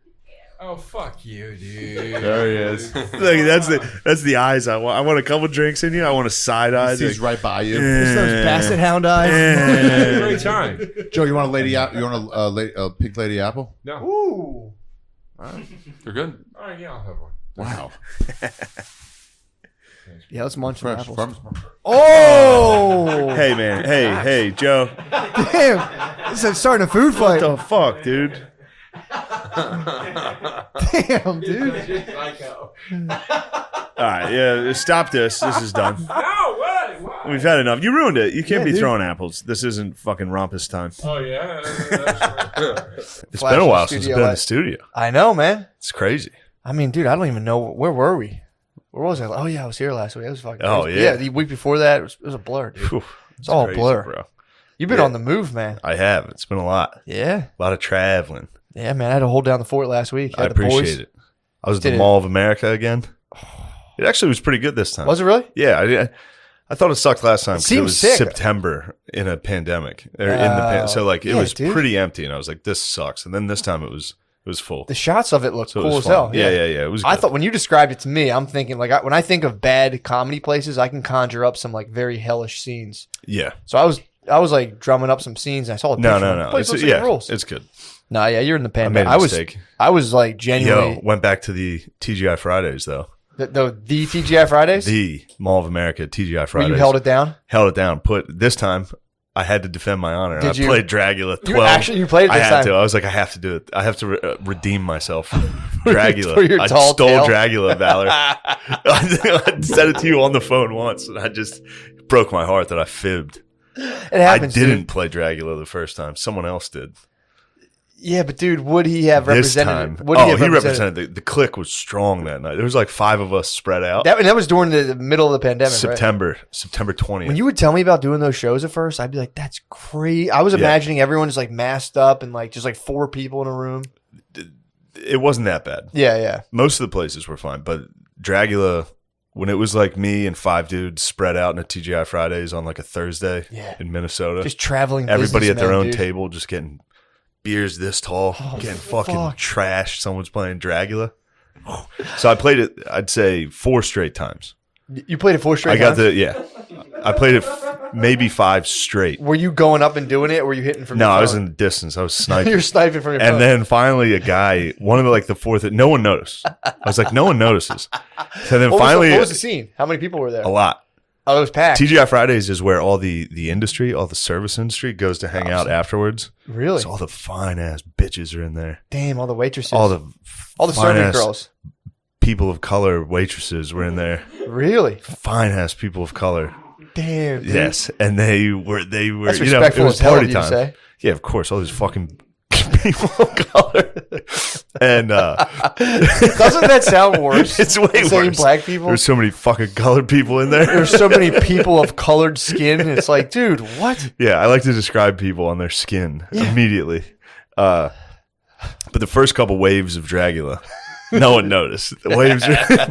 Oh, fuck you, dude. There he is. Look, that's the eyes I want. I want a couple drinks in you. I want a side eye. He's right by you. It's those basset hound eyes. Great time. Joe, you want a lady? You want a pink lady apple? No. Ooh. You're good. All right, yeah, I'll have one. Wow. Yeah, let's munch some Fresh. apples. Farmers. Oh. Hey, man. Hey, Joe. Damn. This is starting a food fight. What the fuck, dude? Damn, dude. All right. Yeah. Stop this. This is done. No, what? Why? We've had enough. You ruined it. You can't Yeah, be dude. throwing apples. This isn't fucking rompus time. Oh, yeah? That's It's Flash been a in while the since I've studio been in the light. studio. I know, man. It's crazy. I mean, dude, I don't even know where were we. Where was I? Oh yeah, I was here last week. It was fucking. Oh, crazy. yeah. The week before that, it was a blur, dude. Whew. It's all a Crazy, blur. bro. You've been Yeah. on the move, man. I have. It's been a lot. Yeah, A lot of traveling. yeah, man. I had to hold down the fort last week. I Had the boys. appreciate it. I was at Did the it. Mall of America again. It actually was pretty good this time. Was it really? Yeah, I thought it sucked last time It because it seems was sick. September in a pandemic. So like it yeah, was dude. pretty empty, and I was like, "This sucks." And then this time it was full. The shots of it looked So it cool was as fun. hell. Yeah. It was. I good. thought when you described it to me, I'm thinking like when I think of bad comedy places, I can conjure up some like very hellish scenes. Yeah. So I was like drumming up some scenes, and I saw a No. picture. The place looks like it rules. It's good. No, yeah, you're in the I made pandemic. a mistake. I was like genuinely Yo, went back to the TGI Fridays though. the TGI Fridays. The Mall of America TGI Where Fridays. you held it down. Held it down. This time. I had to defend my honor. Did I you? played Dragula 12. You played it I this had time. to. I was like, I have to do it. I have to redeem myself. Dragula. For your I tall stole tale. Dragula, Valor. I said it to you on the phone once, and I just broke my heart that I fibbed. It happens. I didn't Dude. play Dragula the first time. Someone else did. Yeah, but dude, would he have This represented? time, Would he represented. The clique was strong that night. There was like 5 of us spread out. That was during the middle of the pandemic, right? September 20th. When you would tell me about doing those shows at first, I'd be like, "That's crazy." I was imagining everyone just like masked up and like just like 4 people in a room. It wasn't that bad. Yeah. Most of the places were fine, but Dragula, when it was like me and 5 dudes spread out in a TGI Fridays on like a Thursday in Minnesota, Just traveling. everybody at their businessmen, own dude. table just getting beers this tall, getting fucking trashed. Someone's playing Dragula. So I played it, I'd say 4 straight times. You played it 4 straight I got times? I played it maybe 5 straight. Were you going up and doing it, or were you hitting from? No, your I was phone? in the distance. I was sniping. You're sniping from your phone. And then finally a guy, one of the 4th, no one noticed. I was like, no one notices. So then what finally, what was the scene? How many people were there? a lot. Oh, it was packed. TGI Fridays is where all the industry, all the service industry goes to hang out afterwards. Really? So all the fine ass bitches are in there. Damn, all the waitresses. All the serving fine-ass girls. people of color waitresses were in there. Really? Fine ass people of color. Damn. Dude. Yes, and they were. That's it respectful was as hell of party you to time. say. Yeah, of course, all these fucking people of color. And Doesn't that sound worse? it's way Saying worse. black people. There's so many fucking colored people in there. There's so many people of colored skin. It's like, dude, what? Yeah, I like to describe people on their skin immediately. But the first couple waves of Dragula, no one noticed. The waves,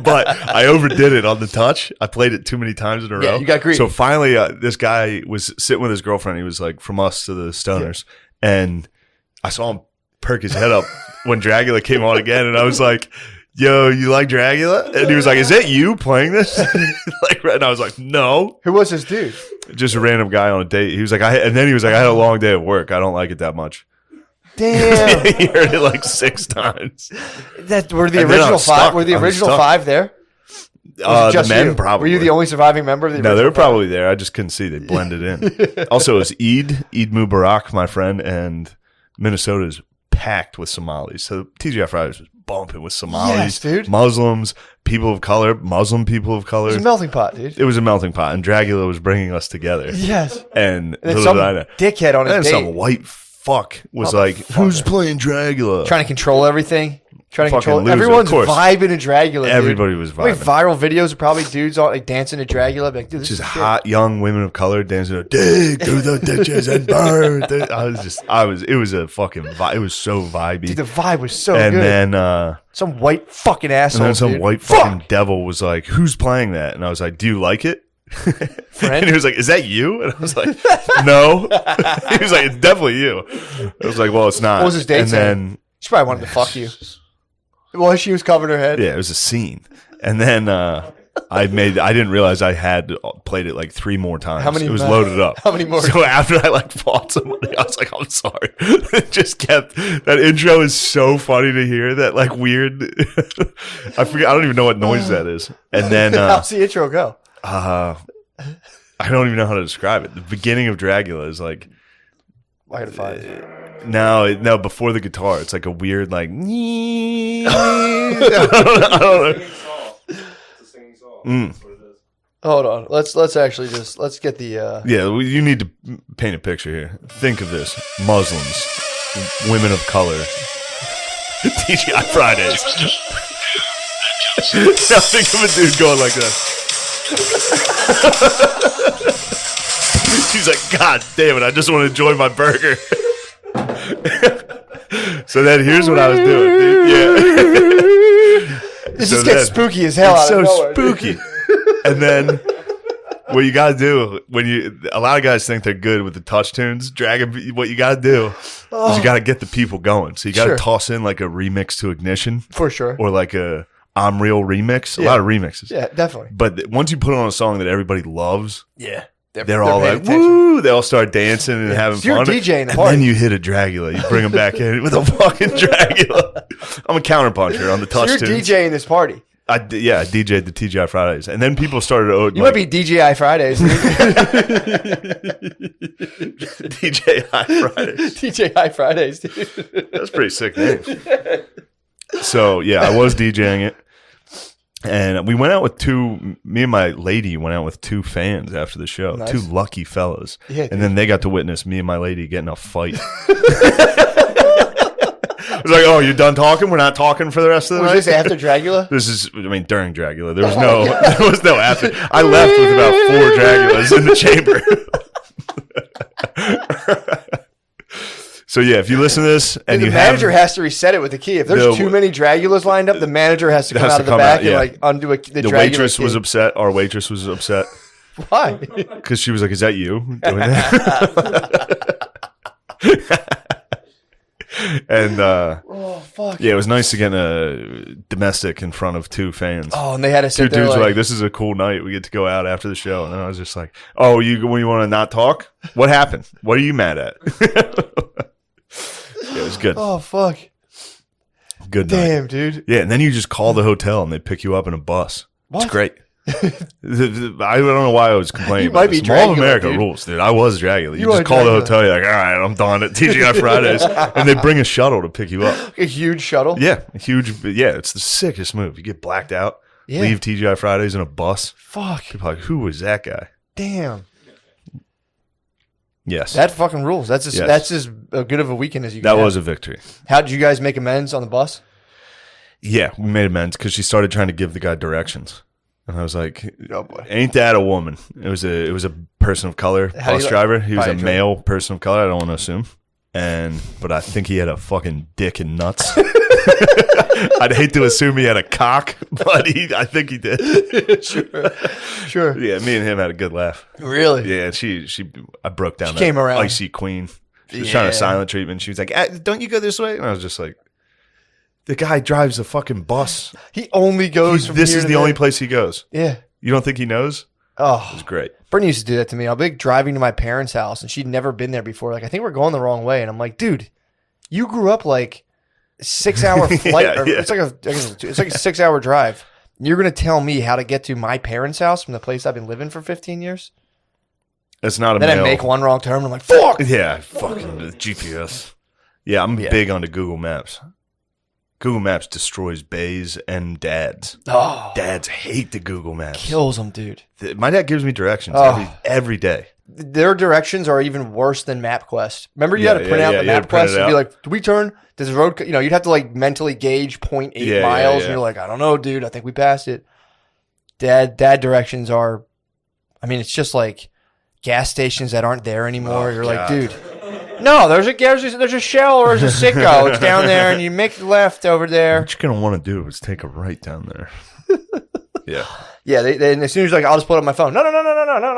but I overdid it on the touch. I played it too many times in a row. You got greedy. So finally, this guy was sitting with his girlfriend. He was like from us to the Stoners, and I saw him perk his head up when Dragula came on again, and I was like, "Yo, you like Dragula?" And he was like, "Is that you playing this?" And I was like, "No." Who was this dude? Just a random guy on a date. He was like, and then he was like, "I had a long day at work. I don't like it that much." Damn. He heard it like 6 times. That were the And then original I'm 5? stuck. Were the I'm original stuck. 5 there? Or was it The just men you? probably. Were you the only surviving member of the No, original they were 5? probably there. I just couldn't see. They blended in. Also, it was Eid Mubarak, my friend, and Minnesota's packed with Somalis. So TGI Fridays was bumping with Somalis, Yes, dude. Muslims, people of color, Muslim people of color. It was a melting pot, dude. It was a melting pot, and Dragula was bringing us together. Yes. And And then little some did I know. dickhead on And his then date some white fuck was like, "Who's playing Dragula?" trying to control everything. Trying to Fucking control. loser, Everyone's of course. vibing to Dragula. Dude. Everybody was How many vibing. viral videos of probably dudes on like dancing to Dragula? Like, dude, this Just is hot young women of color dancing to dig through the ditches and burn. It was a fucking vibe. It was so vibey. Dude, the vibe was so and good. then Some white fucking asshole. and then some dude. white fucking devil was like, "Who's playing that?" And I was like, "Do you like it?" And he was like, "Is that you?" And I was like, "No." He was like, "It's definitely you." I was like, "Well, it's not." What was his date And saying? then She probably wanted to fuck you. Well, she was covering her head. yeah, it was a scene. And then I didn't realize I had played it like 3 more times. How many It was more? loaded up. How many more? So after I like fought somebody, I was like, I'm sorry. It just kept, that intro is so funny to hear, that like weird, I forget, I don't even know what noise that is. And then How's the intro go? I don't even know how to describe it. The beginning of Dragula is like, I gotta find it. no, before the guitar, it's like a weird like, I don't know. It's a singing song. That's what it is. Hold on. Let's actually just let's get the. Yeah, well, you need to paint a picture here. Think of this: Muslims, women of color, TGI Fridays. Now think of a dude going like that. She's like, "God damn it! I just want to enjoy my burger." So then here's what I was doing, dude. Yeah. This So just gets then- spooky as hell. It's out so of nowhere, dude. spooky. And then what you gotta do a lot of guys think they're good with the touch tunes. What you gotta do is you gotta get the people going. So you gotta Sure. toss in like a remix to Ignition For sure. or like a I'm Real remix. A Yeah. lot of remixes. Yeah, definitely. But once you put on a song that everybody loves, Yeah. they're all paying like, attention. woo! They all start dancing and having So you're fun. DJing the and party. then you hit a Dragula. You bring them back in with a fucking Dragula. I'm a counterpuncher on the So touch you're tunes. DJing this party. I DJ'd the TGI Fridays. And then people started... You might be DJI Fridays. dude. DJ High Fridays. DJI Fridays, dude. That's a pretty sick name. So, yeah, I was DJing it. And we went out with me and my lady went out with 2 fans after the show. Nice. 2 lucky fellas. Yeah, and dude. then they got to witness me and my lady getting a fight. I was like, "Oh, you're done talking? We're not talking for the rest of the Was night?" this after Dragula? This is, during Dragula. There was no after. I left with about 4 Dragulas in the chamber. So yeah, if you listen to this and the you manager has to reset it with the key. If there's too many Dragulas lined up, the manager has to come out of the back and like undo the the Dragula waitress key. was upset. Our waitress was upset Why? because she was like, "Is that you doing that?" And Oh fuck. yeah, it was nice to get a domestic in front of 2 fans. Oh, and they had to 2 sit there dudes like, were like, "This is a cool night. We get to go out after the show." And then I was just like, "Oh, you want to not talk? What happened? What are you mad at?" It was good. oh fuck. Good night. Damn, dude. Yeah, and then you just call the hotel and they pick you up in a bus. What? It's great. I don't know why I was complaining You about might this. be Mall of Dragula, America dude. rules, dude. I was Dragula. You You just are call the Dragula. hotel. You're like, "All right, I'm done at TGI Fridays," and they bring a shuttle to pick you up. A huge shuttle. Yeah, huge. Yeah, it's the sickest move. You get blacked out, Yeah. leave TGI Fridays in a bus. Fuck. People are like, "Who was that guy?" Damn. Yes, That fucking rules. That's Yes. that's as good of a weekend as you can that have. was a victory. How did you guys make amends on the bus? Yeah, we made amends because she started trying to give the guy directions, and I was like, Oh boy. "Ain't that a woman?" It was a person of color How do bus you- driver. He was Hi, a Joe. male person of color. I don't want to assume, but I think he had a fucking dick and nuts. I'd hate to assume he had a cock, but I think he did. Sure. Yeah, me and him had a good laugh. Really? Yeah, I broke down She that came around. icy queen. She was trying Yeah. to silent treatment. She was like, "Don't you go this way?" And I was just like, "The guy drives a fucking bus. He only goes from This here is to the only there. place he goes." Yeah. You don't think he knows? It Oh. was great. Brittany used to do that to me. I'll be like, driving to my parents' house and she'd never been there before. Like, I think we're going the wrong way. And I'm like, dude, you grew up like 6-hour flight. Yeah, or yeah. It's like a 6-hour drive. You're going to tell me how to get to my parents' house from the place I've been living for 15 years? It's not a Then male. I make one wrong turn and I'm like, fuck! Yeah, fucking the GPS. Yeah, I'm big onto Google Maps. Google Maps destroys bays and dads. Oh. Dads hate the Google Maps. Kills them, dude. My dad gives me directions Oh. every day. their directions are even worse than MapQuest. Remember, you had to print out the you had to print MapQuest it and be out. like, "Do we turn? Does the road? You'd have to like mentally gauge 0.8 miles, and you're like, "I don't know, dude. I think we passed it." Dad directions are, I mean, it's just like gas stations that aren't there anymore. You're like, dude, no, there's a Shell or there's a Sitco. It's down there, and you make the left over there. What you're gonna want to do is take a right down there. Yeah. Yeah, they and as soon as like I'll just pull up my phone. No.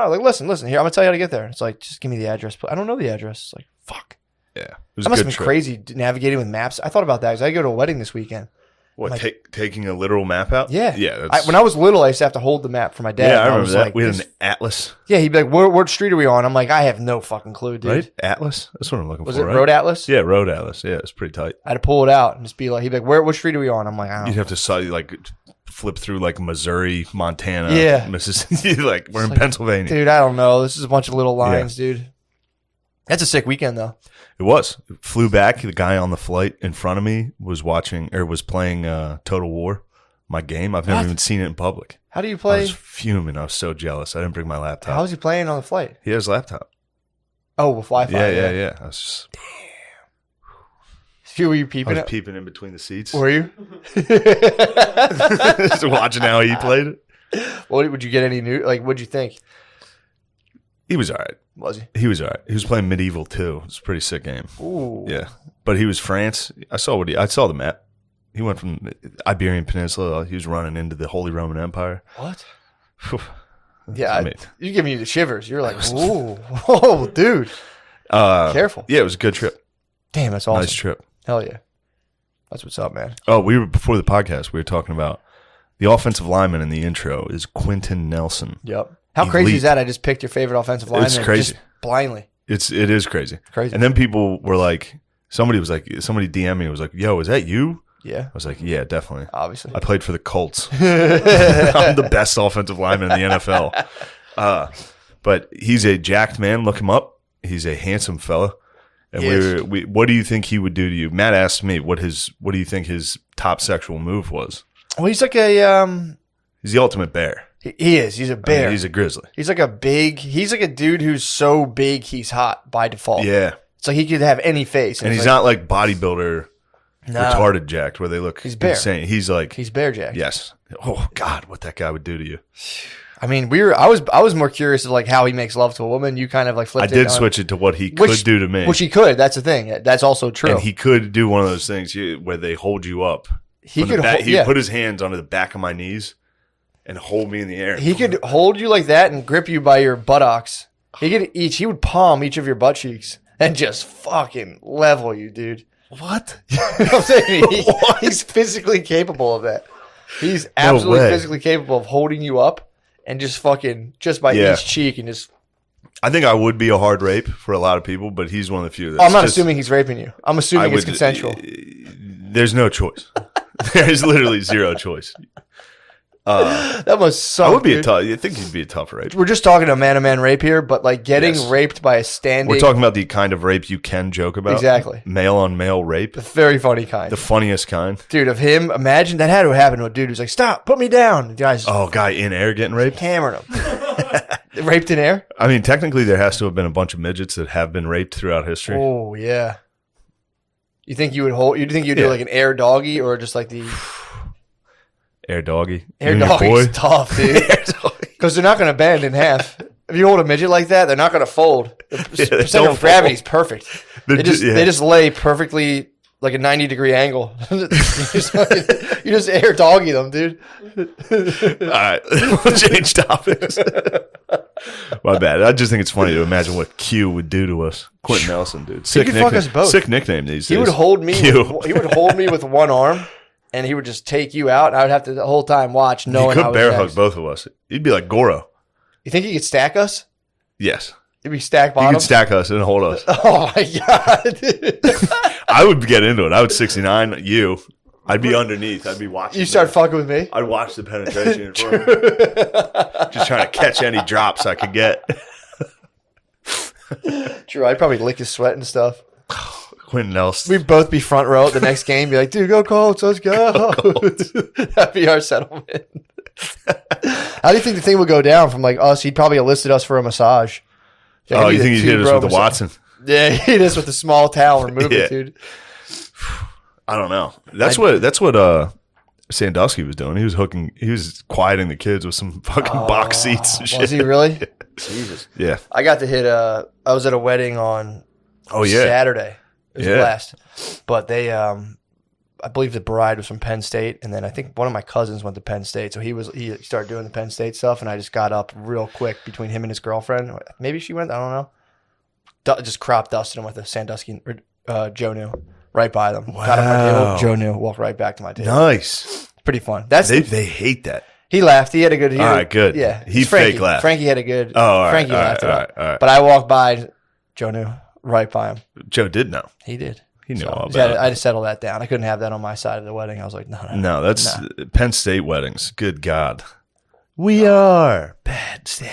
Like, listen. Here, I'm gonna tell you how to get there. It's like, just give me the address. I don't know the address. It's like, fuck. Yeah. It was That a must good have been trip. crazy navigating with maps. I thought about that because I go to a wedding this weekend. What, like- taking a literal map out? Yeah, Yeah. When I was little, I used to have to hold the map for my dad. Yeah, I and remember was that. like, We had this- an atlas, Yeah, he'd be like, "What street are we on?" I'm like, "I have no fucking clue, dude." right? Atlas? That's what I'm looking Was for, it right? Road Atlas? Yeah, Road Atlas. Yeah, it's pretty tight. I had to pull it out and just be like, he'd be like, "What street are we on?" I'm like, "I don't You'd know." have to like flip through like Missouri, Montana, Yeah. Mississippi. Like we're in like, Pennsylvania. Dude, I don't know. This is a bunch of little lines, dude. That's a sick weekend though. It was. Flew back. The guy on the flight in front of me was playing Total War, my game. I've never What? even seen it in public. How do you I play? was fuming. I was so jealous. I didn't bring my laptop. How was he playing on the flight? He had his laptop. Oh, with Wi-Fi. Yeah. I was just Were you peeping? I was peeping in between the seats. Were you? Just watching how he played it. What would you get any new? Like, what'd you think? He was all right. Was he? He was all right. He was playing Medieval too. It's a pretty sick game. Ooh. Yeah, but he was France. I saw the map. He went from the Iberian Peninsula. He was running into the Holy Roman Empire. What? Phew. Yeah, I mean- you're giving you the shivers. You're like, ooh, whoa, dude. Careful. Yeah, it was a good trip. Damn, that's awesome. Nice trip. Hell yeah. That's what's up, man. Oh, before the podcast, we were talking about the offensive lineman in the intro is Quentin Nelson. Yep. How Elite. crazy is that? I just picked your favorite offensive lineman. It's crazy. Just blindly. It is crazy. Crazy. And then people were like, somebody DM'd me and was like, "Yo, is that you?" Yeah, I was like, "Yeah, definitely." obviously. I played for the Colts. I'm the best offensive lineman in the NFL. But he's a jacked man. Look him up. He's a handsome fella. And Yes. what do you think he would do to you? Matt asked me what do you think his top sexual move was? Well, he's like a He's the ultimate bear. he is. He's a I mean, bear. he's a grizzly. He's like a dude who's so big he's hot by default. Yeah. So he could have any face. And it's he's like, not like bodybuilder no, retarded jacked where they look He's bear. insane. He's like He's bear jack. yes. Oh God, what that guy would do to you. I mean, I was more curious of like how he makes love to a woman. You kind of like I flipped it. did switch it to what he could do to me. Which he could. That's the thing. That's also true. And he could do one of those things where they hold you up. He From the could back- hold- he yeah. put his hands onto the back of my knees and hold me in the air. He could hold you like that and grip you by your buttocks. He would palm each of your butt cheeks and just fucking level you, dude. What? I'm saying he's physically capable of that. He's absolutely way. physically capable of holding you up and just by Yeah. each cheek and just. I think I would be a hard rape for a lot of people, but he's one of the few. That's I'm not just- assuming he's raping you. I'm assuming it's consensual. There's no choice. There's literally zero choice. That must suck. I would be dude. I think he'd be a tough rape. We're just talking a man-to-man rape here, but like getting Yes. raped by a standing. We're talking about the kind of rape you can joke about. Exactly. Male on male rape. the very funny kind. The funniest kind. Dude, of him, imagine that had to happen to a dude who's like, "Stop, put me down." The guy's Oh, guy in air getting raped. hammering him. Raped in air? I mean, technically, there has to have been a bunch of midgets that have been raped throughout history. Oh, yeah. You think you would hold? You think you'd do Yeah. like an air doggy or just like the Air doggy. air You and your doggy's boy? tough, dude? Because they're not going to bend in half. If you hold a midget like that, they're not going to fold. The they percent don't of gravity is perfect. They're They just lay perfectly like a 90-degree angle. you just air doggy them, dude. All right, we'll change topics. My bad. I just think it's funny to imagine what Q would do to us. Quentin Nelson, dude. Sick could nickname. fuck us both. Sick nickname these days. He would hold me. Q. He would hold me with one arm, and he would just take you out. And I would have to the whole time watch, He knowing I could was bear next. hug both of us. He'd be like Goro. You think he could stack us? Yes. It'd be stack He bottom. could stack us and hold us. Oh my god! I would get into it. I would 69 you. I'd be underneath. I'd be watching. You start the- fucking with me. I'd watch the penetration in front of me. Just trying to catch any drops I could get. True, I'd probably lick his sweat and stuff. Quentin Nelson. We'd both be front row at the next game. Be like, dude, go Colts, let's go. That'd be our settlement. How do you think the thing would go down from like us? He'd probably enlisted us for a massage. Yeah, Oh, give you me think he two, hit us bro, with the or something. Watson? Yeah, he hit us with the small towel. Remove Yeah. it, dude. I don't know. That's what Sandusky was doing. He was quieting the kids with some fucking box seats and shit. Was he really? Jesus. Yeah. I got to hit I was at a wedding on Saturday. It was a blast. But they I believe the bride was from Penn State, and then I think one of my cousins went to Penn State, so he started doing the Penn State stuff, and I just got up real quick between him and his girlfriend. Maybe she went, I don't know. Just crop dusted him with a Sandusky Joe knew right by them. Wow. Got him my table. Joe knew, walked right back to my table. Nice. Pretty fun. They hate that. He laughed. He had a good. All right, good. Yeah, He it's Frankie. fake laughed. Frankie had a good. Oh, all right, Frankie all laughed right, it all up. right, all right. But I walked by. Joe knew right by him. Joe did know. He did. He knew all I about had to settle that down. I couldn't have that on my side of the wedding. I was like, no. No, that's Penn State weddings. Good God. We are Penn State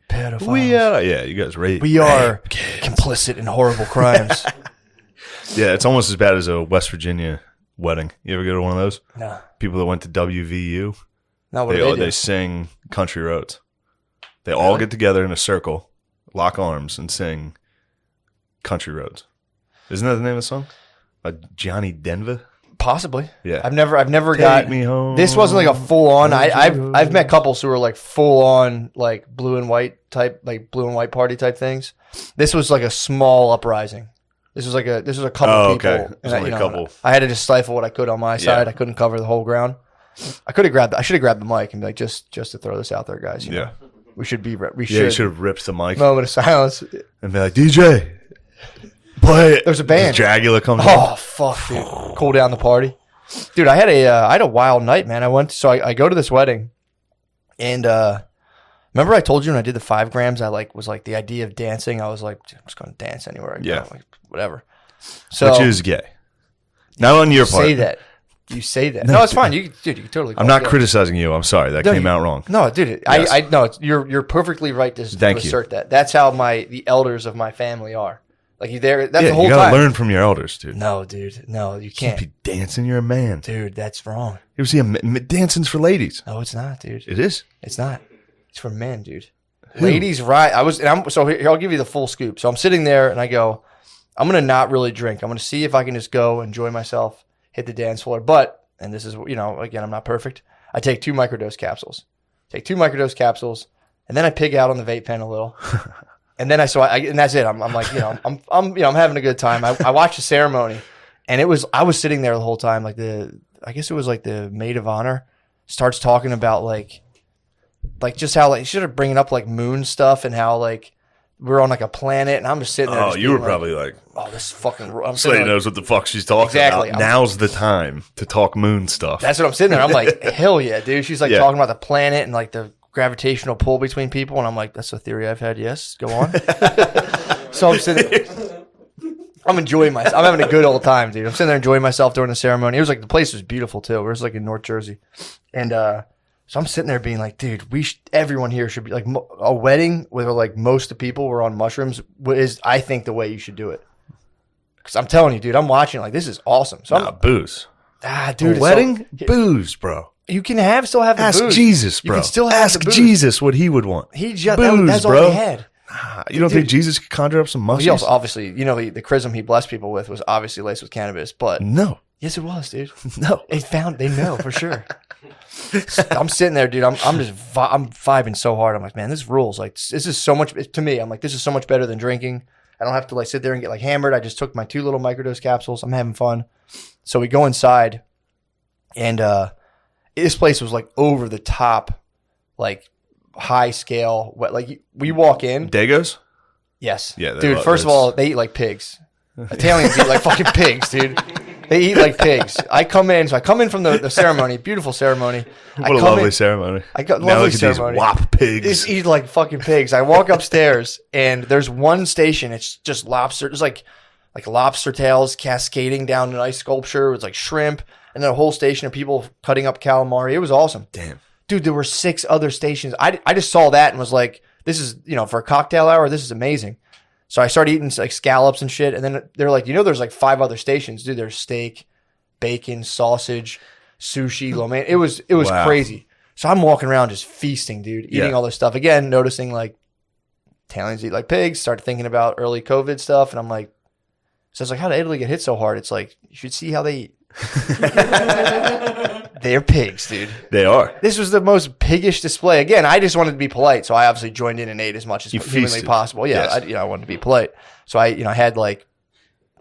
pedophiles. We are. Yeah, you guys rape. We are complicit in horrible crimes. Yeah, it's almost as bad as a West Virginia wedding. You ever go to one of those? No. People that went to WVU. No, what do? They sing country roads. They all get together in a circle, lock arms, and sing country roads. Isn't that the name of the song? Johnny Denver? Possibly. Yeah. I've never Take got me home. This wasn't like a full on. I've met couples who were like full on like blue and white party type things. This was like a small uprising. This was a couple people. Okay. It was only a couple. I had to just stifle what I could on my side. I couldn't cover the whole ground. I should have grabbed the mic and be like, just to throw this out there, guys. You know, we should. You should have ripped the mic. Moment of silence. And be like, DJ, play it. There's a band. Dragula comes Oh, fuck, dude. Cool down the party. Dude, I had a wild night, man. I go to this wedding, and remember I told you when I did the 5 grams, I was like the idea of dancing. I was like, I'm just going to dance anywhere I go. Yeah. Like, whatever. So which is gay. Not on your part. Say that. You say that. No, it's fine. You can totally. I'm not criticizing you. I'm sorry. That came out wrong. No, dude. Yes. No. You're perfectly right to assert that. That's how the elders of my family are. Like you there. That's the whole you time. gotta learn from your elders, dude. No, dude. No, you can't. Be dancing. You're a man, dude. That's wrong. You ever see dancing's for ladies? No, it's not, dude. It is. It's not. It's for men, dude. Ladies, right? So here, I'll give you the full scoop. So I'm sitting there and I go, I'm gonna not really drink. I'm gonna see if I can just go enjoy myself, hit the dance floor. But, and this is, again, I'm not perfect. I take 2 microdose capsules. And then I pig out on the vape pen a little. And then and that's it. I'm like, I'm having a good time. I watched the ceremony, and I was sitting there the whole time. Like I guess it was like the maid of honor starts talking about like just how like she started bringing up like moon stuff and how like we're on like a planet, and I'm just sitting there. Oh, you were probably like, oh, this is fucking. This lady knows what the fuck she's talking about. Now's the time to talk moon stuff. That's what I'm sitting there. I'm like, hell yeah, dude. She's like talking about the planet and like the gravitational pull between people, and I'm like, that's a theory I've had. Yes, go on. So I'm sitting, I'm enjoying myself. I'm having a good old time, dude. I'm sitting there enjoying myself during the ceremony. It was like the place was beautiful too. It was like in North Jersey, and so I'm sitting there being like, dude, everyone here should be like a wedding where like most of the people were on mushrooms is I think the way you should do it. Because I'm telling you, dude, I'm watching like this is awesome. So booze. Dude, a wedding, booze, bro. You can still have the Ask booze. Jesus, bro. You can still have Ask the booze. Jesus what he would want. He just booze, that's bro. all he had. You don't think Jesus could conjure up some mushrooms? He also obviously, the chrism he blessed people with was obviously laced with cannabis, but no. Yes, it was, dude. No. They know for sure. I'm sitting there, dude. I'm vibing so hard. I'm like, man, this rules. Like, this is so much to me. I'm like, this is so much better than drinking. I don't have to like sit there and get like hammered. I just took my 2 little microdose capsules. I'm having fun. So we go inside, and this place was like over the top, like high scale. Like we walk in. Dagos? Yes. Yeah, dude. First of all, they eat like pigs. Italians eat like fucking pigs, dude. They eat like pigs. I come in from the ceremony, beautiful ceremony. What a lovely ceremony. Now look at these wop pigs. They eat like fucking pigs. I walk upstairs and there's one station. It's just lobster. There's like lobster tails cascading down an ice sculpture. It's like shrimp, and then a whole station of people cutting up calamari. It was awesome. Damn, dude. There were 6 other stations. I just saw that and was like, this is for a cocktail hour. This is amazing. So I started eating like scallops and shit. And then they're like, there's like 5 other stations. Dude, there's steak, bacon, sausage, sushi, lo mein. It was crazy. So I'm walking around just feasting, dude, eating all this stuff. Again, noticing like Italians eat like pigs. Started thinking about early COVID stuff, and I'm like, so it's like, how did Italy get hit so hard? It's like, you should see how they eat. They're pigs, dude. They are. This was the most piggish display. Again, I just wanted to be polite, so I obviously joined in and ate as much as humanly feasted. possible. Yeah, Yes. I wanted to be polite, so I had like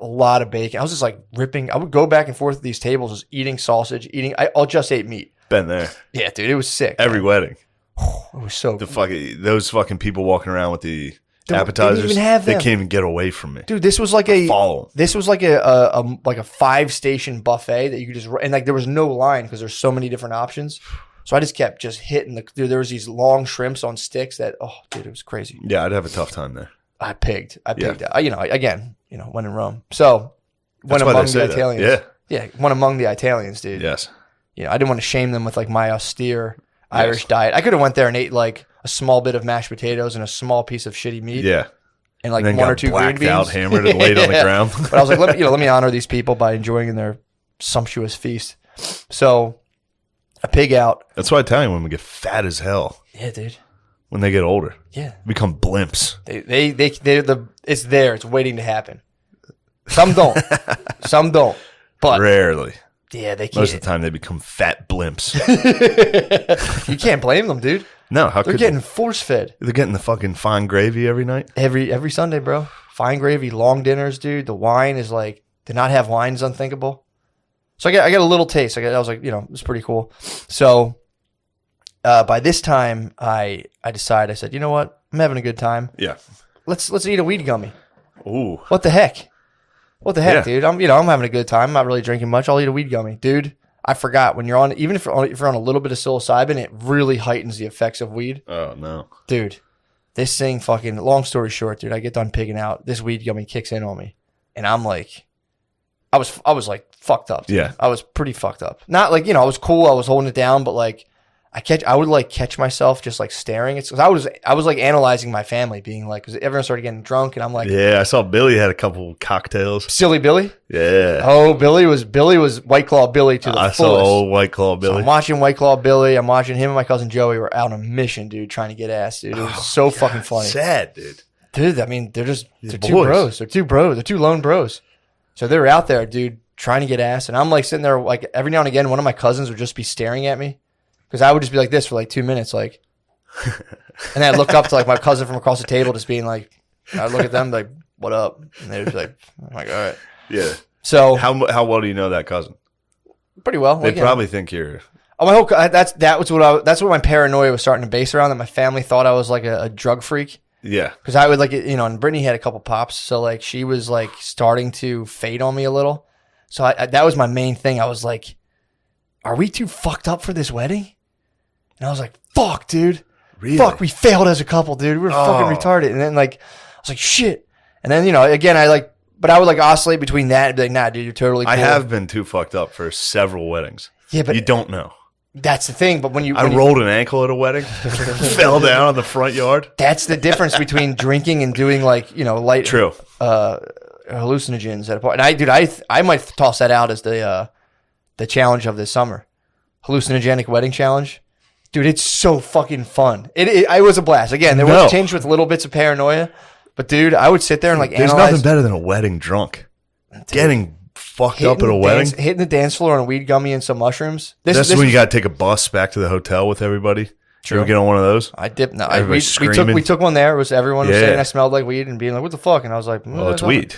a lot of bacon. I was just like ripping. I would go back and forth at these tables, just eating sausage, I just ate meat. Been there. Yeah, dude, it was sick. Every wedding. It was so Those fucking people walking around with the Didn't appetizers. even have They them. can't even get away from me. Dude, this was like a Follow 'em. this was like a 5-station buffet that you could just, and like there was no line because there's so many different options. So I just kept just hitting dude. There was these long shrimps on sticks that, oh, dude, it was crazy. Yeah, I'd have a tough time there. I pigged. Yeah. Again, when in Rome. So That's one why they among say the that. Italians. Yeah. One among the Italians, dude. Yes. I didn't want to shame them with like my austere Irish diet. I could have went there and ate like a small bit of mashed potatoes and a small piece of shitty meat. Yeah. And like And then one or got two green blacked beans. out, hammered, and laid on the Yeah. ground. But I was like, let me honor these people by enjoying their sumptuous feast. So I pig out. That's why Italian women get fat as hell Yeah, dude. when they get older. Yeah. Become blimps. It's there. It's waiting to happen. Some don't. Some don't. But Rarely. yeah, they can't. Most of the time, they become fat blimps. You can't blame them, dude. No, how They're could getting force fed They're getting the fucking fine gravy every night. every Sunday, bro. Fine gravy, long dinners, dude. The wine is like, to not have wine is unthinkable. So I get a little taste. I was like, it's pretty cool. So by this time, I decided. I said, you know what? I'm having a good time. Yeah. Let's eat a weed gummy. Ooh. What the heck? What the heck, Yeah. dude? I'm having a good time. I'm not really drinking much. I'll eat a weed gummy, dude. I forgot when you're on, even if you're on a little bit of psilocybin, it really heightens the effects of weed, Oh, no. dude. This thing, fucking. Long story short, dude. I get done pigging out. This weed gummy kicks in on me, and I'm like, I was like fucked up. Dude. Yeah. I was pretty fucked up. Not like I was cool. I was holding it down, but like. I would like catch myself just like staring. It's because I was like analyzing my family, being like, because everyone started getting drunk, and I'm like, Yeah, I saw Billy had a couple cocktails. silly Billy. Yeah. Oh, Billy was White Claw Billy to the I fullest. saw old White Claw So Billy. I'm watching White Claw Billy. I'm watching him and my cousin Joey were out on a mission, dude, trying to get ass, dude. It was so fucking funny, Sad, dude. dude. I mean, they're two boys. bros. They're two bros. They're two lone bros. So they're out there, dude, trying to get ass, and I'm like sitting there, like every now and again, one of my cousins would just be staring at me. Because I would just be like this for like 2 minutes, like, and then I'd look up to like my cousin from across the table, just being like, I'd look at them like, "What up?" And they'd be like, "I'm like, all right." Yeah. So How well do you know that cousin? pretty well. They Like, probably think you're. oh, my whole that's what my paranoia was starting to base around. That my family thought I was like a drug freak. Yeah. Because I would like and Brittany had a couple pops, so like she was like starting to fade on me a little. So that was my main thing. I was like, "Are we too fucked up for this wedding?" And I was like, fuck, dude. Really? Fuck, we failed as a couple, dude. We were fucking retarded. And then, like, I was like, shit. And then, again, I would, like, oscillate between that and be like, nah, dude, you're totally cool. I have been too fucked up for several weddings. Yeah, but You don't know. that's the thing. But when you... I rolled an ankle at a wedding, fell down in the front yard. That's the difference between drinking and doing, like, light... True. Hallucinogens at a point. And I might toss that out as the challenge of this summer. Hallucinogenic wedding challenge. Dude, it's so fucking fun. It was a blast. Again, there was a change with little bits of paranoia, but dude, I would sit there and like There's analyze. nothing better than a wedding drunk. Getting fucked up at a wedding. Hitting the dance floor on a weed gummy and some mushrooms. That's when you got to take a bus back to the hotel with everybody. True. You ever get on one of those? I dipped. No, Everybody we screaming. took one there. It was everyone was Yeah. saying I smelled like weed and being like, "What the fuck?" And I was like, Well, it's weed.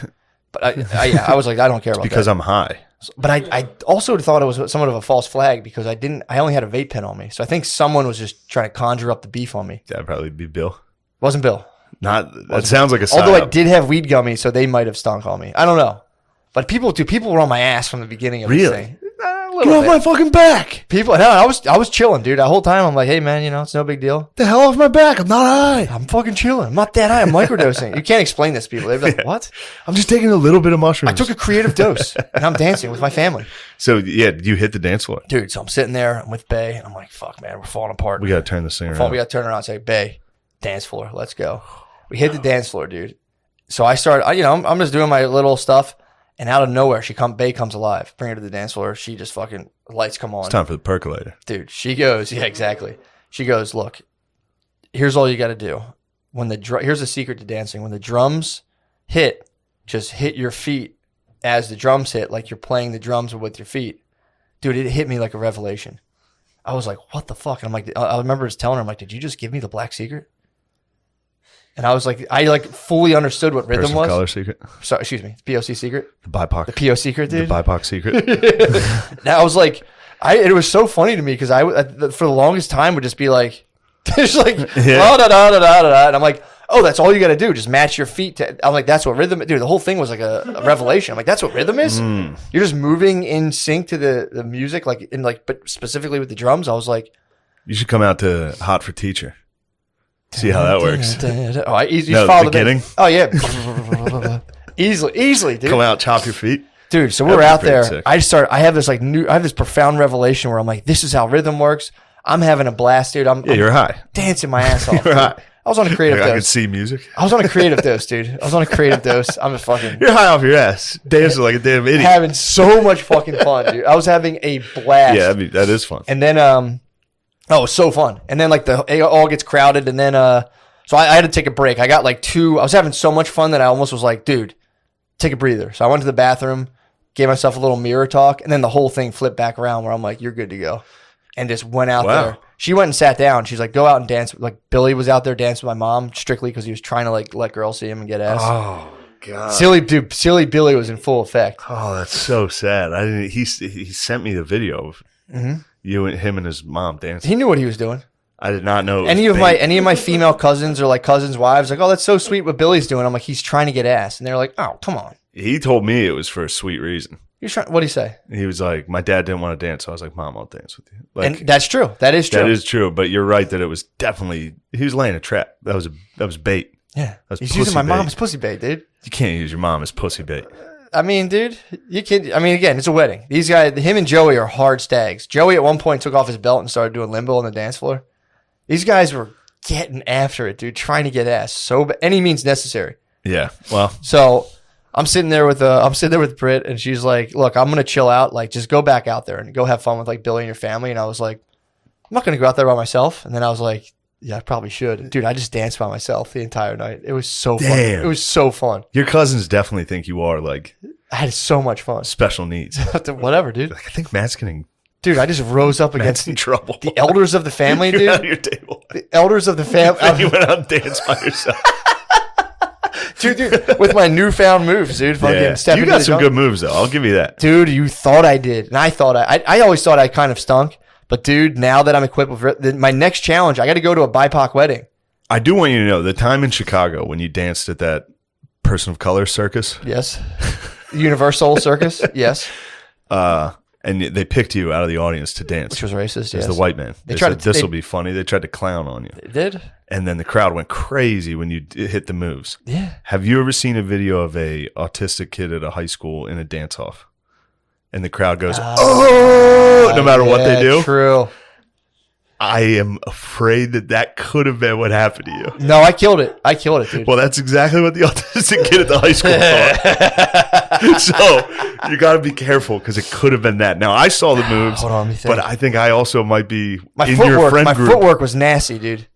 But I was like, I don't care about Because that. I'm high. But I also thought it was somewhat of a false flag because I only had a vape pen on me. So I think someone was just trying to conjure up the beef on me. That'd probably be Bill. Wasn't Bill. That sounds like a psyop. Although I did have weed gummies, so they might have stunk on me. I don't know. But people were on my ass from the beginning of this Really? thing. Get off my fucking back. People, no, I was chilling, dude. The whole time I'm like, hey man, it's no big deal. The hell off my back. I'm not high. I'm fucking chilling. I'm not that high. I'm microdosing. You can't explain this to people. They're like, what? I'm just taking a little bit of mushrooms. I took a creative dose and I'm dancing with my family. So, yeah, you hit the dance floor. Dude, so I'm sitting there. I'm with Bay. And I'm like, fuck, man, we're falling apart. We got to turn this thing We around. got to turn around and say, Bay, dance floor. Let's go. We hit the dance floor, dude. So I started, I'm just doing my little stuff. And out of nowhere, Bay comes alive. Bring her to the dance floor. She just fucking, lights come on. It's time for the percolator. Dude, she goes, yeah, exactly. She goes, look, here's all you got to do. when here's a secret to dancing. When the drums hit, just hit your feet as the drums hit, like you're playing the drums with your feet. Dude, it hit me like a revelation. I was like, what the fuck? And I'm like, I remember just telling her, I'm like, did you just give me the black secret? And I was like, I fully understood what rhythm Person was. color secret. Sorry, excuse me. POC secret. The BIPOC. The PO secret, dude. The BIPOC secret. And I was like, it was so funny to me because for the longest time would just be like, just like, da da da da da, and I'm like, oh, that's all you got to do, just match your feet to. I'm like, that's what rhythm. Dude, the whole thing was like a revelation. I'm like, that's what rhythm is. You're just moving in sync to the music, but specifically with the drums. I was like, you should come out to Hot for Teacher. See how that works. Oh, I easily follow the beginning. Oh yeah, easily, dude. Come out, chop your feet. Dude, so we're out there. I have this profound revelation where I'm like, this is how rhythm works. I'm having a blast, dude. I'm you're high. Dancing my ass off. You're high. I was on a creative dose. I could see music. I was on a creative dose, dude. I was on a creative dose. I'm just fucking. You're high off your ass, dancing like a damn idiot. Having so much fucking fun, dude. I was having a blast. Yeah, that is fun. And then, it was so fun. And then it all gets crowded, and then so I had to take a break. I got I was having so much fun that I almost was like, dude, take a breather. So I went to the bathroom, gave myself a little mirror talk, and then the whole thing flipped back around where I'm like, you're good to go. And just went out there. She went and sat down. She's like, go out and dance. Like Billy was out there dancing with my mom strictly because he was trying to let girls see him and get ass. Oh God. Silly Billy was in full effect. Oh, that's so sad. I didn't. He sent me the video of you and him and his mom dancing. He knew what he was doing. I did not know. Any of my female cousins or cousins' wives oh, that's so sweet what Billy's doing. I'm like, he's trying to get ass, and they're like, oh, come on. He told me it was for a sweet reason. What'd he say? He was like, my dad didn't want to dance, so I was like, Mom, I'll dance with you. And that's true. That is true. That is true. But you're right that it was definitely he was laying a trap. That was bait. Yeah, that was he's using my mom's pussy bait, dude. You can't use your mom as pussy bait. I mean, dude, you can. I mean, again, it's a wedding. These guys, him and Joey, are hard stags. Joey at one point took off his belt and started doing limbo on the dance floor. These guys were getting after it, dude, trying to get ass any means necessary. Yeah. Well, so I'm sitting there with Britt, and she's like, "Look, I'm gonna chill out. Just go back out there and go have fun with Billy and your family." And I was like, "I'm not gonna go out there by myself." And then I was like, "Yeah, I probably should, dude." I just danced by myself the entire night. It was so fun. It was so fun. Your cousins definitely think you are I had so much fun. Special needs. Whatever, dude. I think Matt's getting. Dude, I just rose up against trouble. The elders of the family, You're dude. Out of your table. The elders of the family. You went out and danced by yourself. Dude, with my newfound moves, dude. Fucking you got some good moves, though. I'll give you that. Dude, you thought I did. And I thought I always thought I kind of stunk. But, dude, now that I'm equipped with my next challenge, I got to go to a BIPOC wedding. I do want you to know the time in Chicago when you danced at that person of color circus. Yes. Universal circus. Yes. And they picked you out of the audience to dance. Which was racist, yes. As the white man. They said, this will be funny. They tried to clown on you. They did? And then the crowd went crazy when you hit the moves. Yeah. Have you ever seen a video of a autistic kid at a high school in a dance-off? And the crowd goes, oh, no matter what they do? True. I am afraid that could have been what happened to you. No, I killed it. Dude. Well, that's exactly what the autistic kid at the high school thought. So you got to be careful because it could have been that. Now, I saw the moves, Hold on, let me think. but I think I also might be your friend group. My footwork was nasty, dude.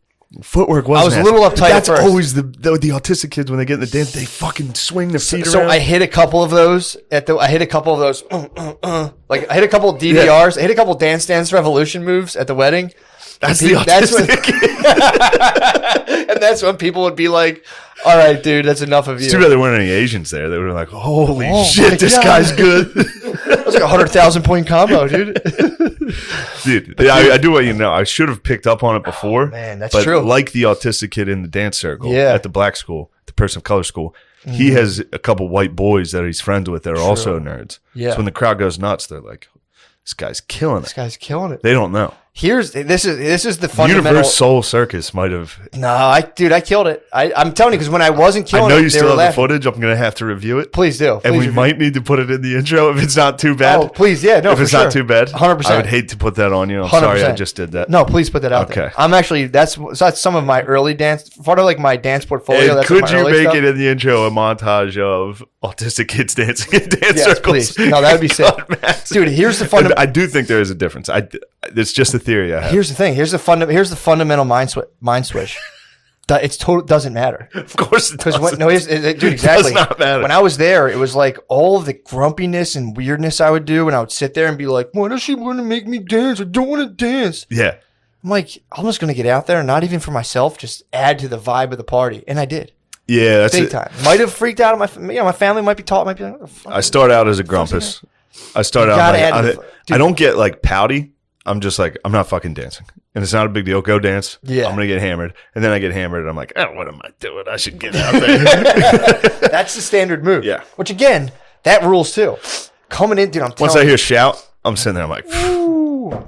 Footwork was. I was nasty. A little uptight. That's at first. always the autistic kids when they get in the dance. They fucking swing their feet around. So I hit a couple of those I hit a couple of those. I hit a couple of DVRs. I hit a couple of Dance Dance Revolution moves at the wedding. That's the autistic. And that's when people would be like, "All right, dude, that's enough of you." It's too bad there weren't any Asians there. They would have been like, "Holy shit, this guy's good." That was like 100,000 point combo, dude. Dude, I do want you to know. I should have picked up on it before. Man, that's true. Like the autistic kid in the dance circle at the black school, the person of color school, he has a couple white boys that he's friends with that are also nerds. Yeah. So when the crowd goes nuts, they're like, "This guy's killing it." This guy's killing it. They don't know. This is the fundamental. Universe Soul Circus might have. No, I killed it. I'm telling you because when I wasn't killing it, I know you still have the footage. I'm gonna have to review it. Please do. And we might need to put it in the intro if it's not too bad. Oh, please, yeah, no. If it's not too bad, 100%. I would hate to put that on you. I'm sorry, I just did that. No, please put that out there. I'm actually that's some of my early dance, part of my dance portfolio. And could you make it in the intro a montage of autistic kids dancing in dance circles? Please. No, that would be sick, dude. Here's the fundamental. I do think there is a difference. It's just a theory I have. Here's the thing. Here's the fundamental mind switch. It's total doesn't matter. Of course it doesn't. Dude, exactly. Does not matter. When I was there, it was like all of the grumpiness and weirdness I would do, and I would sit there and be like, "Why does she want to make me dance? I don't want to dance." Yeah. I'm like, I'm just gonna get out there, and not even for myself, just add to the vibe of the party, and I did. Yeah, that's Big it. time. Might have freaked out. My family might be like, "What the fuck?" I start out as a grumpus. I start You out gotta like, add to the- I don't get like pouty. I'm just like, I'm not fucking dancing. And it's not a big deal. Go dance. Yeah. I'm going to get hammered. And then I get hammered and I'm like, oh, what am I doing? I should get out there. That's the standard move. Yeah. Which again, that rules too. Coming in, dude, I'm telling Once I hear shout, I'm sitting there. I'm like,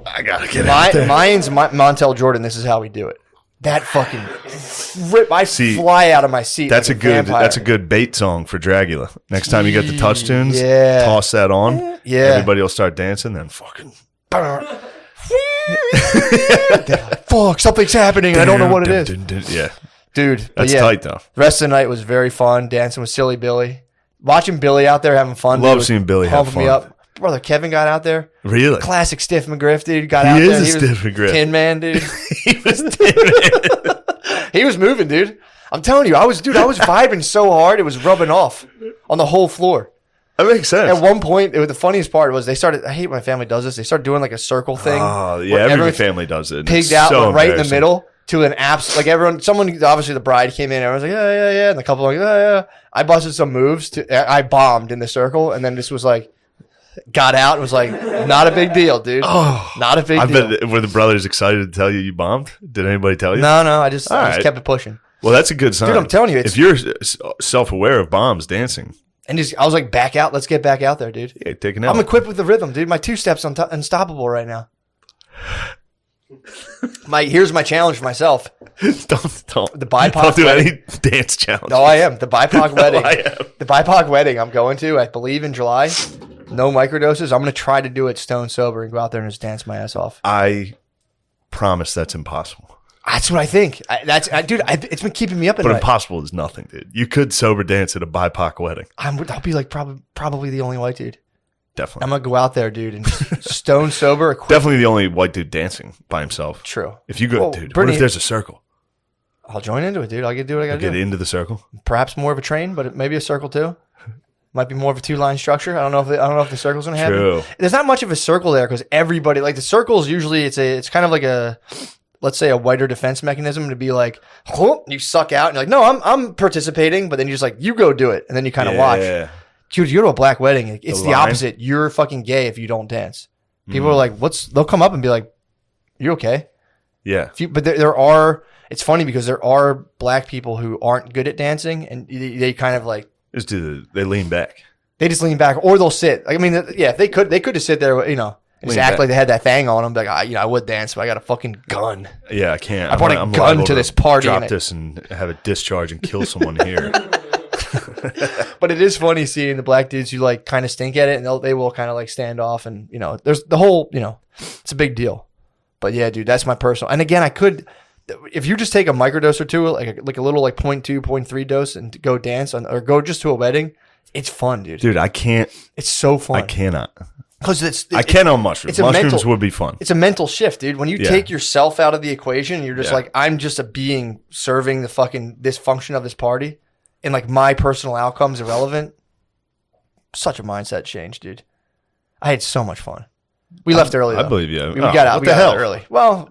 I got to get out there. Mine's Montel Jordan. This is how we do it. That fucking rip. I fly out of my seat. That's like a good. vampire. That's a good bait song for Dragula. Next time you get the touch tunes, Yeah. toss that on. Yeah. Everybody will start dancing. Then fucking. Fuck, something's happening. I don't know what it is. Yeah, Dude. but that's yeah, tight though. The rest of the night was very fun. Dancing with Silly Billy. Watching Billy out there having fun. Love dude, seeing Billy have pumping me fun. up. Brother Kevin got out there. Really? Classic Stiff McGriff, dude. Got He out is there. a Stiff McGriff. Tin Man, dude. He was dead. He was moving, dude. I'm telling you, I was vibing so hard, it was rubbing off on the whole floor. That makes sense. At one point, the funniest part was they started. I hate when my family does this. They started doing like a circle thing. Oh, yeah, where every everyone family does it. Pigged It's out so went right in the embarrassing. middle to an apps. Like someone obviously the bride came in. Everyone's like, yeah, and the couple like, yeah. I busted some moves. I bombed in the circle, and then this was like, got out and was like, not a big deal, dude. Oh, not a big I deal. bet were the brothers excited to tell you bombed? Did anybody tell you? No, I just right. kept it pushing. Well, that's a good sign. Dude, I'm telling you, if you're self-aware of bombs dancing, And I was like, back out. Let's get back out there, dude. yeah, take an L. I'm equipped with the rhythm, dude. My 2-step's unstoppable right now. Here's my challenge for myself. Don't The BIPOC don't do wedding. any dance challenge. No, I am. The BIPOC wedding. I am. The BIPOC wedding I'm going to, I believe, in July. No microdoses. I'm going to try to do it stone sober and go out there and just dance my ass off. I promise that's impossible. That's what I think. Dude, it's been keeping me up at But night. impossible is nothing, dude. You could sober dance at a BIPOC wedding. I'll be like probably the only white dude. Definitely. I'm going to go out there, dude, and stone sober. Definitely the only white dude dancing by himself. True. If you go, Well, dude, what Brittany- if there's a circle? I'll join into it, dude. I'll do what I got to Get do. into the circle. Perhaps more of a train, but maybe a circle too. Might be more of a 2-line structure. I don't know if the circle's gonna happen. True. There's not much of a circle there because everybody like the circles usually it's kind of like a, let's say, a whiter defense mechanism to be like, oh, you suck out and you're like, no, I'm participating, but then you just like you go do it and then you kind of watch. Dude, you go to a black wedding, it's the line? opposite. You're fucking gay if you don't dance. People are like, they'll come up and be like, you okay? Yeah. But there are. It's funny because there are black people who aren't good at dancing and they kind of like. They lean back. They just lean back, or they'll sit. I mean, yeah, if they could just sit there, and just act like they had that thing on them. Like, I would dance, but I got a fucking gun. Yeah, I can't. I brought a gun liable to this party. Drop this and have it discharge and kill someone here. But it is funny seeing the black dudes who like kind of stink at it, and they will kind of like stand off, and there's the whole, it's a big deal. But yeah, dude, that's my personal. And again, I could, if you just take a microdose or two, like a little like 0.2, 0.3 dose, and go dance or go just to a wedding, it's fun, dude. Dude, I can't. It's so fun. I cannot. Because I can on mushrooms. Mushrooms would be fun. It's a mental shift, dude. When you take yourself out of the equation, you're just like, I'm just a being serving the fucking this function of this party, and like my personal outcome's irrelevant. Such a mindset change, dude. I had so much fun. We left early. I Though. believe you. We got out. What We the got hell? out early. Well,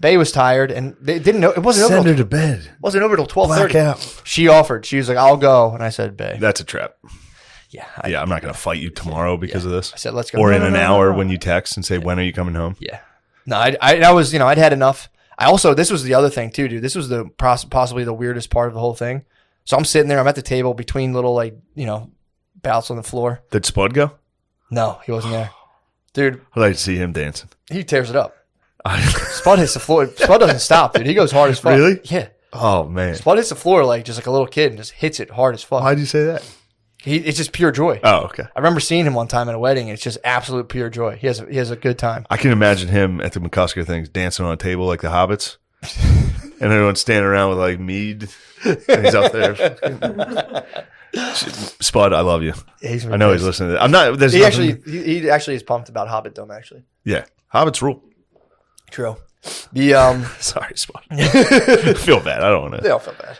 Bay was tired, and they didn't know it wasn't Send over. her to bed. Wasn't over till 12:30. Blackout. She offered. She was like, "I'll go," and I said, "Bay." That's a trap. Yeah. I'm not going to fight you tomorrow because of this. I said, "Let's go." Or No, in no, an no, hour no. when you text and say, when are you coming home? Yeah. No, I was, I'd had enough. This was the other thing too, dude. This was the possibly the weirdest part of the whole thing. So I'm sitting there, I'm at the table between little bouts on the floor. Did Spud go? No, he wasn't there. Dude, I'd like to see him dancing. he tears it up. Spud hits the floor. Spud doesn't stop, dude. He goes hard as fuck. Really? Yeah. Oh, man. Spud hits the floor like just like a little kid and just hits it hard as fuck. Why'd you say that? It's just pure joy. Oh, okay. I remember seeing him one time at a wedding, and it's just absolute pure joy. He has a good time. I can imagine him at the McCusker things dancing on a table like the Hobbits. And everyone's standing around with like mead. And he's up there. Spud, I love you. He's I know he's listening to this. I'm not. There's He nothing- actually is pumped about Hobbit Dome. Actually, Yeah. Hobbits rule. true. Sorry, Spot. I feel bad. I don't want to. They all feel bad.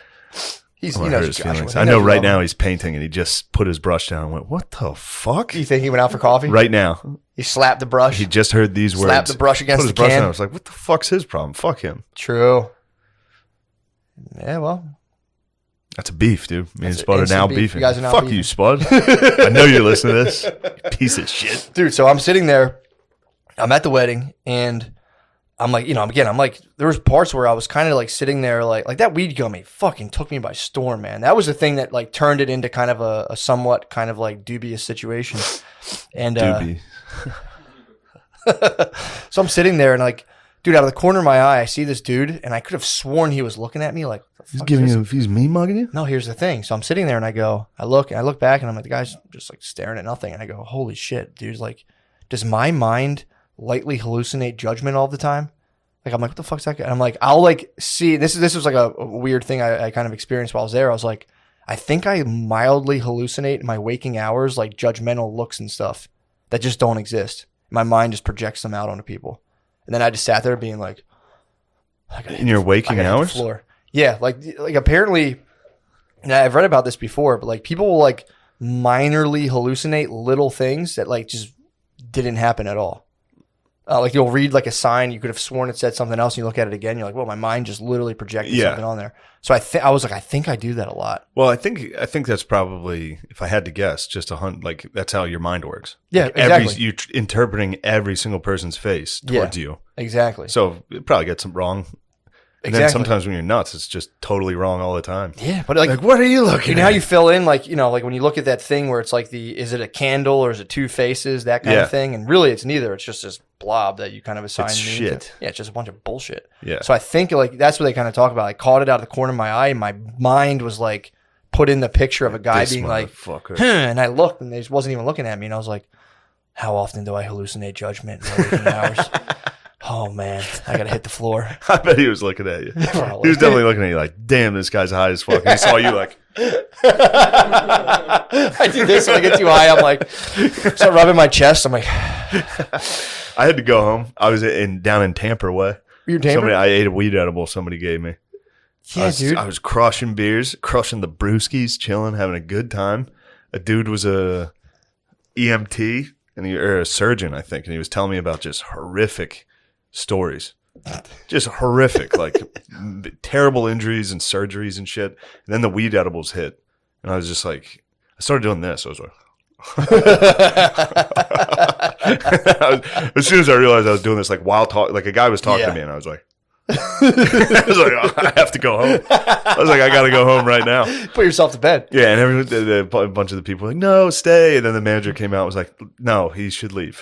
He knows his Joshua. feelings. He I knows know you right love now him. he's painting and he just put his brush down and went, "What the fuck?" You think he went out for coffee? Right now, He slapped the brush. he just heard these words. Slapped the brush against put his the brush can. down. I was like, "What the fuck's his problem? Fuck him." True. Yeah, well. That's a beef, dude. Me and That's Spud are instant now beef. beefing. You guys are now Fuck beefing. you, Spud. I know you're listening to this. Piece of shit. Dude, so I'm sitting there. I'm at the wedding, and I'm like, I'm like, there was parts where I was kind of like sitting there, like that weed gummy fucking took me by storm, man. That was the thing that like turned it into kind of a somewhat kind of like dubious situation. And Doobie. so I'm sitting there, and like, dude, out of the corner of my eye, I see this dude, and I could have sworn he was looking at me like, what the He's fuck giving is this? you. He's me mugging you. No, here's the thing. So I'm sitting there, and I look back, and I'm like, the guy's just like staring at nothing, and I go, holy shit, dude! Like, does my mind lightly hallucinate judgment all the time? Like, I'm like, what the fuck's that guy? And I'm like, I'll like see this was like a weird thing I kind of experienced while I was there. I was like, I think I mildly hallucinate in my waking hours, like judgmental looks and stuff that just don't exist. My mind just projects them out onto people, and then I just sat there being like, In your waking I gotta hit the hours? floor. Yeah, like apparently, and I've read about this before, but like people will like minorly hallucinate little things that like just didn't happen at all. Like you'll read like a sign, you could have sworn it said something else, and you look at it again, you're like, well, my mind just literally projected something on there. So I was like, I think I do that a lot. Well, I think that's probably, if I had to guess, just like that's how your mind works. Yeah, like exactly. You're interpreting every single person's face towards you. Exactly. So it probably gets them wrong. And then sometimes when you're nuts, it's just totally wrong all the time. Yeah, but like what are you looking you know at? how you fill in, like, like when you look at that thing where it's like is it a candle or is it two faces, that kind of thing, and really it's neither. It's just this blob that you kind of assign It's meaning shit. to. Yeah, it's just a bunch of bullshit. Yeah. So I think like that's what they kind of talk about. I caught it out of the corner of my eye, and my mind was like put in the picture of a guy This being like, motherfucker. and I looked, and they just wasn't even looking at me, and I was like, how often do I hallucinate judgment in my waking hours? Oh man, I gotta hit the floor. I bet he was looking at you. Probably. He was definitely looking at you like, damn, this guy's high as fuck. And he saw you like, I do this when I get too high. I'm like, start rubbing my chest. I'm like, I had to go home. I was down in Tampa way. you Tampa? I ate a weed edible somebody gave me. Yeah, dude. I was crushing beers, crushing the brewskis, chilling, having a good time. A dude was a EMT or a surgeon, I think, and he was telling me about just horrific stories. Just horrific, like terrible injuries and surgeries and shit. And then the weed edibles hit, and I was just like, I started doing this. I was like, as soon as I realized I was doing this, like while talking, like a guy was talking to me, and I was like, I was like, oh, I have to go home. I was like, I got to go home right now. Put yourself to bed. Yeah, and a bunch of the people were like, no, stay. And then the manager came out and was like, no, he should leave.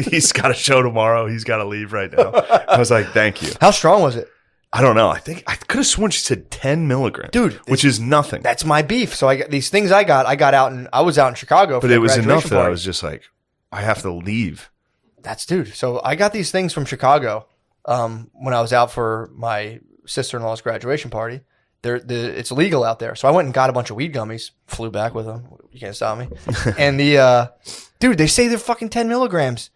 He's got a show tomorrow. He's got to leave right now. I was like, thank you. How strong was it? I don't know. I think I could have sworn she said 10 milligrams. Dude, which is nothing. That's my beef. So I got these things I got out and I was out in Chicago for but it was graduation enough that party. I was just like, I have to leave. Dude. So I got these things from Chicago when I was out for my sister-in-law's graduation party. It's legal out there. So I went and got a bunch of weed gummies, flew back with them. You can't stop me. And dude, they say they're fucking 10 milligrams.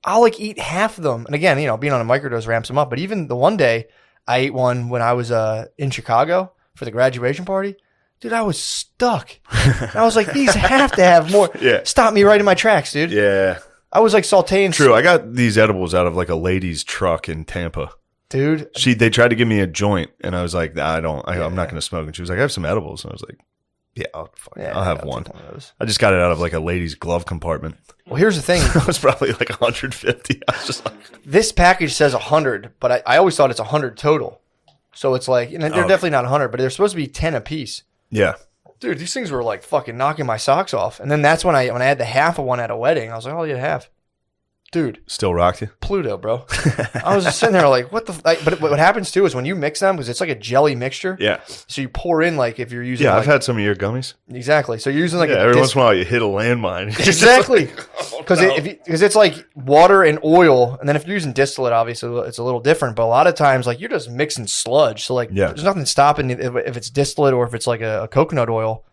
I'll like eat half of them. And again, being on a microdose ramps them up. But even the one day I ate one when I was in Chicago for the graduation party. Dude, I was stuck. And I was like, these have to have more. Yeah. Stop me right in my tracks, dude. Yeah. I was like sauteing. True. I got these edibles out of like a lady's truck in Tampa. Dude. They tried to give me a joint, and I was like, nah, I'm not going to smoke. And she was like, I have some edibles. And I was like, yeah, I'll have one. take one of those. I just got it out of like a lady's glove compartment. Well, here's the thing. It was probably like 150. I was just like, This package says 100, but I always thought it's 100 total. So it's like, they're definitely not 100, but they're supposed to be 10 a piece. yeah. Dude, these things were like fucking knocking my socks off. And then that's when I had the half of one at a wedding. I was like, oh, you had half. Dude, Still rocked you? Pluto, bro. I was just sitting there like, what the? But what happens too is when you mix them, because it's like a jelly mixture. Yeah. So you pour in like if you're using. Yeah, like, I've had some of your gummies. Exactly. So you're using like Yeah, a every once in a while you hit a landmine. Exactly. Because it's like water and oil, and then if you're using distillate, obviously it's a little different. But a lot of times, like you're just mixing sludge. So like, there's nothing stopping if it's distillate or if it's like a coconut oil.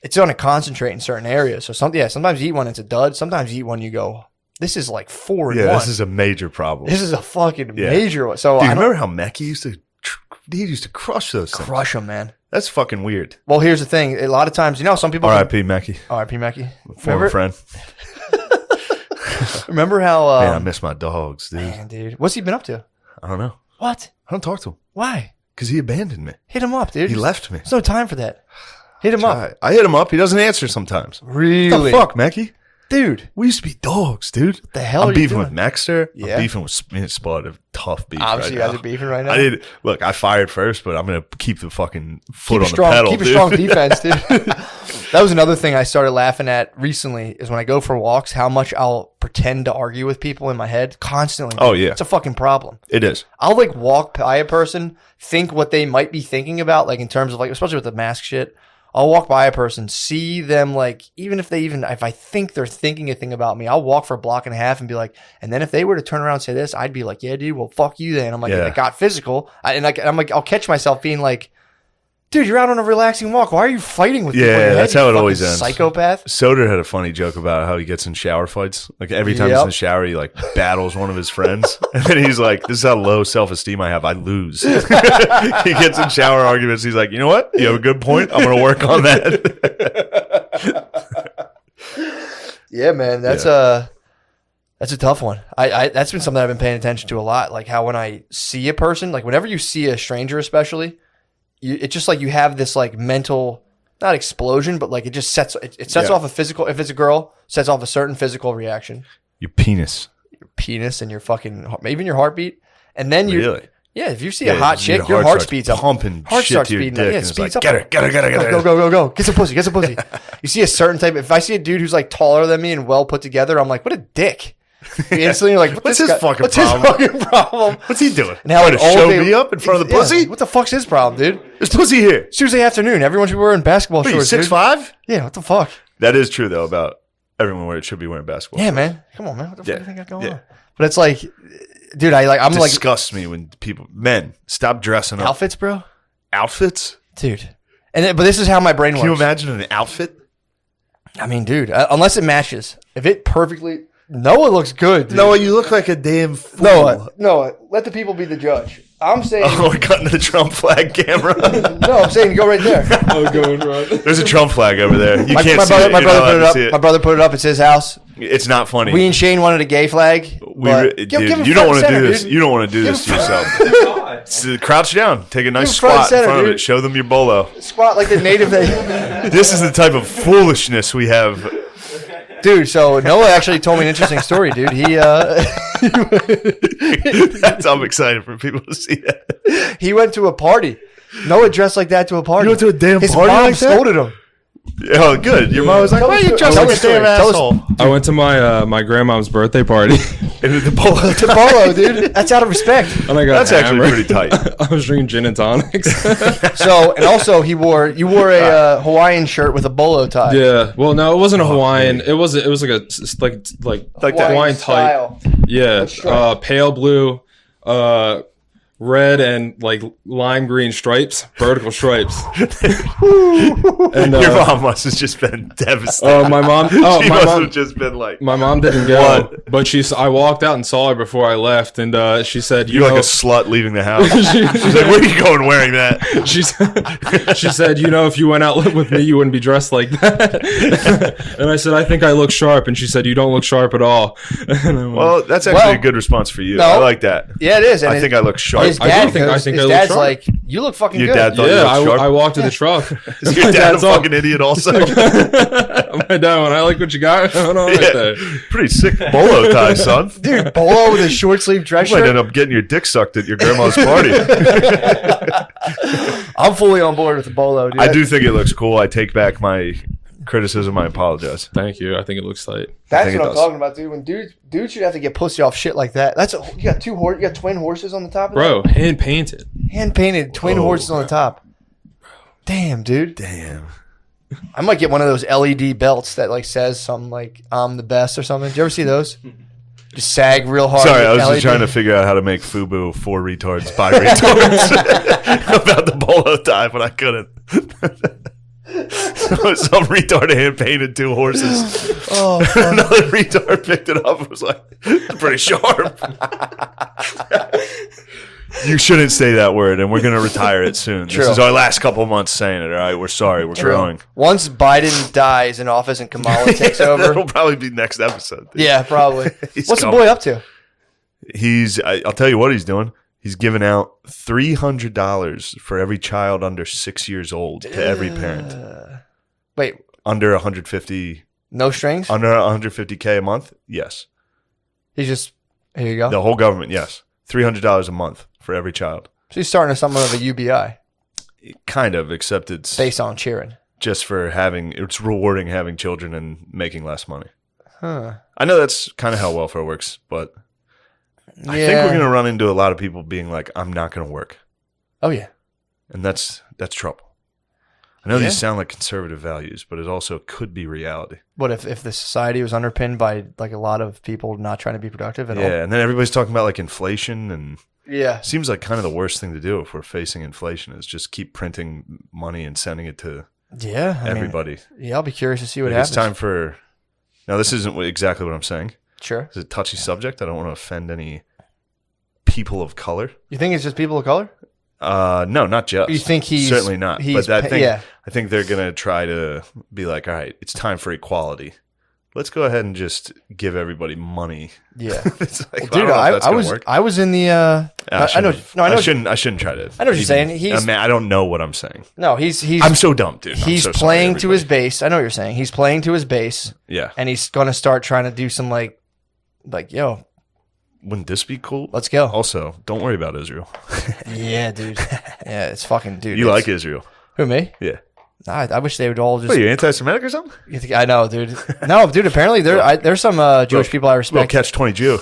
It's going to concentrate in certain areas. So sometimes you eat one, it's a dud. Sometimes you eat one, you go, This is like 4 and Yeah, 1. this is a major problem. This is a fucking Yeah. major one. So Dude, I you don't remember how Mechie used to? He used to crush those things. crush them, man. That's fucking weird. Well, here's the thing. A lot of times, some people. R.I.P. Mechie, R.I.P. Mackie. former friend. Remember how? Man, I miss my dogs, dude. Man, dude, what's he been up to? I don't know. What? I don't talk to him Why? because he abandoned me. Hit him up, dude. He left me. There's no time for that. Hit him up. I hit him up. He doesn't answer sometimes. Really? What the fuck, Mechie? Dude. We used to be dogs, dude. The hell I'm are you beefing doing? with Maxter. Yeah. I'm beefing with me and Spud. A tough beef. Obviously, right you guys now. are beefing right now. I did. Look, I fired first, but I'm gonna keep the fucking foot on the pedal. Keep dude. a strong defense, dude. That was another thing I started laughing at recently is when I go for walks, how much I'll pretend to argue with people in my head constantly. Oh, yeah. It's a fucking problem. It is. I'll like walk by a person, think what they might be thinking about, like in terms of like, especially with the mask shit. I'll walk by a person, see them like, if I think they're thinking a thing about me, I'll walk for a block and a half and be like, and then if they were to turn around and say this, I'd be like, yeah, dude, well, fuck you then. I'm like, Yeah. it got physical. I'm like, I'll catch myself being like, dude, you're out on a relaxing walk. Why are you fighting with people? in Yeah, your head, that's you how it fucking always ends. Psychopath. Soder had a funny joke about how he gets in shower fights. Like every time he's Yep. in the shower, he like battles one of his friends, and then he's like, "This is how low self-esteem I have. I lose." He gets in shower arguments. He's like, "You know what? You have a good point. I'm going to work on that." Yeah, man, that's a tough one. I that's been something I've been paying attention to a lot. Like how when I see a person, like whenever you see a stranger, especially, it's just like you have this like mental, not explosion, but like it just sets off a physical. If it's a girl, sets off a certain physical reaction. Your penis. Your penis and your fucking even your heartbeat, and then you. Really? Yeah, if you see a hot chick, your heart speeds up. Pumping Heart shit starts to your speeding dick. up. Yeah, it and it's speeds like, up. Get her. Go. Get some pussy. You see a certain type. If I see a dude who's like taller than me and well put together, I'm like, what a dick. Instantly, you're like, What's his fucking problem? What's he doing? And how Trying like, to all show day- me up in front of the Yeah, pussy? What the fuck's his problem, dude? There's pussy here. Tuesday afternoon, everyone should be wearing basketball What are you, shorts. dude. 6'5"? Yeah, what the fuck? That is true though about everyone where it should be wearing basketball. Yeah, shorts. man. Come on, man. What the fuck Yeah. do you think I got going Yeah. on? But it's like, dude, I'm like Disgusts me when men stop dressing up. outfits, bro. Outfits? Dude. But this is how my brain Can you works. imagine an outfit? I mean, dude, unless it matches. If it perfectly, Noah looks good. Dude. Noah, you look like a damn fool. Noah, let the people be the judge. I'm saying, Oh, we're cutting to the Trump flag camera. no, I'm saying go right there. Oh, going right. There's a Trump flag over there. You can't my see brother, it. my You're brother not put allowed it to up. see it. My brother put it up. It's his house. It's not funny. We and Shane wanted a gay flag. but Dude, give him you front don't want to center, do this. dude. You don't want to do Give this him to yourself. Crouch down. Take a nice Give him front squat in center, front of dude. it. Show them your bolo. Squat like the native. This is the type of foolishness we have. Dude, so Noah actually told me an interesting story, dude. I'm excited for people to see that. He went to a party. Noah dressed like that to a party. You went to a damn His party mom like that? scolded him. Oh, good. Your mom was like, Tell "Why us are you the- dressed tell like a us the damn story. Tell us- asshole?" I went to my grandma's birthday party, And the bolo. To Bolo, dude. That's out of respect. and I got That's actually hammered. pretty tight. I was drinking gin and tonics. So, and also you wore a Hawaiian shirt with a bolo tie. Yeah. Well, no, it wasn't a Hawaiian. It was like a like Like that. Hawaiian type. style. Yeah. What stripe? Pale blue, red and like lime green stripes, vertical stripes. And Your mom must have just been devastated. oh, my mom. Oh, She my must mom. have just been like, My mom didn't go, What? but I walked out and saw her before I left, and she said, "You're like a slut leaving the house." She's like, "Where are you going wearing that?" she said, if you went out with me, you wouldn't be dressed like that. And I said, I think I look sharp, and she said, you don't look sharp at all. And I went, Well, that's actually a good response for you. No. I like that. Yeah, it is. And I think I look sharp. his I dad do think- I goes- think his I look dad's sharp. like, you look fucking Your good. dad thought you yeah, looked sharp. I walked to the truck. Is your dad a Dad's all- fucking idiot also? My dad went, I like what you got going on right there. Pretty sick bolo tie, son. Dude, Bolo with a short sleeve dress You might shirt. end up getting your dick sucked at your grandma's party. I'm fully on board with the Bolo, dude. I do think it looks cool. I take back my criticism. I apologize. Thank you. I think it looks tight. That's think what it I'm does. talking about, dude. When dude should have to get pussy off shit like that. You got you got twin horses on the top of Bro, hand painted. that? Hand painted twin Oh. horses on the top. Damn, dude. Damn. I might get one of those LED belts that like says something like I'm the best or something. Did you ever see those? Just sag real hard. Sorry, I with was LED. just trying to figure out how to make FUBU for retards by retards about the bolo tie, but I couldn't. So Some retard hand painted 2 horses. Oh, Another retard picked it up and was like, "It's pretty sharp." You shouldn't say that word, and we're going to retire it soon. True. This is our last couple months saying it, all right? We're sorry. We're growing. Once Biden dies in office and Kamala takes over. That'll probably be next episode. Dude. Yeah, probably. He's What's coming. the boy up to? I'll tell you what he's doing. He's giving out $300 for every child under 6 years old to every parent. Wait, Under 150, no strings? under 150K a month? Yes. He's just, here you go. The whole government, yes. $300 a month for every child. So he's starting somewhat of a UBI Kind of, except it's based on cheering. just for it's rewarding having children and making less money. Huh. I know that's kind of how welfare works, but Yeah. I think we're going to run into a lot of people being like, I'm not going to work. Oh, yeah. And that's trouble. I know Yeah. these sound like conservative values, but it also could be reality. What if the society was underpinned by like a lot of people not trying to be productive at all? Yeah, and then everybody's talking about like inflation, and Yeah. it seems like kind of the worst thing to do if we're facing inflation is just keep printing money and sending it to Yeah. I mean, everybody. yeah, I'll be curious to see what Like, happens. it's time for... Now, this isn't exactly what I'm saying. Sure. It's a touchy subject. I don't want to offend any people of color. You think it's just people of color? No, not just. You think he's... Certainly not. he's But yeah. I think they're going to try to be like, all right, it's time for equality. Let's go ahead and just give everybody money. Yeah. It's like, Well, dude, I, don't know if that's I gonna was work. I was in the I know no I know I shouldn't try to. I know what you're saying. He's- I don't know what I'm saying. no he's I'm so dumb, dude. I'm he's so sorry, playing to his everybody. base. I know what you're saying. He's playing to his base Yeah. and he's gonna start trying to do some like yo, Wouldn't this be cool? let's go. Also, don't worry about Israel. Yeah, dude. Yeah, it's fucking dude. You it's- like Israel? Who, me? Yeah. I wish they would all just What, you anti-Semitic or something? You think- I know, dude. No, dude, apparently there's some Jewish people I Little respect. catch-20 Jew.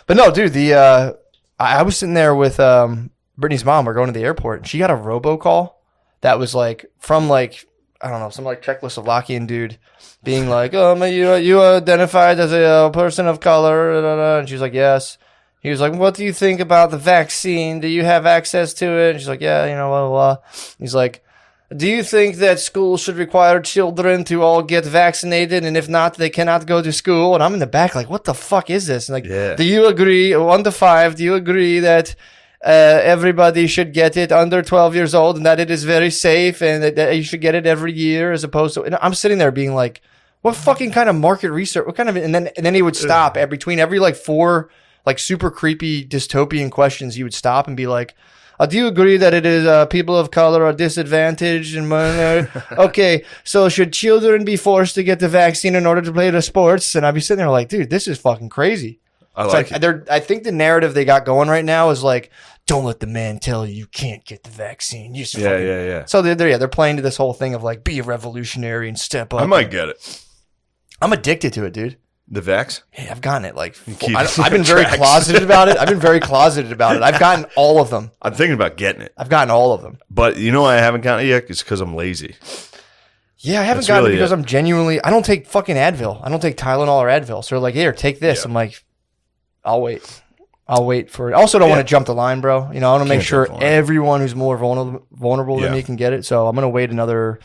But no, dude, I was sitting there with Brittany's mom. We're going to the airport, and she got a robocall that was like from like I don't know, some like Czechoslovakian dude being like, "Oh, you identified as a person of color," and she's like, "Yes." He was like, "What do you think about the vaccine? Do you have access to it?" And she's like, "Yeah, blah, blah, blah." He's like, "Do you think that schools should require children to all get vaccinated? And if not, they cannot go to school?" And I'm in the back like, what the fuck is this? And like, Yeah. do you agree, 1 to 5, do you agree that everybody should get it under 12 years old and that it is very safe and that you should get it every year as opposed to... And I'm sitting there being like, what fucking kind of market research? What kind of... And then he would stop between every like 4... like super creepy dystopian questions, you would stop and be like, do you agree that it is people of color are disadvantaged? And okay, so should children be forced to get the vaccine in order to play the sports? And I'd be sitting there like, dude, this is fucking crazy. I It's like it. I think the narrative they got going right now is like, don't let the man tell you can't get the vaccine. You just Yeah, fucking... yeah. So they're playing to this whole thing of like, be a revolutionary and step up. I might get it. I'm addicted to it, dude. The vax? Yeah, I've gotten it like keep I've been very tracks. closeted about it. I've been very closeted about it. I've gotten all of them. I'm thinking about getting it. I've gotten all of them. But you know why I haven't gotten it yet? It's because I'm lazy. Yeah, I haven't That's gotten really it because it. I'm genuinely... I don't take fucking Advil. I don't take Tylenol or Advil. So they're like, here, take this. Yeah. I'm like, I'll wait. I'll wait for it. I also don't want to jump the line, bro. I want to make Can't sure jump the line. everyone who's more vulnerable than Yeah. me can get it. So I'm going to wait another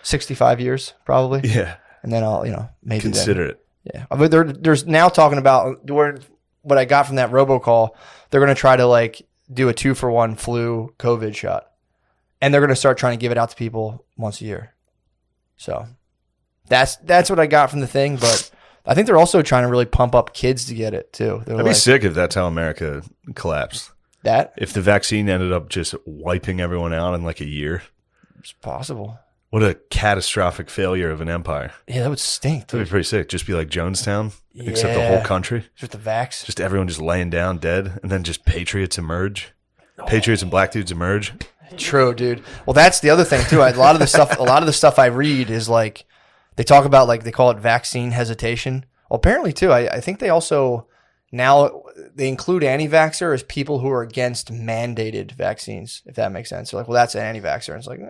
65 years probably. Yeah. And then I'll, maybe then. Consider it. Yeah, but there's now talking about what I got from that robocall. They're going to try to like do a 2-for-1 flu COVID shot, and they're going to start trying to give it out to people once a year. So that's what I got from the thing. But I think they're also trying to really pump up kids to get it too. They're I'd be sick if that's how America collapsed. that If the vaccine ended up just wiping everyone out in like a year. it's possible. What a catastrophic failure of an empire. Yeah, that would stink, That'd dude. be pretty sick. Just be like Jonestown, except the whole Yeah. country. Just the vax. Just everyone just laying down dead, and then just patriots emerge. Patriots and black dudes emerge. True, dude. Well, that's the other thing too. A lot of the stuff I read is like they talk about like they call it vaccine hesitation. Well, apparently too. I think they also now they include anti-vaxxer as people who are against mandated vaccines. If that makes sense. They're like, well, that's an anti-vaxxer. And it's like,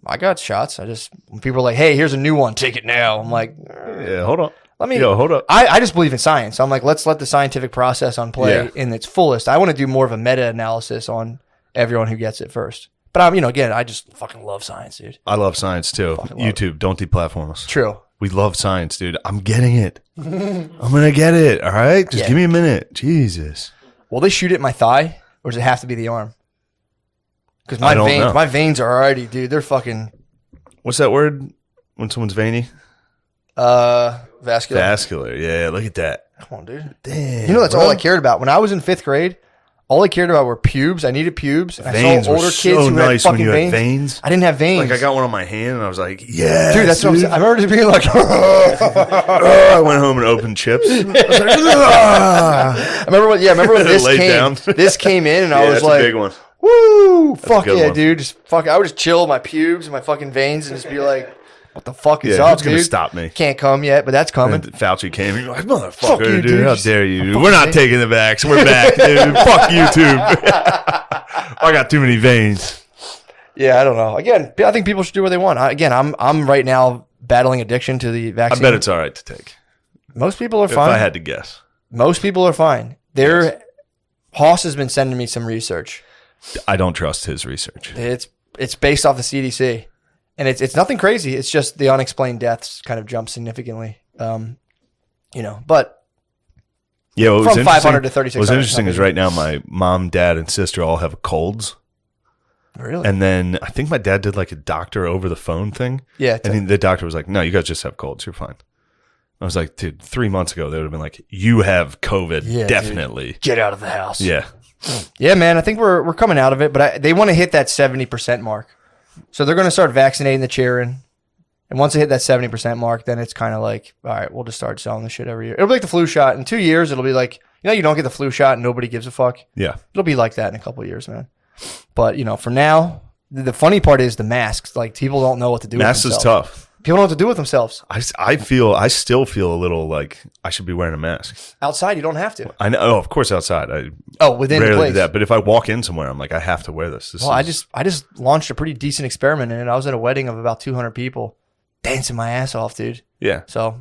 I got shots. When people are like, hey, here's a new one, take it now. I'm like, Yeah, hold on. let me. Yo, hold up. I just believe in science. I'm like, let's let the scientific process on play Yeah. in its fullest. I want to do more of a meta-analysis on everyone who gets it first. But I'm, again, I just fucking love science, dude. I love science too. YouTube, don't deplatform us. True. We love science, dude. I'm getting it. I'm gonna get it. All right, just give me a minute. Jesus. Will they shoot it in my thigh, or does it have to be the arm? Because know. my veins are already, dude. They're fucking. What's that word when someone's veiny? Vascular. Vascular. Yeah, look at that. Come on, dude. Damn. That's all I cared about when I was in 5th grade. All I cared about were pubes. I needed pubes. And Veins I saw were older so kids who nice had when fucking you veins. had veins. I didn't have veins. Like I got one on my hand and I was like, yeah, dude. That's what I'm saying. I remember just being like, I went home and opened chips. I was like, I remember when this came. This came in and I was that's like, a big one. Woo! Fuck good yeah, one. dude. I would just chill my pubes and my fucking veins and just be like, what the fuck is Yeah, up, who's gonna dude? stop me? Can't come yet, but that's coming. And Fauci came. He's like, Fuck motherfucker, you, dude. dude. How dare you? We're not taking the vax. We're back, dude. Fuck YouTube. I got too many veins. Yeah, I don't know. Again, I think people should do what they want. I'm right now battling addiction to the vaccine. I bet it's all right to take. Most people are If fine. I had to guess. Most people are fine. Hoss has been sending me some research. I don't trust his research. It's based off the CDC, and it's nothing crazy. It's just the unexplained deaths kind of jumped significantly. But Yeah, what was from 500 to 3,600. What's interesting is right now my mom, dad, and sister all have colds. Really? And then I think my dad did like a doctor over the phone thing. Yeah. And the doctor was like, no, you guys just have colds. You're fine. I was like, dude, 3 months ago, they would have been like, you have COVID. Yeah, definitely. dude. Get out of the house. Yeah. Yeah, man. I think we're coming out of it, but they want to hit that 70% mark. So they're going to start vaccinating the children. And once they hit that 70% mark, then it's kind of like, all right, we'll just start selling this shit every year. It'll be like the flu shot. In 2 years, it'll be like, you don't get the flu shot and nobody gives a fuck. Yeah. It'll be like that in a couple of years, man. But, for now, the funny part is the masks. Like, people don't know what to do Masks with is themselves. tough. People don't know what to do with themselves. I still feel a little like I should be wearing a mask. Outside, you don't have to. I know. Oh, of course, outside. I Within the rarely place. do that. But if I walk in somewhere, I'm like, I have to wear this. I just launched a pretty decent experiment in it. I was at a wedding of about 200 people, dancing my ass off, dude. Yeah. So,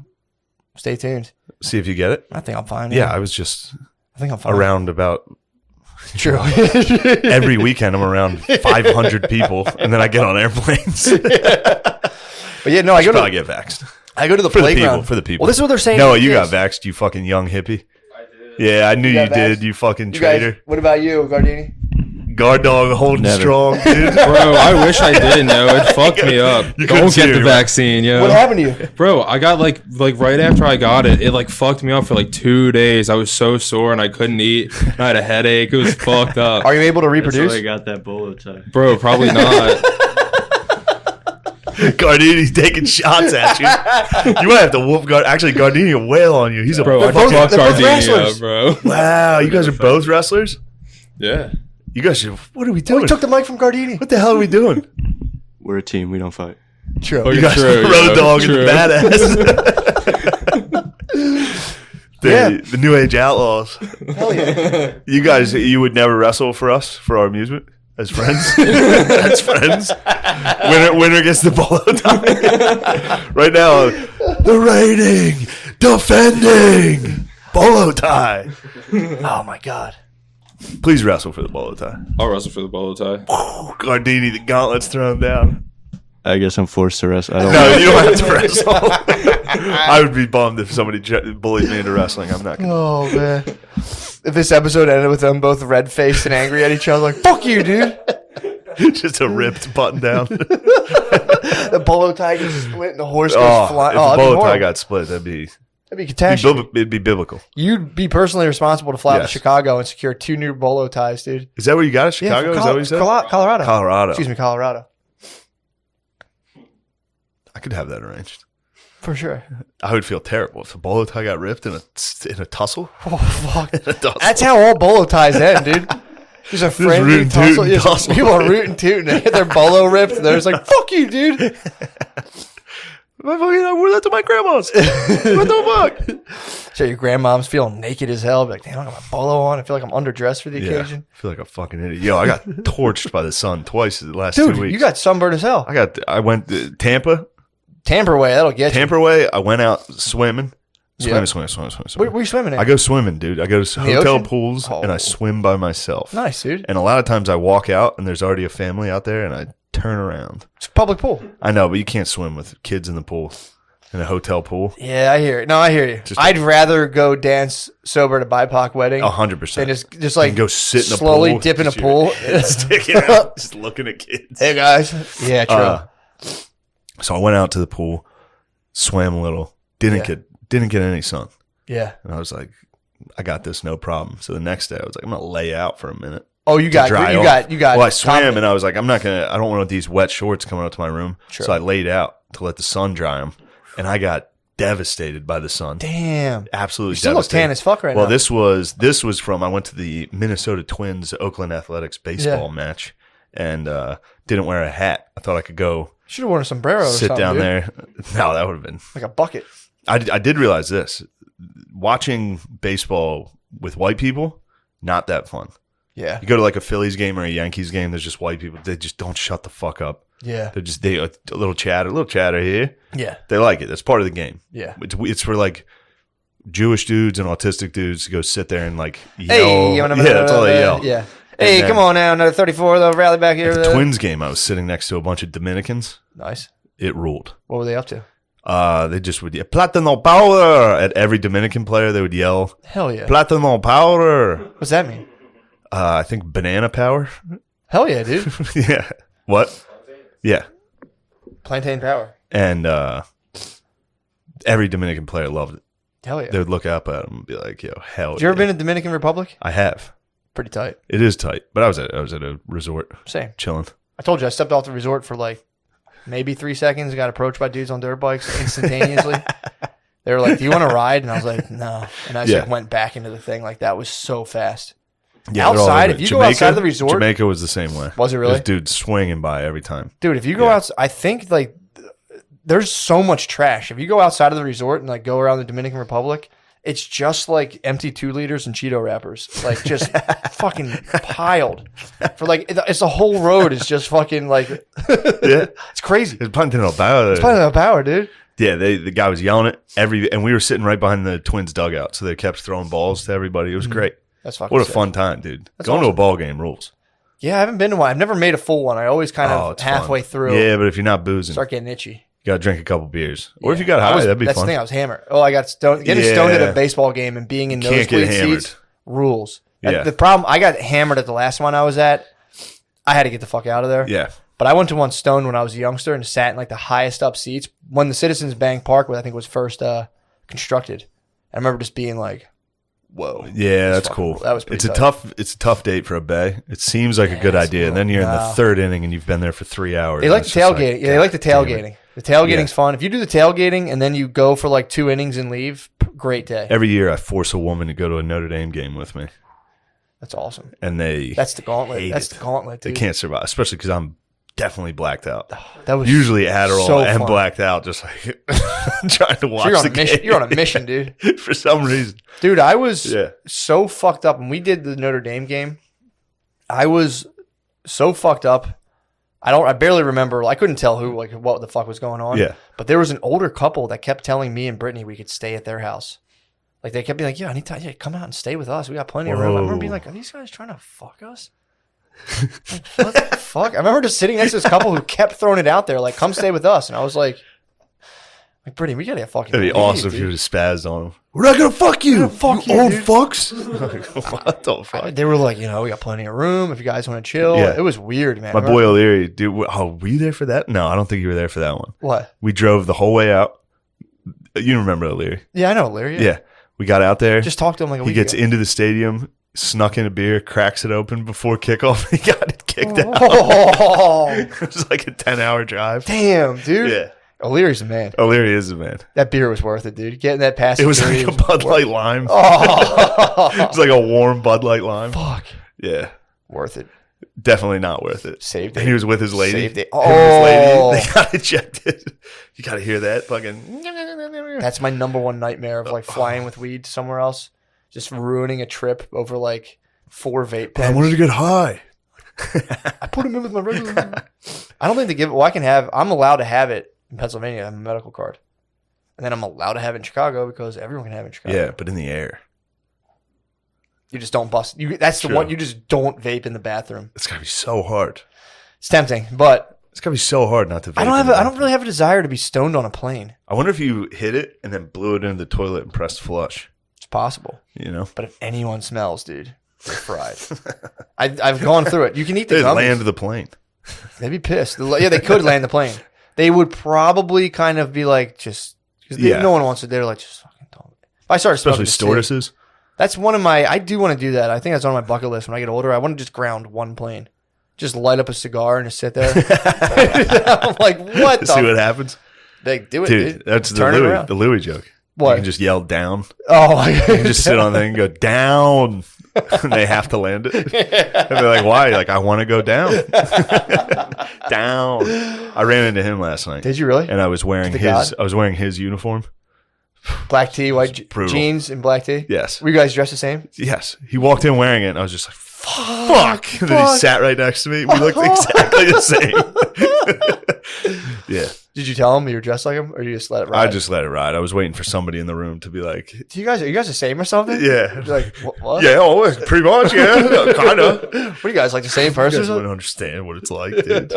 stay tuned. See if you get it. I think I'm fine. Yeah, I was just I think I'm fine. around about True. every weekend. I'm around 500 people, and then I get on airplanes. But yeah, no, I go probably get vaxxed. I go to the For the playground. people, for the people. Well, this is what they're saying. No, to you got kids. vaxxed, you fucking young hippie. I did. Yeah, I knew you got did, vaxxed? you fucking You guys, traitor. what about you, Gardini? Guard dog holding strong, dude. Bro, I wish I didn't know. It fucked me up. You couldn't Don't see get it, the right? vaccine, yo. What happened to you? Bro, I got like right after I got it, it like fucked me up for like 2 days. I was so sore and I couldn't eat. And I had a headache. It was fucked up. Are you able to That's reproduce? why I got that bolo tie. Bro, probably not. Gardini's taking shots at you. You might have to whoop Actually, Gardini will wail on you. He's a Bro, I both- fucked they're both Gardini wrestlers. up, bro. Wow, you guys are both wrestlers? Yeah. You guys should. What are we Oh, doing? we took the mic from Gardini. What the hell are we doing? We're a team. We don't fight. True. You guys True, are road yo, dog and true. badass. The New Age Outlaws. Hell yeah. You guys, you would never wrestle for us for our amusement as friends. As friends. Winner gets the bolo tie. Right now, the rating, defending bolo tie. Oh my god. Please wrestle for the bolo tie. I'll wrestle for the bolo tie. Gardini, the gauntlet's thrown down. I guess I'm forced to wrestle. I don't. No, you don't have to wrestle. I would be bummed if somebody bullied me into wrestling. I'm not going to. Oh man. If this episode ended with them both red faced and angry at each other, like "fuck you, dude," Just a ripped button down. the bolo tie gets split and the horse goes flying. If the that'd be bolo tie horrible. got split, that'd be catastrophe. it'd be biblical. You'd be personally responsible to fly out to Yes. Chicago and secure 2 new bolo ties, dude. Is that where you got it? Chicago? from Is that what you said? Colorado. Colorado. Excuse me, Colorado. I could have that arranged. For sure. I would feel terrible if the bolo tie got ripped in a tussle. Oh, fuck. In a tussle. That's how all bolo ties end, dude. Just a friendly rootin' tussle. tootin' Yeah, tussle. people are rooting tooting. They get their bolo ripped. They're just like, fuck you, dude. I wore that to my grandma's. What the fuck? So your grandmom's feeling naked as hell. Be like, damn, I got my bolo on. I feel like I'm underdressed for the occasion. I feel like a fucking idiot. Yo, I got torched by the sun twice in the last Dude, 2 weeks. you got sunburned as hell. I went to Tampa. Tamper way, that'll get you. Tampa way, I went out swimming. Swimming. Where are you swimming at? I go swimming, dude. I go to the hotel ocean? pools and Oh. I swim by myself. Nice, dude. And a lot of times I walk out and there's already a family out there and I turn around. It's a public pool. I know, but you can't swim with kids in the pool, in a hotel pool. Yeah, I hear it. No, I hear you. Just- I'd rather go dance sober at a BIPOC wedding 100%. than just like And go sit in a slowly pool. dip in a just your pool. head sticking out, just looking at kids. Hey guys. Yeah, true. So I went out to the pool, swam a little, didn't get any sun. Yeah. And I was like, I got this, no problem. So the next day I was like, I'm gonna lay out for a minute. Oh, you got. Well, I swam and I was like, I don't want these wet shorts coming up to my room. Sure. So I laid out to let the sun dry them, and I got devastated by the sun. Damn. Absolutely You still look devastated. tan as fuck right Well, now. this was from, I went to the Minnesota Twins Oakland Athletics baseball match and didn't wear a hat. I thought I could go Should have worn a sombrero or sit something, down dude. there. No, that would have been Like a bucket. I did realize this. Watching baseball with white people, not that fun. Yeah. You go to like a Phillies game or a Yankees game, there's just white people. They just don't shut the fuck up. Yeah. They a little chatter here. Yeah. They like it. That's part of the game. Yeah. It's for like Jewish dudes and autistic dudes to go sit there and like yell. Hey, Yeah, that's all they yell. Yeah. Hey, then- come on now, another 34, though, rally back here. At the Twins game, I was sitting next to a bunch of Dominicans. Nice. It ruled. What were they up to? They just would yell, Platano powder! At every Dominican player, they would yell, Hell yeah. Platano powder! What's that mean? I think banana power. Hell yeah, dude. Yeah. What? Yeah. Plantain power. And every Dominican player loved it. Hell yeah. They would look up at him and be like, yo, hell Have you ever yeah. been to Dominican Republic? I have. Pretty tight. It is tight. But I was at a resort. Same. Chilling. I told you I stepped off the resort for like maybe 3 seconds, got approached by dudes on dirt bikes instantaneously. They were like, do you want to ride? And I was like, no. And I just like, went back into the thing. Like, that was so fast. Yeah, outside, if you go outside of the resort. Jamaica was the same way. Was it really? There's dudes swinging by every time. Dude, if you go outside, I think like there's so much trash. If you go outside of the resort and like go around the Dominican Republic, it's just like empty 2 liters and Cheeto wrappers. Like just fucking piled. For like, it's the whole road is just fucking like, Yeah. it's crazy. It's punting about It's plenty of power, dude. Yeah, the guy was yelling it and we were sitting right behind the Twins dugout, so they kept throwing balls to everybody. It was great. That's fucking What a sick. fun time, dude. That's Going to awesome. a ball game rules. Yeah, I haven't been to one. I've never made a full one. I always kind Oh, of it's halfway fun. through Yeah, but if you're not boozing, start getting itchy. you gotta drink a couple beers. Or if Yeah. you got high, that'd be that's fun. the thing. I was hammered. Oh, I got stoned. Getting stoned at Yeah. a baseball game and being in You can't get nosebleed hammered. seats rules. Yeah. The problem, I got hammered at the last one I was at. I had to get the fuck out of there. Yeah. But I went to one stoned when I was a youngster and sat in like the highest up seats when the Citizens Bank Park, I think, was first constructed. I remember just being like, "Whoa, Yeah, that's fucking- cool. that was pretty it's tight. it's a tough date for a bay. It seems like a good it's idea. And then you're in the no. 3rd inning and you've been there for 3 hours. They and like it's the just tailgating. Yeah, they like the God damn it. tailgating. The tailgating's Yeah. fun. If you do the tailgating and then you go for like 2 innings and leave, great day. Every year I force a woman to go to a Notre Dame game with me. That's awesome. And they That's the gauntlet. hate That's it. the gauntlet, They dude. can't survive, especially because I'm definitely blacked out. That was Usually Adderall so and fun. blacked out, just like trying to watch So you're on the a mission. game. You're on a mission, dude. For some reason. Dude, I was Yeah. so fucked up when we did the Notre Dame game. I was so fucked up. I barely remember. I couldn't tell who, like, what the fuck was going on. Yeah. But there was an older couple that kept telling me and Brittany we could stay at their house. Like, they kept being like, yeah, anytime, yeah, come out and stay with us. We got plenty of room. I remember being like, are these guys trying to fuck us? Like, what the fuck? I remember just sitting next to this couple who kept throwing it out there, like, come stay with us. And I was like, Brittany, we gotta get fucking. It'd be leave, awesome if dude. you just spazzed on them. We're not gonna fuck you. fuck you you, old dude. fucks. What the fuck? They were like, we got plenty of room if you guys want to chill. Yeah. It was weird, man. My boy O'Leary, dude. Were you there for that? No, I don't think you were there for that one. What? We drove the whole way out. You remember O'Leary? Yeah, I know, Larry. Yeah. We got out there. Just talked to him like a He week gets ago. into the stadium, snuck in a beer, cracks it open before kickoff. He got it kicked out. Oh, It was like a 10-hour drive. damn, dude. Yeah. O'Leary's the man. O'Leary is the man. That beer was worth it, dude. Getting that past It was security like a Bud Light Lime. Oh, It was like a warm Bud Light Lime. fuck. Yeah. Worth it. Definitely not worth it. Saved And it. he was with his lady. Saved it. Him and his lady, Oh. they got ejected. You got to hear that fucking. That's my number one nightmare of like flying with weed somewhere else. Just ruining a trip over like 4 vape I pens. wanted to get high. I put him in with my regular. I don't think they give it. Well, I'm allowed to have it in Pennsylvania. I have a medical card. and then I'm allowed to have it in Chicago because everyone can have it in Chicago. Yeah, but in the air. You just don't bust. That's the True. one. You just don't vape in the bathroom. It's gotta be so hard. It's tempting, but It's gotta be so hard not to vape. I don't really have a desire to be stoned on a plane. I wonder if you hit it and then blew it into the toilet and pressed flush. It's possible. You know? But if anyone smells, dude, they're fried. I've gone through it. You can eat the They'd gummies. land the plane. They'd be pissed. Yeah, they could land the plane. They would probably kind of be like, just because no one wants it. They're like, just fucking don't. If I started smoking Especially stewardesses. That's one of my. I do want to do that. I think that's on my bucket list when I get older. I want to just ground one plane, just light up a cigar and just sit there. I'm like, what? See what happens, They do it, dude. That's the Louis joke. What? You can just yell down. Oh my god! You can just sit on there and go down. And they have to land it. And they're like, why? Like, I want to go down. Down. I ran into him last night. Did you really? And I was wearing his uniform. Black tee, white brutal. jeans, and black tee. Yes. Were you guys dressed the same? Yes. He walked in wearing it, and I was just like, fuck. And then he sat right next to me. We looked exactly the same. Yeah. Did you tell him you were dressed like him, or you just let it ride? I just let it ride. I was waiting for somebody in the room to be like, are you guys the same or something? Yeah. You're like, what? Yeah, oh, pretty much, yeah. Kind of. What are you guys, like the same You person? guys wouldn't understand what it's like, dude.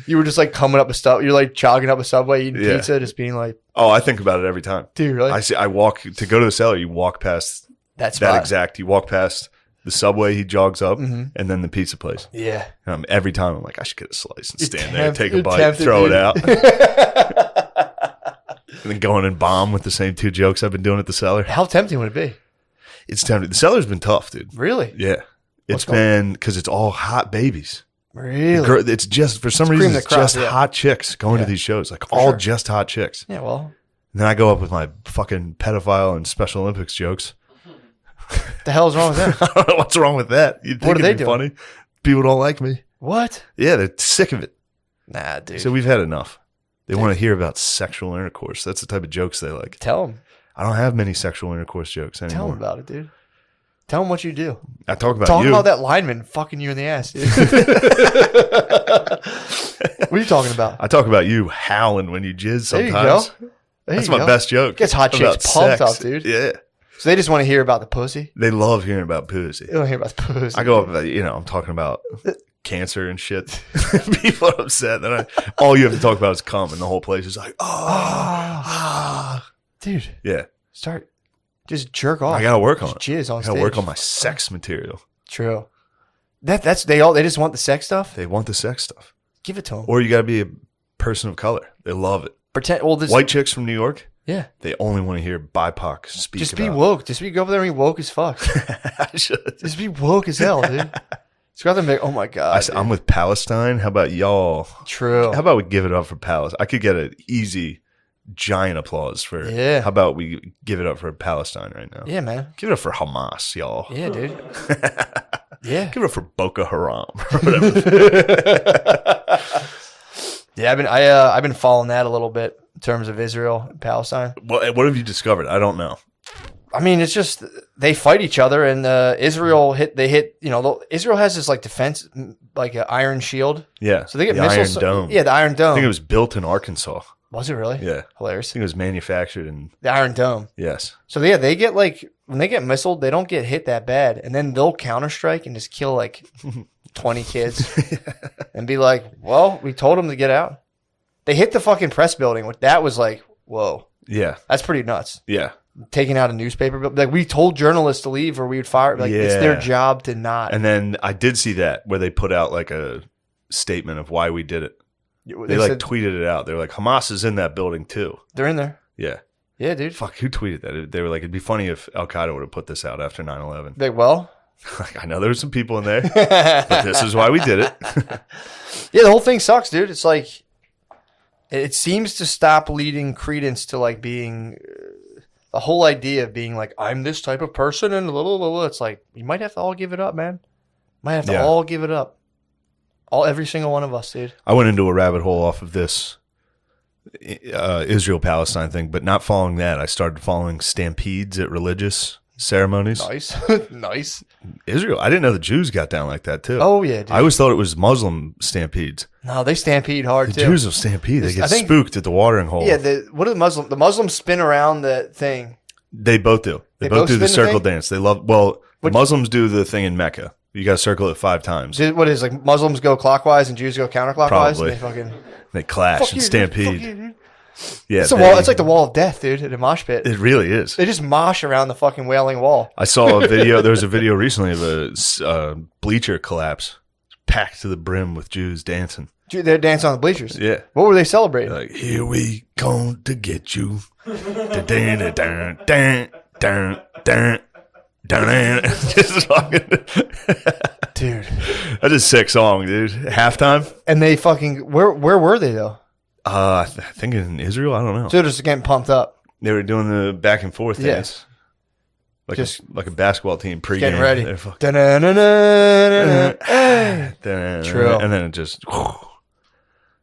You were just like coming up a subway. You're like jogging up a subway, eating Yeah. pizza, just being like, Oh, I think about it every time. do you really? I walk to go to the cellar. You walk past that spot. You walk past the subway. He jogs up, Mhm. and then the pizza place. Yeah. And every time I'm like, I should get a slice and You're stand there, take a you're bite, tempted, throw dude. it out, and then go in and bomb with the same 2 jokes I've been doing at the cellar. How tempting would it be? It's tempting. The cellar's been tough, dude. Really? Yeah, What's it's been because it's all hot babies. Really? It's just for some It's reason cream it's of the crop, just yeah. hot chicks going Yeah. to these shows, like For all sure. just hot chicks. Yeah, well, And then I go up with my fucking pedophile and Special Olympics jokes. the hell's wrong with that? I don't know what's wrong with that. You'd think What are it'd they be doing? funny. People don't like me. What? Yeah, they're sick of it. Nah, dude. So we've had enough. They want to hear about sexual intercourse. That's the type of jokes they like. Tell them. I don't have many sexual intercourse jokes anymore. Tell them about it, dude. Tell them what you do. I talk about Talk you. about that lineman fucking you in the ass, dude. What are you talking about? I talk about you howling when you jizz There you sometimes. go. There That's you my go. best joke. Gets hot about chicks pumped sex. up, dude. Yeah. So they just want to hear about the pussy. They love hearing about pussy. They don't hear about the pussy. I go up, I'm talking about cancer and shit. People are upset. Then all you have to talk about is cum, and the whole place is like, dude. Yeah. Start. Just jerk off. I gotta work on Just it. Jizz on I stage. gotta work on my sex material. True. They just want the sex stuff. They want the sex stuff. Give it to them. Or you gotta be a person of color. They love it. Pretend. Well, this. White chicks from New York, Yeah. they only want to hear BIPOC speak. Just be about woke. Just go over there and be woke as fuck. I should. Just be woke as hell, dude. Just go out there and be like, oh my god. I'm with Palestine. How about y'all? True. How about we give it up for Palestine? I could get an easy, giant applause for. Yeah. How about we give it up for Palestine right now? Yeah, man. Give it up for Hamas, y'all. Yeah, dude. Yeah. Give it up for Boko Haram or whatever. Yeah, I've been following that a little bit in terms of Israel and Palestine. What have you discovered? I don't know. I mean, it's just they fight each other, and Israel Israel has this like defense, like an iron shield. Yeah. So they get the missiles. Iron Dome. Yeah, the Iron Dome. I think it was built in Arkansas. Was it really? Yeah. I Hilarious. think it was manufactured in. The Iron Dome. Yes. So yeah, they get like when they get missiled, they don't get hit that bad, and then they'll counterstrike and just kill like 20 kids, and be like, "Well, we told them to get out." They hit the fucking press building. That was like, whoa, Yeah. that's pretty nuts. Yeah. Taking out a newspaper, but like we told journalists to leave or we would fire. Like it's their Yeah. job to not. And then I did see that where they put out like a statement of why we did it. They like said tweeted it out. They were like, Hamas is in that building too. they're in there. Yeah. Yeah, dude. Fuck, who tweeted that? They were like, it'd be funny if Al Qaeda would have put this out after 9/11. Like, well, Like, I know there were some people in there, but this is why we did it. yeah, the whole thing sucks, dude. It's like it seems to stop leading credence to like being the whole idea of being like I'm this type of person and it's like you might have to all give it up, man. Might have to Yeah. all give it up. Every single one of us, dude. I went into a rabbit hole off of this Israel-Palestine thing, but not following that. I started following stampedes at religious ceremonies. Nice. Nice. Israel. I didn't know the Jews got down like that too. Oh, yeah, dude. I always thought it was Muslim stampedes. No, they stampede hard, The too. Jews will stampede. They I get think- spooked at the watering hole. Yeah, what are the Muslims? The Muslims spin around the thing. They both do. They They both do both the spin the circle thing? dance. They love. Well, the Which- Muslims do the thing in Mecca. You got to circle it 5 times. What is like Muslims go clockwise and Jews go counterclockwise? Probably. And they fucking They clash fuck and you, dude. stampede. Fuck you, dude. Yeah, It's a wall. It's like the wall of death, dude, at a mosh pit. It really is. They just mosh around the fucking wailing wall. I saw a video. There was a video recently of a bleacher collapse, packed to the brim with Jews dancing. Dude, they're dancing on the bleachers. Yeah. What were they celebrating? Like, here we come to get you. Dun, dun, dun, dun, dun, dun. Just fucking. Dude. That's a sick song, dude. Halftime. And they fucking where were they though? I think in Israel. I don't know. So they're just getting pumped up. They were doing the back and forth Yeah. dance, like Just like a basketball team pregame. Getting ready. They're fucking- Dun-dun-dun-dun-dun. True. And then it just.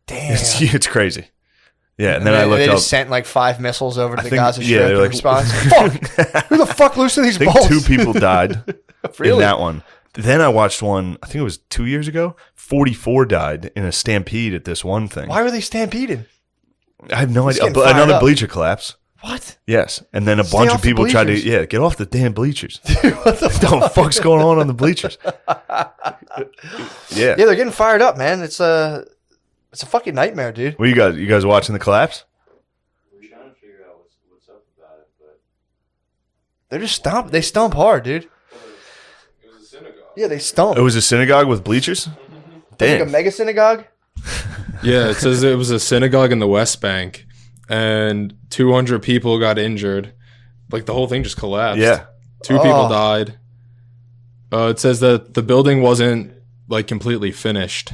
Damn. It's crazy. Yeah, and then I looked they up. just sent like 5 missiles over to I the think- Gaza yeah, Strip they're in like- response. Fuck! Who the fuck loosened these I think balls? 2 people died in Really? that one. Then I watched one. I think it was 2 years ago. 44 died in a stampede at this one thing. Why were they stampeding? I have no It's idea. getting fired Another up. bleacher collapse. What? Yes, and then a Stay bunch off of the people tried to bleachers. get off the damn bleachers. What the What the fuck's going on the bleachers? Yeah. Yeah, they're getting fired up, man. It's a fucking nightmare, dude. What you guys? You guys watching the collapse? We're trying to figure out what's up about it, but They're just stomp. They stomp hard, dude. It was a synagogue. Yeah, they stomp. It was a synagogue with bleachers. Like a Damn. mega synagogue. Yeah, it says it was a synagogue in the West Bank, and 200 people got injured. Like the whole thing just collapsed. Yeah. 2 people Oh. died. It says that the building wasn't like completely finished,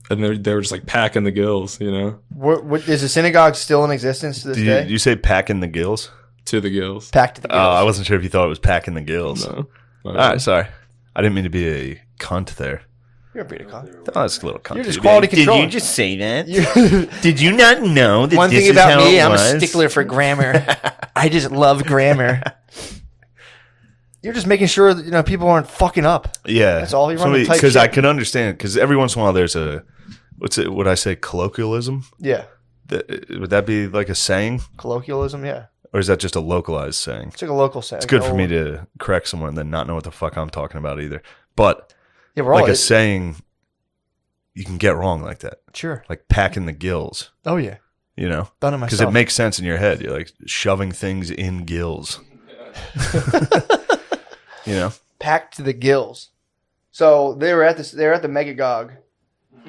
and they were just like packing the gills, you know, What is the synagogue still in existence to this Do day? you say packing the gills? to the gills. Packed to the Oh, gills. I wasn't sure if you thought it was packing the gills. No. All right, sorry. I didn't mean to be a cunt there. You're a pretty con. Oh, that's a little cunt. You're just quality control. say that? You- Did you not know that One this thing is about how me, it I'm a was? stickler for grammar. I just love grammar. You're just making sure that people aren't fucking up. Yeah, That's all you run to type because shit. I can understand. Because every once in a while, there's a would I say colloquialism? Yeah, Would that be like a saying, colloquialism. Yeah, or is that just a localized saying? it's like a local saying. It's good for me to correct someone and then not know what the fuck I'm talking about either. But Yeah, we're all like a saying, you can get wrong like that, sure. like packing the gills. Oh yeah, You know, done it because myself. it makes sense in your head. You're like shoving things in gills. You know, packed to the gills. So they were at this. They were at the Megagog,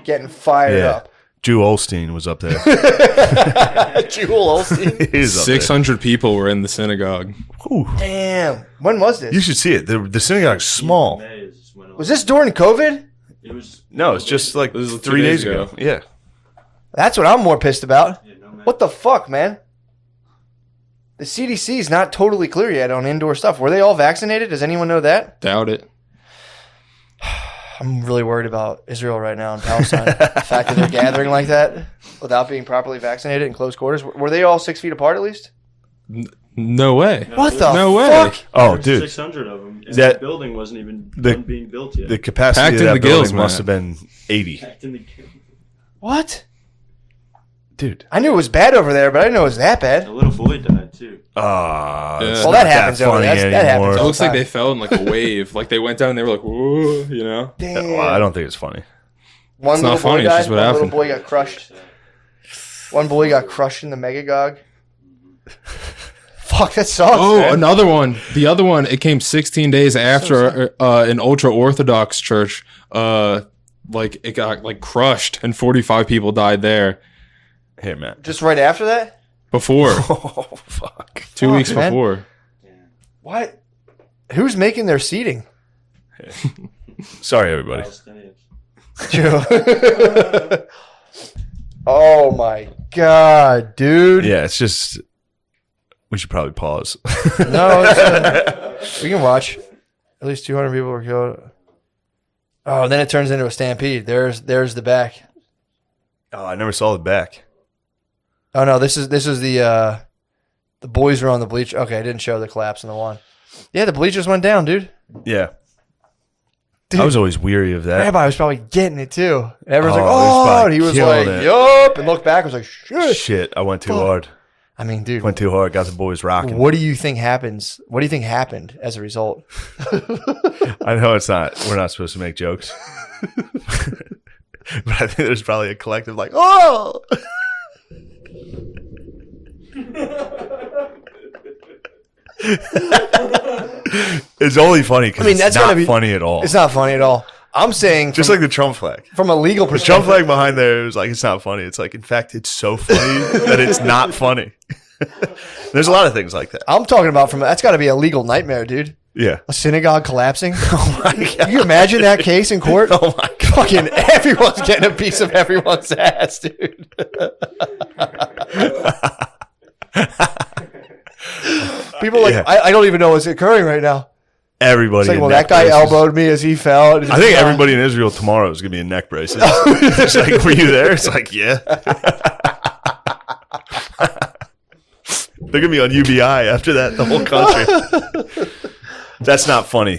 getting fired yeah. up. Drew Olstein was up there. Jewel Olsen. He's up there. 600 people were in the synagogue. Whew. Damn. When was this? You should see it. The synagogue's small. May is when it Was this during COVID? It was. No, it's just like This is 3 2 days days ago. ago. Yeah. That's what I'm more pissed about. Yeah, no, man. What the fuck, man? The CDC is not totally clear yet on indoor stuff. Were they all vaccinated? Does anyone know that? Doubt it. I'm really worried about Israel right now and Palestine. The fact that they're gathering like that without being properly vaccinated in close quarters. Were they all 6 feet apart at least? No way. What the No way. fuck? Oh, There's dude. 600 of them. And That- the building wasn't even the- done being built yet. The capacity Packed of in that the building gills, must man. have been 80. Packed in the What? Dude. I knew it was bad over there, but I didn't know it was that bad. A little boy died too. Ah, Yeah. it's Well, not that happens over funny there. That happens It all looks like time. they fell in like a wave. Like they went down and they were like, whoa, you know? Damn. Well, I don't think it's funny. One It's not little boy funny, it's died. just what One happened. little boy got crushed. One boy got crushed in the Megagog. Fuck, that sucks. Oh, man. another one. The other one, it came 16 days after an ultra-Orthodox church. Like it got like crushed and 45 people died there. Here, Matt. Just right after that? Before. Oh, fuck. 2 Fuck, weeks man. before. What? Who's making their seating? Sorry, everybody. Palestinians. Oh my god, dude. Yeah, it's just. We should probably pause. No, we can watch. At least 200 people were killed. Oh, then it turns into a stampede. There's the back. Oh, I never saw the back. Oh no, this is the boys were on the bleach. Okay, I didn't show the collapse in the one. Yeah, the bleachers went down, dude. Yeah. Dude. I was always weary of that. Rabbi was probably getting it too. And everyone's Oh, like, this oh, guy and he was killing like, it. yup, and looked back and was like, shit. Shit, I went too hard. I mean, dude, Went too hard. Got the boys rocking. what do you think happens? What do you think happened as a result? I know it's not. We're not supposed to make jokes. But I think there's probably a collective like, oh! It's only funny because it's not funny at all. It's not funny at all. I'm saying Just like the Trump flag. from a legal The perspective. Trump flag behind there is like, it's not funny. It's like, in fact, it's so funny that it's not funny. There's a lot of things like that. I'm talking about that's got to be a legal nightmare, dude. Yeah. A synagogue collapsing. Oh my God. Can you imagine that case in court? Oh my God. Fucking everyone's getting a piece of everyone's ass, dude. People are like, Yeah. I don't even know what's occurring right now. Everybody. It's like, in well, neck that guy braces. elbowed me as he fell. I think everybody in Israel tomorrow is going to be in neck braces. It's like, were you there? It's like, yeah. They're going to be on UBI after that, the whole country. That's not funny.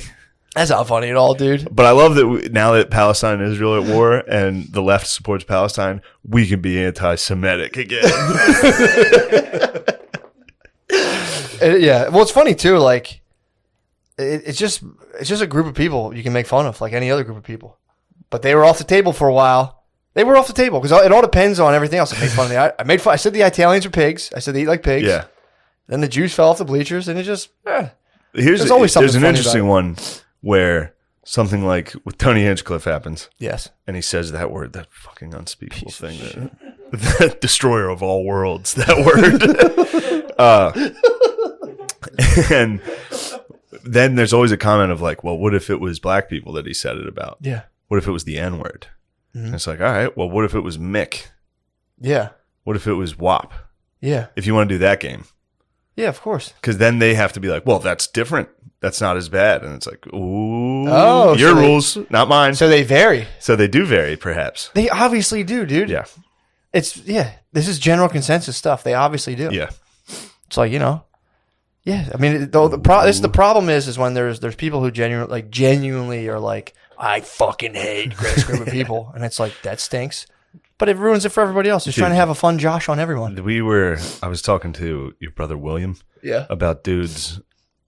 That's not funny at all, dude. But I love that now that Palestine and Israel are at war and the left supports Palestine, we can be anti-Semitic again. Yeah. Well, it's funny too. Like, it's just a group of people you can make fun of, like any other group of people. But they were off the table for a while. They were off the table because it all depends on everything else. I made fun of I said the Italians are pigs. I said they eat like pigs. Yeah. Then the Jews fell off the bleachers, and it just There's always something an funny interesting about one where something like with Tony Hinchcliffe happens. Yes. And he says that word, that fucking unspeakable thing. That destroyer of all worlds, that word. And then there's always a comment of like, well, what if it was black people that he said it about? Yeah. What if it was the N-word? Mm-hmm. And it's like, all right, well, what if it was Mick? Yeah. What if it was WAP? Yeah. If you want to do that game. Yeah, of course. Because then they have to be like, well, that's different. That's not as bad. And it's like, ooh, Oh, your so they- rules, not mine. So they vary. So they do vary, perhaps. They obviously do, dude. Yeah. This is general consensus stuff. They obviously do. Yeah. It's like, yeah. I mean, the problem is when there's people who genuinely are like, I fucking hate this group of people, and it's like that stinks. But it ruins it for everybody else. Just trying to have a fun Josh on everyone. I was talking to your brother William Yeah. about dudes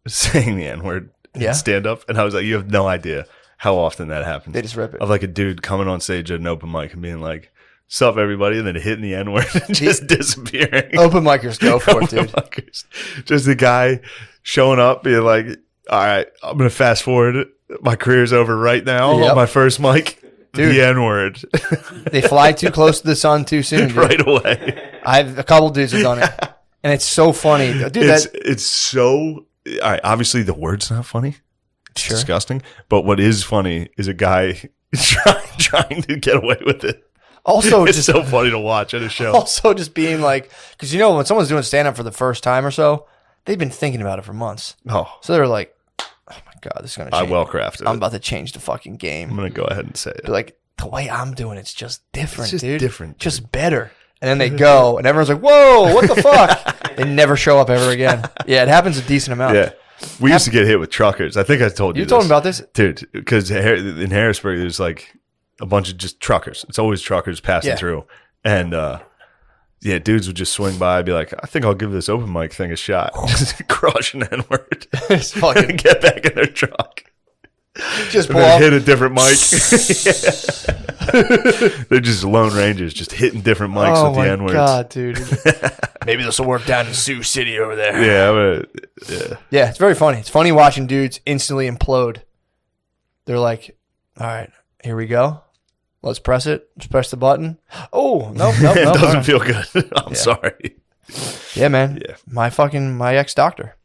saying the N-word Yeah. in stand-up, and I was like, you have no idea how often that happens. They just rip it. Of like a dude coming on stage at an open mic and being like, sup everybody, and then hitting the N-word and just disappearing. Open micers go for it, dude. Micers. Just the guy showing up being like, all right, I'm going to fast forward. My career's over right now. Yep. On my first mic, Dude. the N-word. They fly too close to the sun too soon, dude. Right away. A couple dudes have done it, and it's so funny, dude. It's so. All right, obviously the word's not funny. It's Sure. disgusting. But what is funny is a guy trying to get away with it. Also, It's just so funny to watch at a show. also just being like, because when someone's doing stand up for the first time or so, they've been thinking about it for months. Oh, So they're like, oh my God, this is going to I change. well crafted I'm it. about to change the fucking I'm game. going to go ahead and say it. But like, the way I'm doing it's just different, It's just dude. different, Just better. And then they go, and everyone's like, whoa, what the fuck? They never show up ever again. Yeah, it happens a decent amount. Yeah. We used to get hit with truckers. I think I told you You told me about this? Dude, because in Harrisburg, there's like a bunch of just truckers. It's always truckers passing Yeah. through. And, dudes would just swing by and be like, I think I'll give this open mic thing a shot. Just crush an N-word. It's fucking Get back in their truck. just And pull then off. hit a different mic. They're just Lone Rangers, just hitting different mics Oh with the my N-words. God, dude. Maybe this will work down in Sioux City over there. Yeah, Yeah, it's very funny. It's funny watching dudes instantly implode. They're like, all right, here we go. Let's press it. Just press the button. Oh, no. it doesn't no. feel good. I'm sorry. Yeah, man. Yeah. My ex-doctor.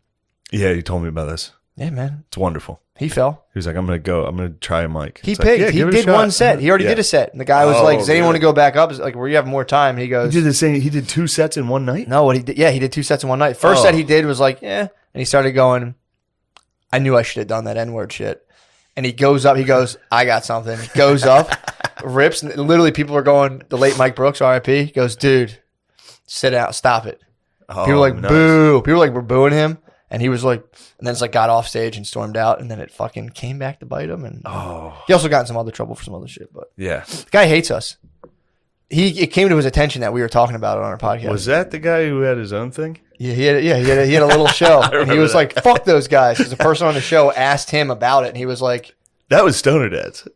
Yeah, you told me about this. Yeah, man. It's wonderful. He fell. He was like, I'm going to try a mic. He It's like, picked. yeah, he give it a did shot. one set. He already Yeah. did a set. And the guy was Oh, like, does anyone really? want to go back up? It's like, where you have more time. And he He goes, did the same. He did 2 sets in one night. no, what he did. Yeah, he did 2 sets in one night. First Oh. set he did was like, yeah. And he started going, I knew I should have done that N-word shit. And he goes up. He goes, I got something. Goes up, rips. And literally people are going, the late Mike Brooks, RIP, goes, dude, sit out. Stop it. Oh, People were like, nice. boo. People were like, we're booing him. And he was like, and then it's like got off stage and stormed out, and then it fucking came back to bite him. And he also got in some other trouble for some other shit. But Yeah. the guy hates us. It came to his attention that we were talking about it on our podcast. Was that the guy who had his own thing? Yeah, he had a little show, and he was like, "Fuck those guys." Because the person on the show asked him about it, and he was like, That was Stoner Dads.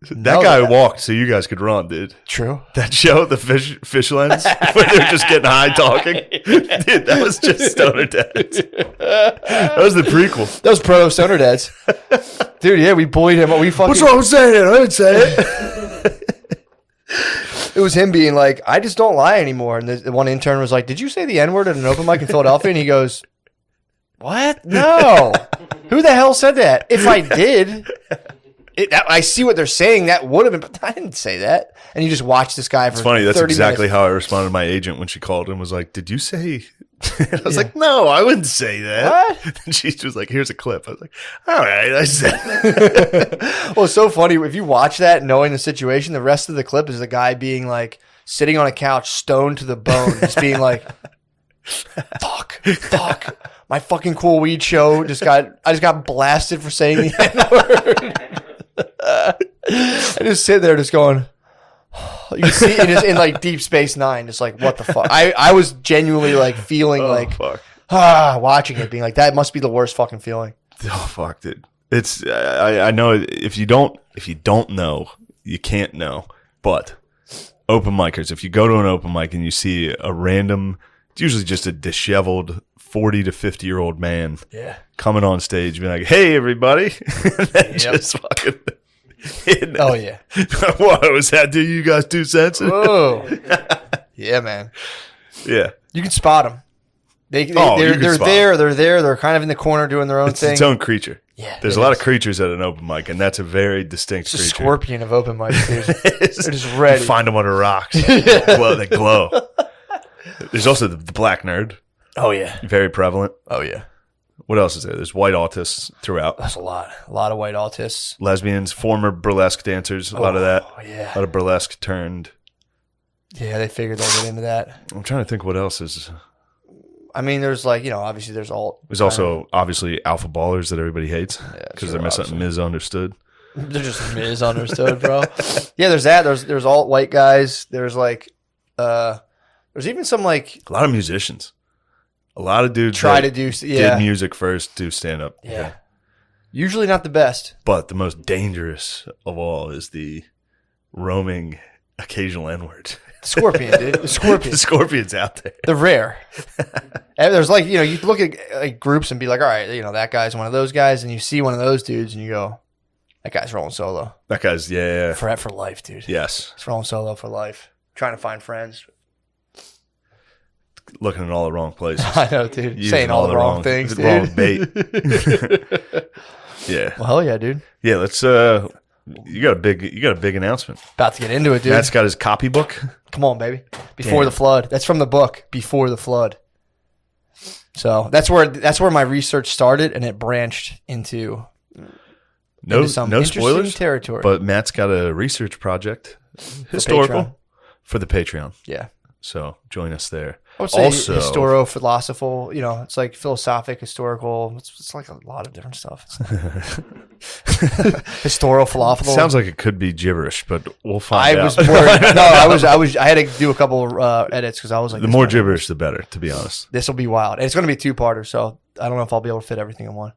That No, guy that- walked so you guys could run, dude. "True." That show, the fish lens, where they were just getting high talking. Dude, that was just Stoner Dads. That was the prequel. That was proto Stoner Dads, dude. Yeah, we bullied him. We fucking. What's wrong with saying it? I didn't say it. It was him being like, "I just don't lie anymore." And the one intern was like, "Did you say the N word at an open mic in Philadelphia?" And he goes, "What? No. Who the hell said that? If I did." I see what they're saying. That would have been, but I didn't say that. And you just watch this guy for It's funny. That's 30 exactly minutes. how I responded to my agent when she called and was like, "Did you say?" I was like, "No, I wouldn't say that." What? And she was like, "Here's a clip." I was like, "All right, I said." Well, it's so funny. If you watch that, knowing the situation, the rest of the clip is the guy being like, sitting on a couch, stoned to the bone, just being like, fuck. My fucking cool weed show I just got blasted for saying the N-word. I just sit there just going, you can see it in like Deep Space Nine, just like, what the fuck? I was genuinely like feeling Fuck. watching it, being like, that must be the worst fucking feeling. Oh fuck, dude! It's I know if you don't know, you can't know. But open micers, if you go to an open mic and you see a random, it's usually just a disheveled 40 to 50-year-old man, coming on stage, being like, "Hey, everybody," and then just fucking. Oh yeah. What was that? Do you guys 2 cents? Whoa. Yeah, man. Yeah. You can spot them. You can They're spot there. 'em. They're there. They're kind of in the corner doing their own It's thing. its own creature. Yeah, There's it a lot is. of creatures at an open mic, and that's a very distinct It's a creature. scorpion of open mics, dude. They're just You ready. find them under rocks. They glow. There's also the black nerd. Oh yeah. Very prevalent. Oh yeah. What else is there? There's white autists throughout. That's a lot. A lot of white autists. Lesbians, former burlesque dancers, a lot of that. Oh yeah. A lot of burlesque turned. Yeah, they figured they'd get into that. I'm trying to think what else is. I mean, there's like, obviously there's all. There's also obviously alpha ballers that everybody hates because sure, they're misunderstood. They're just misunderstood, bro. Yeah, there's that. There's alt white guys. There's like, there's even some like A lot of musicians. A lot of dudes try to that do. did Yeah. music first, do stand up. Yeah. Usually not the best. But the most dangerous of all is the roaming occasional N-word. Scorpion, dude. The scorpion. The scorpion's out there. They're rare. And there's like, you look at like groups and be like, all right, that guy's one of those guys, and you see one of those dudes and you go, that guy's rolling solo. That guy's, yeah. For life, dude. Yes. He's rolling solo for life. Trying to find friends. Looking in all the wrong places. I know, dude. Using Saying all the wrong things, the dude. wrong bait. Yeah. Well, hell yeah, dude. Yeah, let's you got a big announcement. About to get into it, dude. Matt's got his copybook. Come on, baby. Before Damn. the Flood. That's from the book, Before the Flood. So that's where my research started, and it branched into some No interesting spoilers territory. But Matt's got a research project, historical, for the Patreon. Yeah. So join us there. I would say Also, historio-philosophical, it's like philosophic, historical. It's like a lot of different stuff. Historio-philosophical. sounds like it could be gibberish, but we'll find I out. was worried. No, I had to do a couple edits because I was like, The more gibberish, the better. To be honest, this will be wild. And it's going to be a 2-parter, so I don't know if I'll be able to fit everything in one.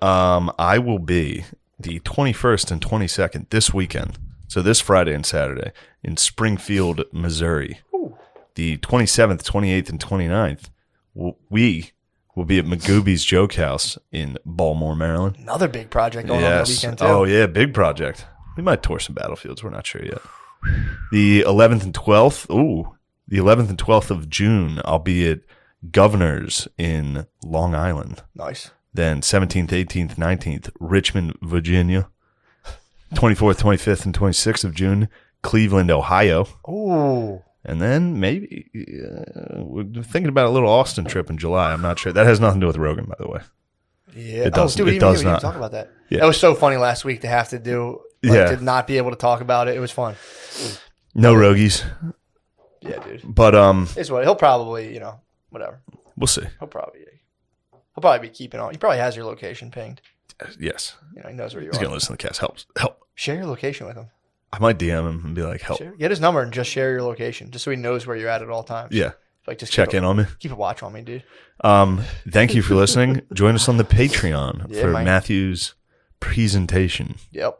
I will be the 21st and 22nd this weekend. So this Friday and Saturday in Springfield, Missouri. Ooh. The 27th, 28th, and 29th, we will be at Magooby's Joke House in Baltimore, Maryland. Another big project going on that weekend, too. Oh, yeah, big project. We might tour some battlefields. We're not sure yet. The 11th and 12th, the 11th and 12th of June, I'll be at Governor's in Long Island. Nice. Then 17th, 18th, 19th, Richmond, Virginia. 24th, 25th, and 26th of June, Cleveland, Ohio. Ooh. And then maybe we're thinking about a little Austin trip in July. I'm not sure. That has nothing to do with Rogan, by the way. Yeah. It doesn't. Dude, It does we didn't not. talk about that. Yeah. That was so funny last week to have to do, to not be able to talk about it. It was fun. No Rogies. Yeah, dude. But It's what he'll probably, whatever. we'll see. He'll probably. He'll probably be keeping on. He probably has your location pinged. Yes. You know, he knows where you He's are. gonna listen to the cast. Help. Share your location with him. I might DM him and be like, help. Get his number and just share your location, just so he knows where you're at all times. Yeah. Like just Check in on me. Keep a watch on me, dude. Thank you for listening. Join us on the Patreon Yeah, for man. Matthew's presentation. Yep.